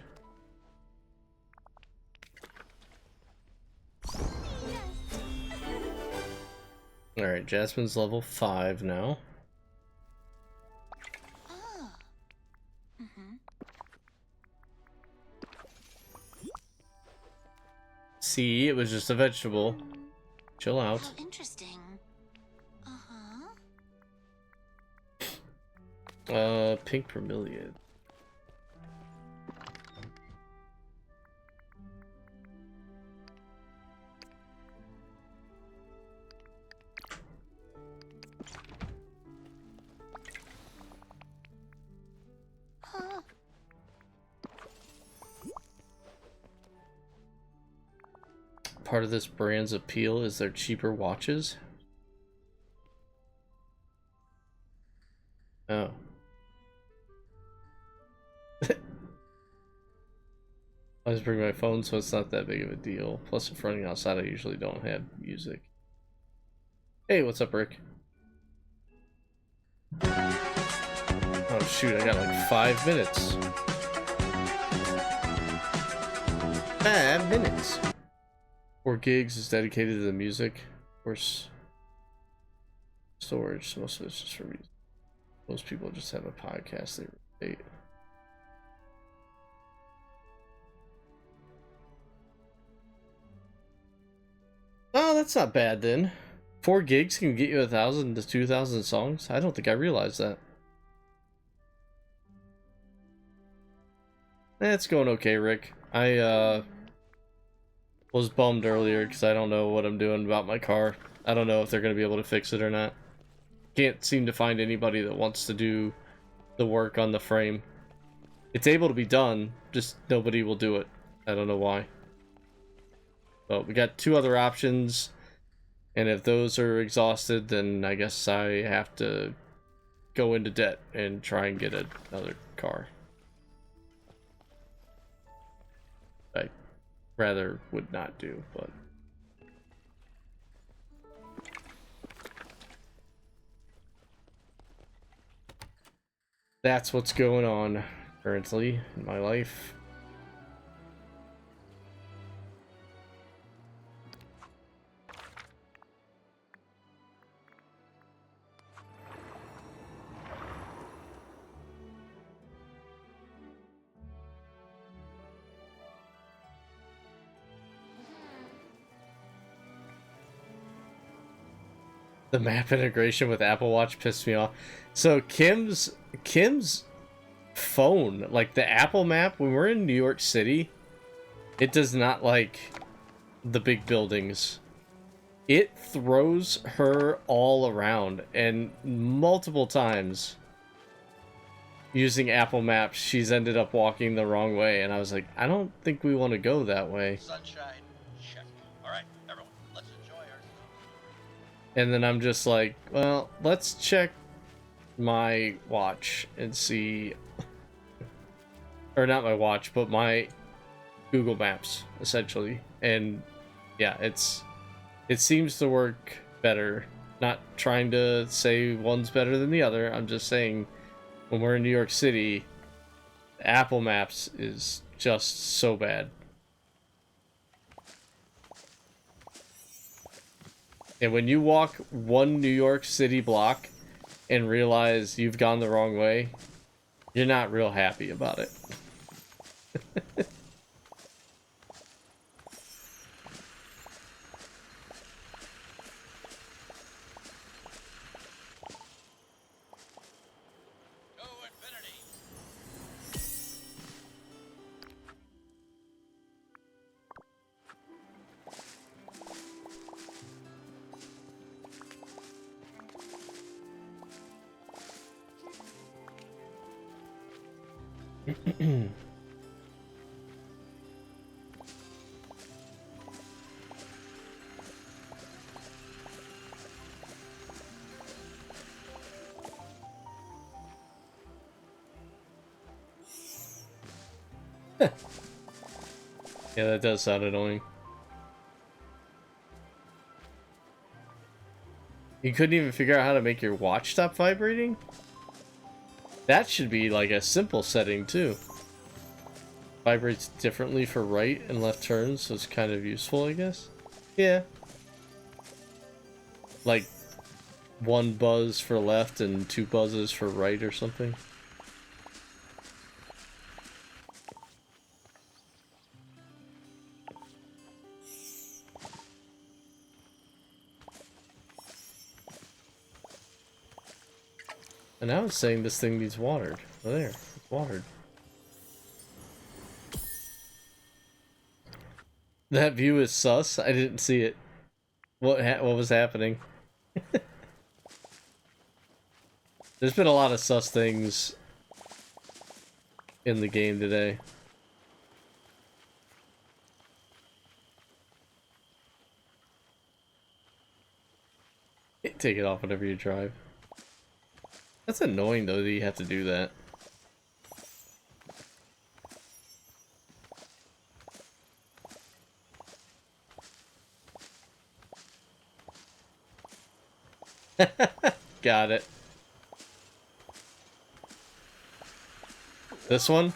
Alright, Jasmine's level 5 now. See, it was just a vegetable. Chill out. How interesting. Pink bromeliad. Part of this brand's appeal is their cheaper watches. Oh. I just bring my phone, so it's not that big of a deal. Plus, if running outside, I usually don't have music. Hey, what's up, Rick? Oh shoot, I got like 5 minutes. 5 minutes. 4 gigs is dedicated to the music. Of course, storage. Most of it's just for music. Most people just have a podcast they rotate. Oh, that's not bad then. 4 gigs can get you 1,000 to 2,000 songs. I don't think I realized that. It's going okay, Rick. I was bummed earlier because I don't know what I'm doing about my car. I don't know if they're going to be able to fix it or not. Can't seem to find anybody that wants to do the work on the frame. It's able to be done, just nobody will do it. I don't know why. But we got 2 other options, and if those are exhausted, then I guess I have to go into debt and try and get another car. I rather would not do, but that's what's going on currently in my life. The map integration with Apple Watch pissed me off. So Kim's phone, like the Apple map, when we're in New York City, it does not like the big buildings. It throws her all around, and multiple times using Apple Maps, she's ended up walking the wrong way, and I was like, I don't think we want to go that way. Sunshine, check. All right, everyone, let's enjoy ourselves. And then I'm just like, well, let's check my watch and see, or not my watch, but my Google Maps, essentially. And yeah, it seems to work better. Not trying to say one's better than the other. I'm just saying when we're in New York City, Apple Maps is just so bad. And when you walk one New York City block and realize you've gone the wrong way, you're not real happy about it. Go infinity. Yeah, that does sound annoying. You couldn't even figure out how to make your watch stop vibrating? That should be like a simple setting too. Vibrates differently for right and left turns, so it's kind of useful, I guess. Yeah. Like 1 buzz for left and 2 buzzes for right or something. And now it's saying this thing needs watered. Oh, there. It's watered. That view is sus? I didn't see it. What was happening? There's been a lot of sus things in the game today. Take it off whenever you drive. That's annoying though that you have to do that. Got it. This one?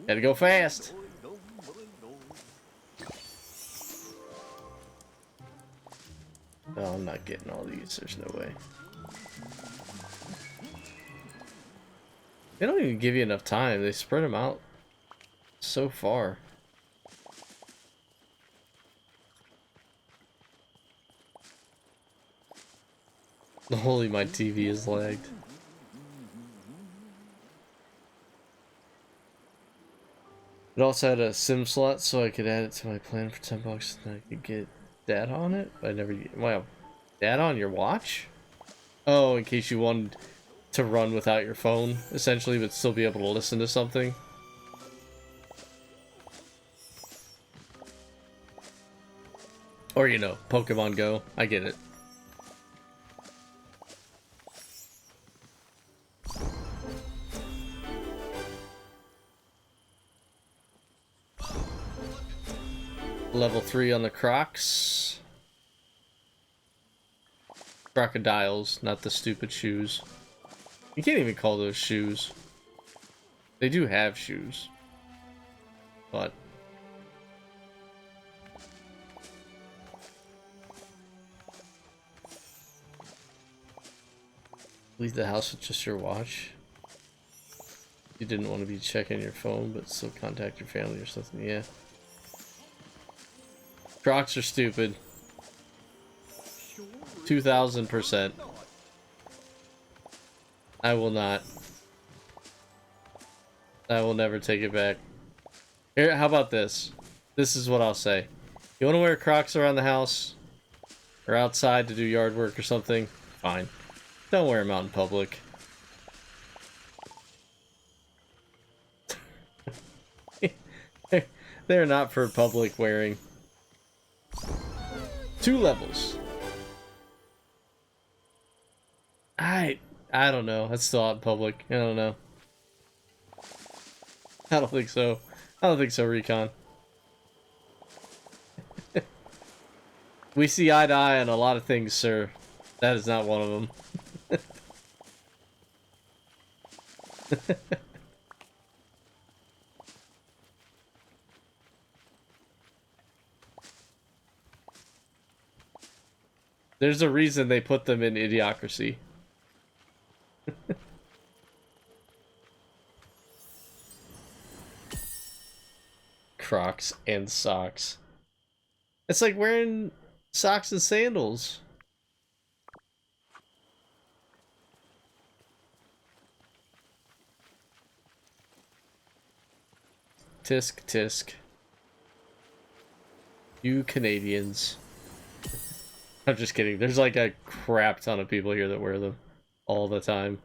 Gotta go fast. No, I'm not getting all these. There's no way. They don't even give you enough time. They spread them out so far. Holy, my TV is lagged. It also had a SIM slot, so I could add it to my plan for $10 and I could get data on it. I never. Wow, data on your watch? Oh, in case you wanted to run without your phone, essentially, but still be able to listen to something. Or, you know, Pokemon Go. I get it. Level 3 on the Crocs. Crocodiles, not the stupid shoes. You can't even call those shoes. They do have shoes. But leave the house with just your watch. You didn't want to be checking your phone, but still contact your family or something. Yeah. Crocs are stupid. 2000%. I will not. I will never take it back. Here, how about this? This is what I'll say. You want to wear Crocs around the house? Or outside to do yard work or something? Fine. Don't wear them out in public. They're not for public wearing. 2 levels. I don't know. That's still out in public. I don't know. I don't think so. I don't think so, Recon. We see eye to eye on a lot of things, sir. That is not one of them. There's a reason they put them in Idiocracy. Crocs and socks. It's like wearing socks and sandals. Tisk tisk. You Canadians. I'm just kidding. There's like a crap ton of people here that wear them all the time.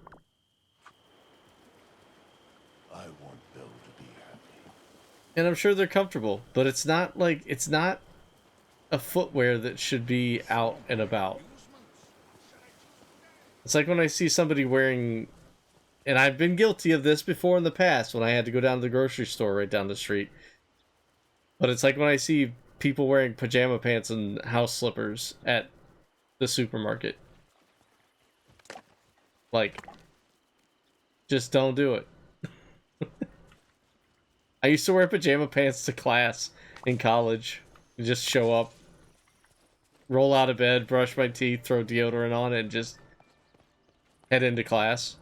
I want Bill to be happy. And I'm sure they're comfortable, but it's not like, it's not a footwear that should be out and about. It's like when I see somebody wearing, and I've been guilty of this before in the past when I had to go down to the grocery store right down the street. But it's like when I see people wearing pajama pants and house slippers at the supermarket. Like, just don't do it. I used to wear pajama pants to class in college. You just show up, roll out of bed, brush my teeth, throw deodorant on, and just head into class.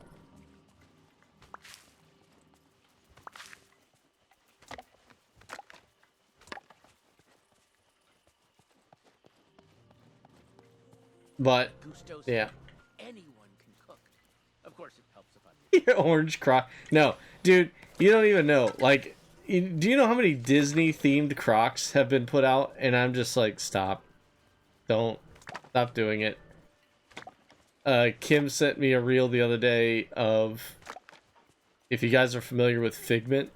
But yeah, Anyone can cook. Of course, it helps if I'm. Orange Croc. No, dude, you don't even know. Like, do you know how many Disney themed Crocs have been put out? And I'm just like, stop, don't, stop doing it. Kim sent me a reel the other day of, if you guys are familiar with Figment,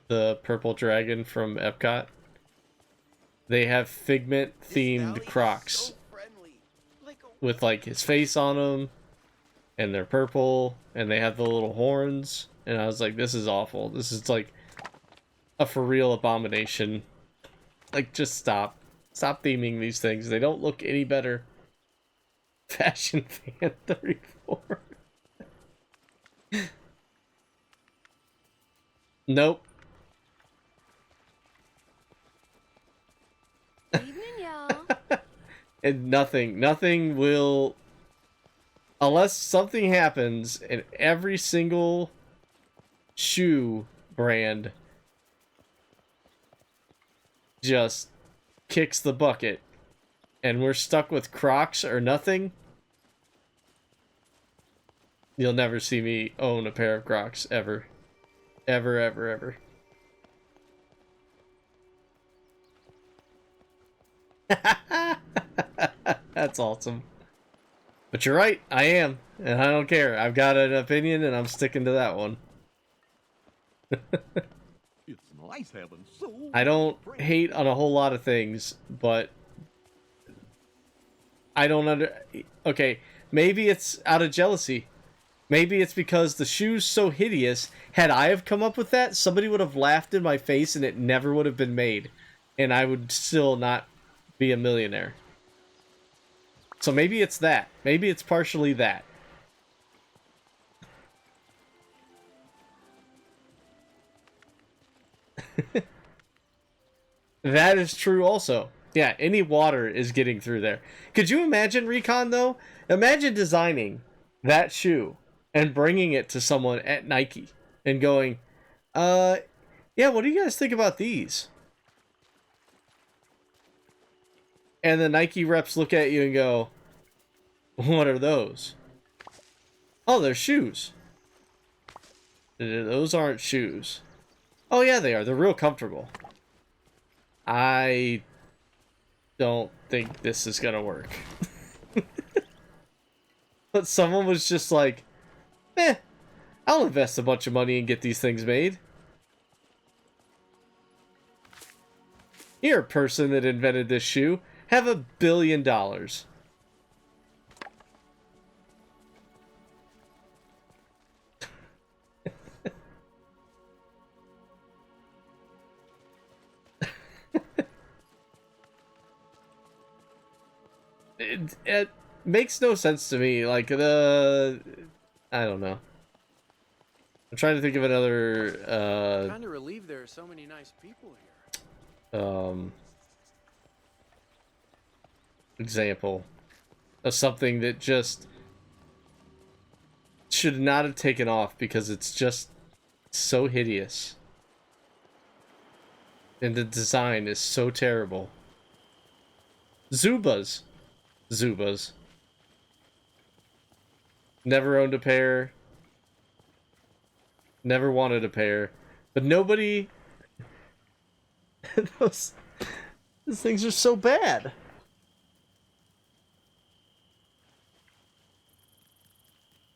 the purple dragon from Epcot, they have Figment themed Crocs with like his face on them, and they're purple, and they have the little horns, and I was like, this is awful. This is like a for real abomination. Like, just stop theming these things. They don't look any better. Fashion Fan 34. Nope. Evening, y'all. And nothing will, unless something happens and every single shoe brand just kicks the bucket and we're stuck with Crocs or nothing, you'll never see me own a pair of Crocs ever. Ever, ever, ever. That's awesome. But you're right, I am, and I don't care. I've got an opinion and I'm sticking to that one. It's nice having so I don't hate on a whole lot of things, but I don't okay, maybe it's out of jealousy. Maybe it's because the shoe's so hideous. Had I have come up with that, somebody would have laughed in my face and it never would have been made. And I would still not be a millionaire. So maybe it's that. Maybe it's partially that. That is true also. Yeah, any water is getting through there. Could you imagine, Recon, though? Imagine designing that shoe and bringing it to someone at Nike and going, yeah, what do you guys think about these? And the Nike reps look at you and go, what are those? Oh, they're shoes. Those aren't shoes. Oh, yeah, they are. They're real comfortable. I don't think this is gonna work. But someone was just like, I'll invest a bunch of money and get these things made. You're a person that invented this shoe. Have $1 billion. it makes no sense to me. Like I don't know. I'm trying to think of another Kind of relieved there are so many nice people here. example of something that just should not have taken off because it's just so hideous. And the design is so terrible. Zubas. Zubas. Never owned a pair. Never wanted a pair. But nobody... those things are so bad.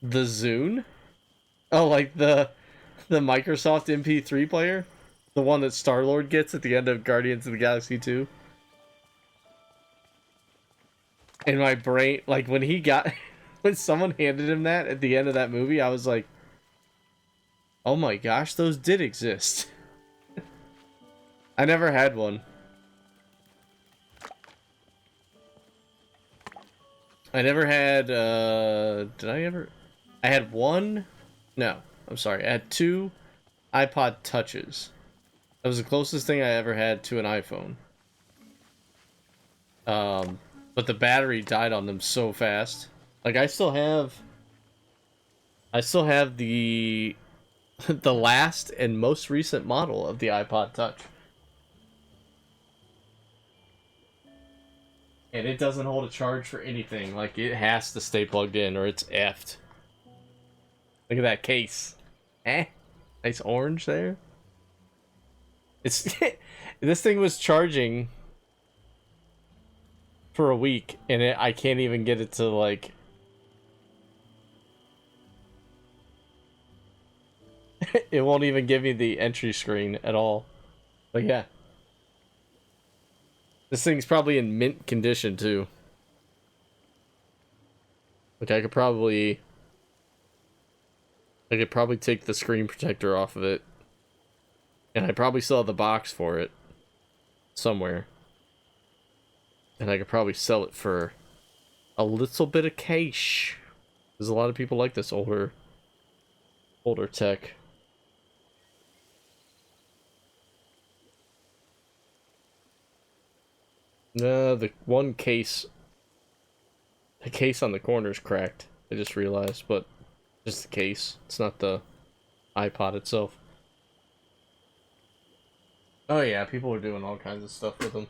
The Zune? Oh, like the Microsoft MP3 player? The one that Star-Lord gets at the end of Guardians of the Galaxy 2? In my brain, like when he got... when someone handed him that at the end of that movie, I was like, oh my gosh, those did exist. I never had one. I never had, did I ever? I had one? No, I'm sorry. I had 2 iPod Touches. That was the closest thing I ever had to an iPhone. But the battery died on them so fast. Like, I still have the the last and most recent model of the iPod Touch. And it doesn't hold a charge for anything. Like, it has to stay plugged in or it's effed. Look at that case. Nice orange there. It's this thing was charging for a week and I can't even get it to, like... it won't even give me the entry screen at all. But yeah. This thing's probably in mint condition too. Like I could probably take the screen protector off of it. And I probably still have the box for it somewhere. And I could probably sell it for a little bit of cash. Because a lot of people like this older tech. No, the case on the corner is cracked. I just realized, but just the case. It's not the iPod itself. Oh yeah, people are doing all kinds of stuff with them.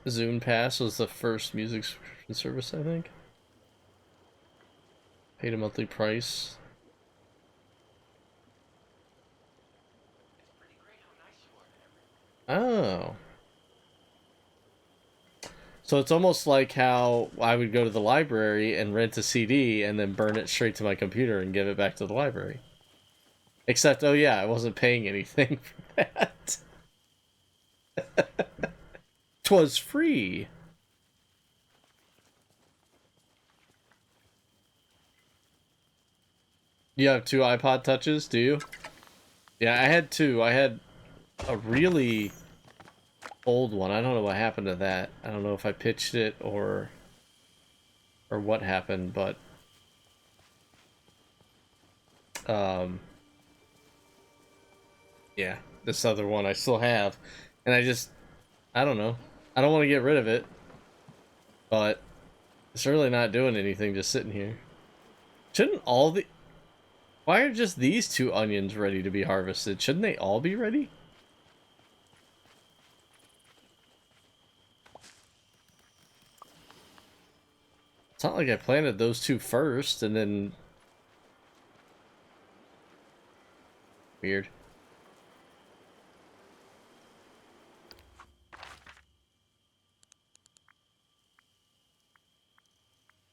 Zune Pass was the first music subscription service, I think. Paid a monthly price. Oh. So it's almost like how I would go to the library and rent a CD and then burn it straight to my computer and give it back to the library. Except, oh yeah, I wasn't paying anything for that. 'Twas free. You have 2 iPod Touches, do you? Yeah, I had 2. I had a really old one. I don't know what happened to that. I don't know if I pitched it or what happened, but yeah, this other one I still have, and I don't know. I don't want to get rid of it, but it's really not doing anything just sitting here. Shouldn't all the... Why are just these 2 onions ready to be harvested? Shouldn't they all be ready? It's not like I planted those 2 first and then... Weird.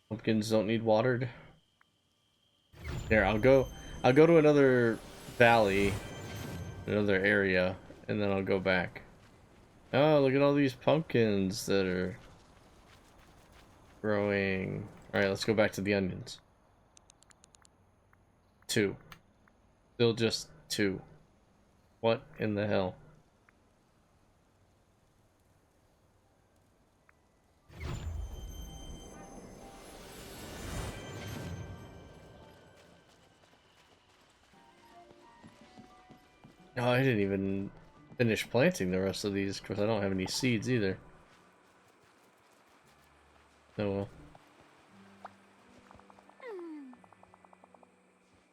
Pumpkins don't need watered. Here, I'll go to another valley, another area, and then I'll go back. Oh, look at all these pumpkins that are growing. Alright, let's go back to the onions. 2. Still just 2. What in the hell? Oh, I didn't even finish planting the rest of these because I don't have any seeds either. Oh well.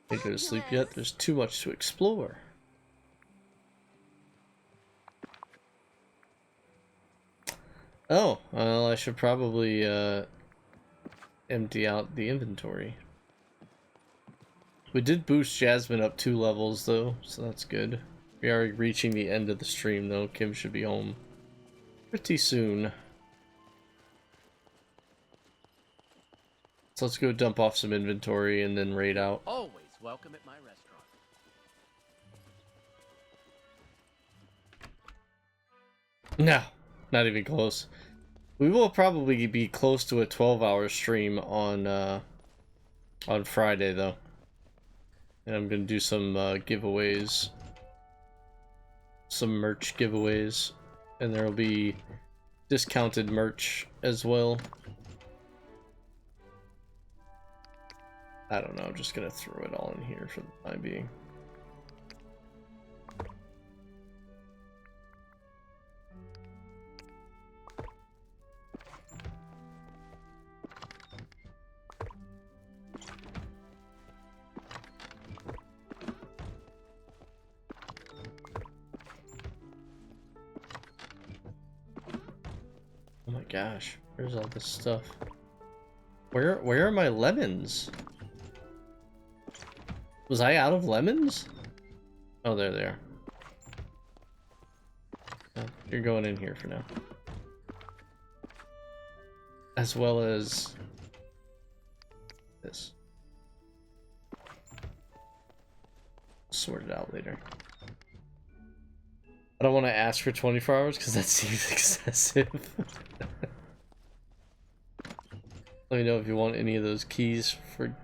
Can't go to sleep yet. There's too much to explore. Oh, well, I should probably empty out the inventory. We did boost Jasmine up 2 levels though, so that's good. We are reaching the end of the stream though. Kim should be home pretty soon. So let's go dump off some inventory and then raid out. Always welcome at my restaurant. No, not even close. We will probably be close to a 12-hour stream on Friday though. And I'm gonna do some giveaways, some merch giveaways, and there will be discounted merch as well. I don't know, I'm just gonna throw it all in here for the time being. Oh my gosh, where's all this stuff? Where are my lemons? Was I out of lemons? Oh, there they are. Oh, you're going in here for now. As well as this. Sort it out later. I don't want to ask for 24 hours because that seems excessive. Let me know if you want any of those keys for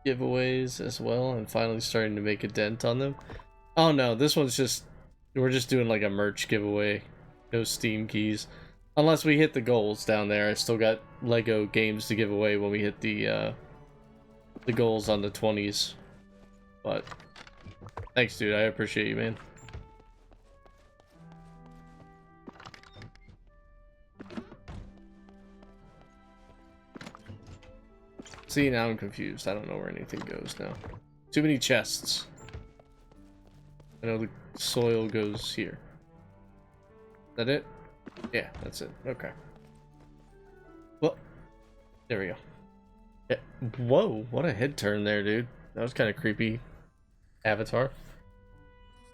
giveaways as well. I'm finally starting to make a dent on them. Oh no, this one's just, we're just doing like a merch giveaway. No Steam keys. Unless we hit the goals down there. I still got Lego games to give away when we hit the goals on the 20s. But thanks, dude. I appreciate you, man. See, now I'm confused. I don't know where anything goes now. Too many chests. I know the soil goes here. Is that it? Yeah, that's it. Okay. Well, there we go. Yeah. Whoa, what a head turn there, dude. That was kind of creepy. Avatar.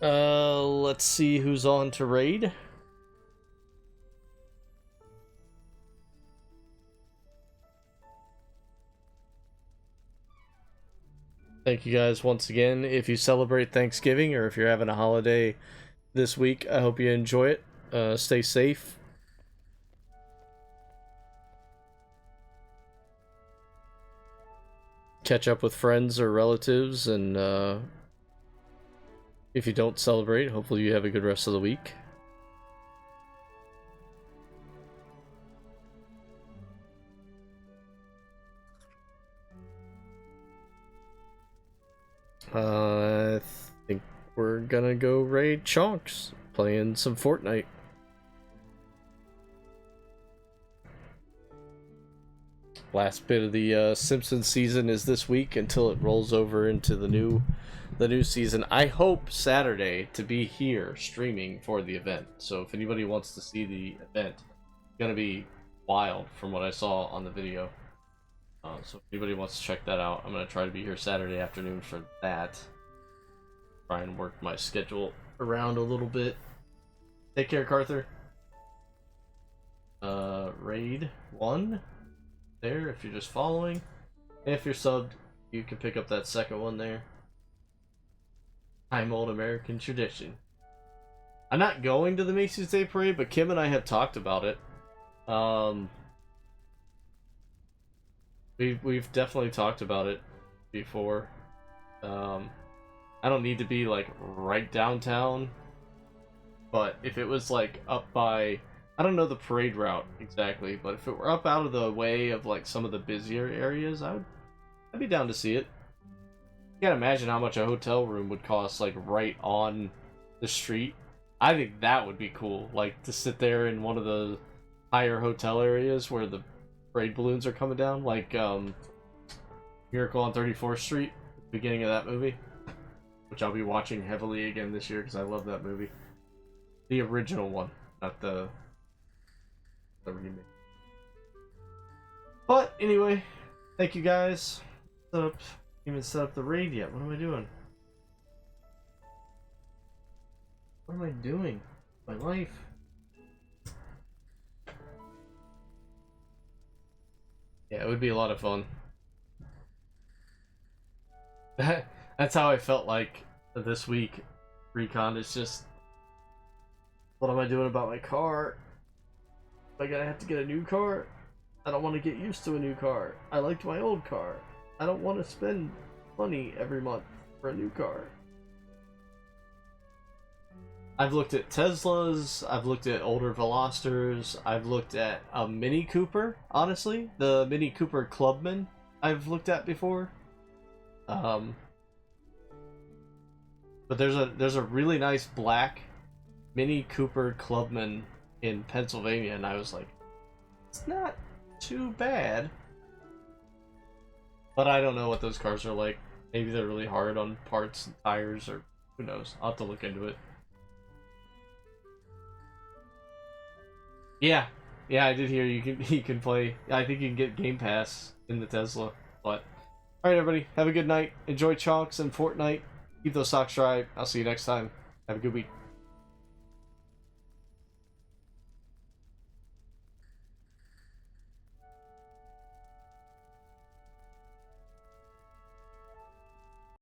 Let's see who's on to raid. Thank you guys once again. If you celebrate Thanksgiving or if you're having a holiday this week, I hope you enjoy it. Stay safe. Catch up with friends or relatives, and if you don't celebrate, hopefully you have a good rest of the week. I think we're gonna go raid Chonks, playing some Fortnite. Last bit of the Simpsons season is this week until it rolls over into the new season. I hope Saturday to be here streaming for the event. So if anybody wants to see the event, it's gonna be wild from what I saw on the video. So if anybody wants to check that out, I'm going to try to be here Saturday afternoon for that. Try and work my schedule around a little bit. Take care, Carther. Raid 1 there if you're just following. And if you're subbed, you can pick up that second one there. Time old American tradition. I'm not going to the Macy's Day Parade, but Kim and I have talked about it. We've definitely talked about it before. I don't need to be like right downtown, but if it was like up by, I don't know the parade route exactly, but if it were up out of the way of like some of the busier areas, I'd be down to see it. You can't imagine how much a hotel room would cost like right on the street. I think that would be cool. Like to sit there in one of the higher hotel areas where the parade balloons are coming down, like Miracle on 34th Street, beginning of that movie, which I'll be watching heavily again this year because I love that movie. The original one, not the remake. But anyway, thank you guys. Even set up the raid yet. What am I doing? What am I doing? My life. Yeah, it would be a lot of fun. That's how I felt like this week. Recon is just, what am I doing about my car? Am I gonna have to get a new car? I don't want to get used to a new car. I liked my old car. I don't want to spend money every month for a new car. I've looked at Teslas, I've looked at older Velosters, I've looked at a Mini Cooper, honestly. The Mini Cooper Clubman I've looked at before. But there's a really nice black Mini Cooper Clubman in Pennsylvania, and I was like, it's not too bad. But I don't know what those cars are like. Maybe they're really hard on parts and tires, or who knows. I'll have to look into it. Yeah, I did hear you can play. I think you can get Game Pass in the Tesla. But alright, everybody, have a good night. Enjoy Chonks and Fortnite. Keep those socks dry. I'll see you next time. Have a good week.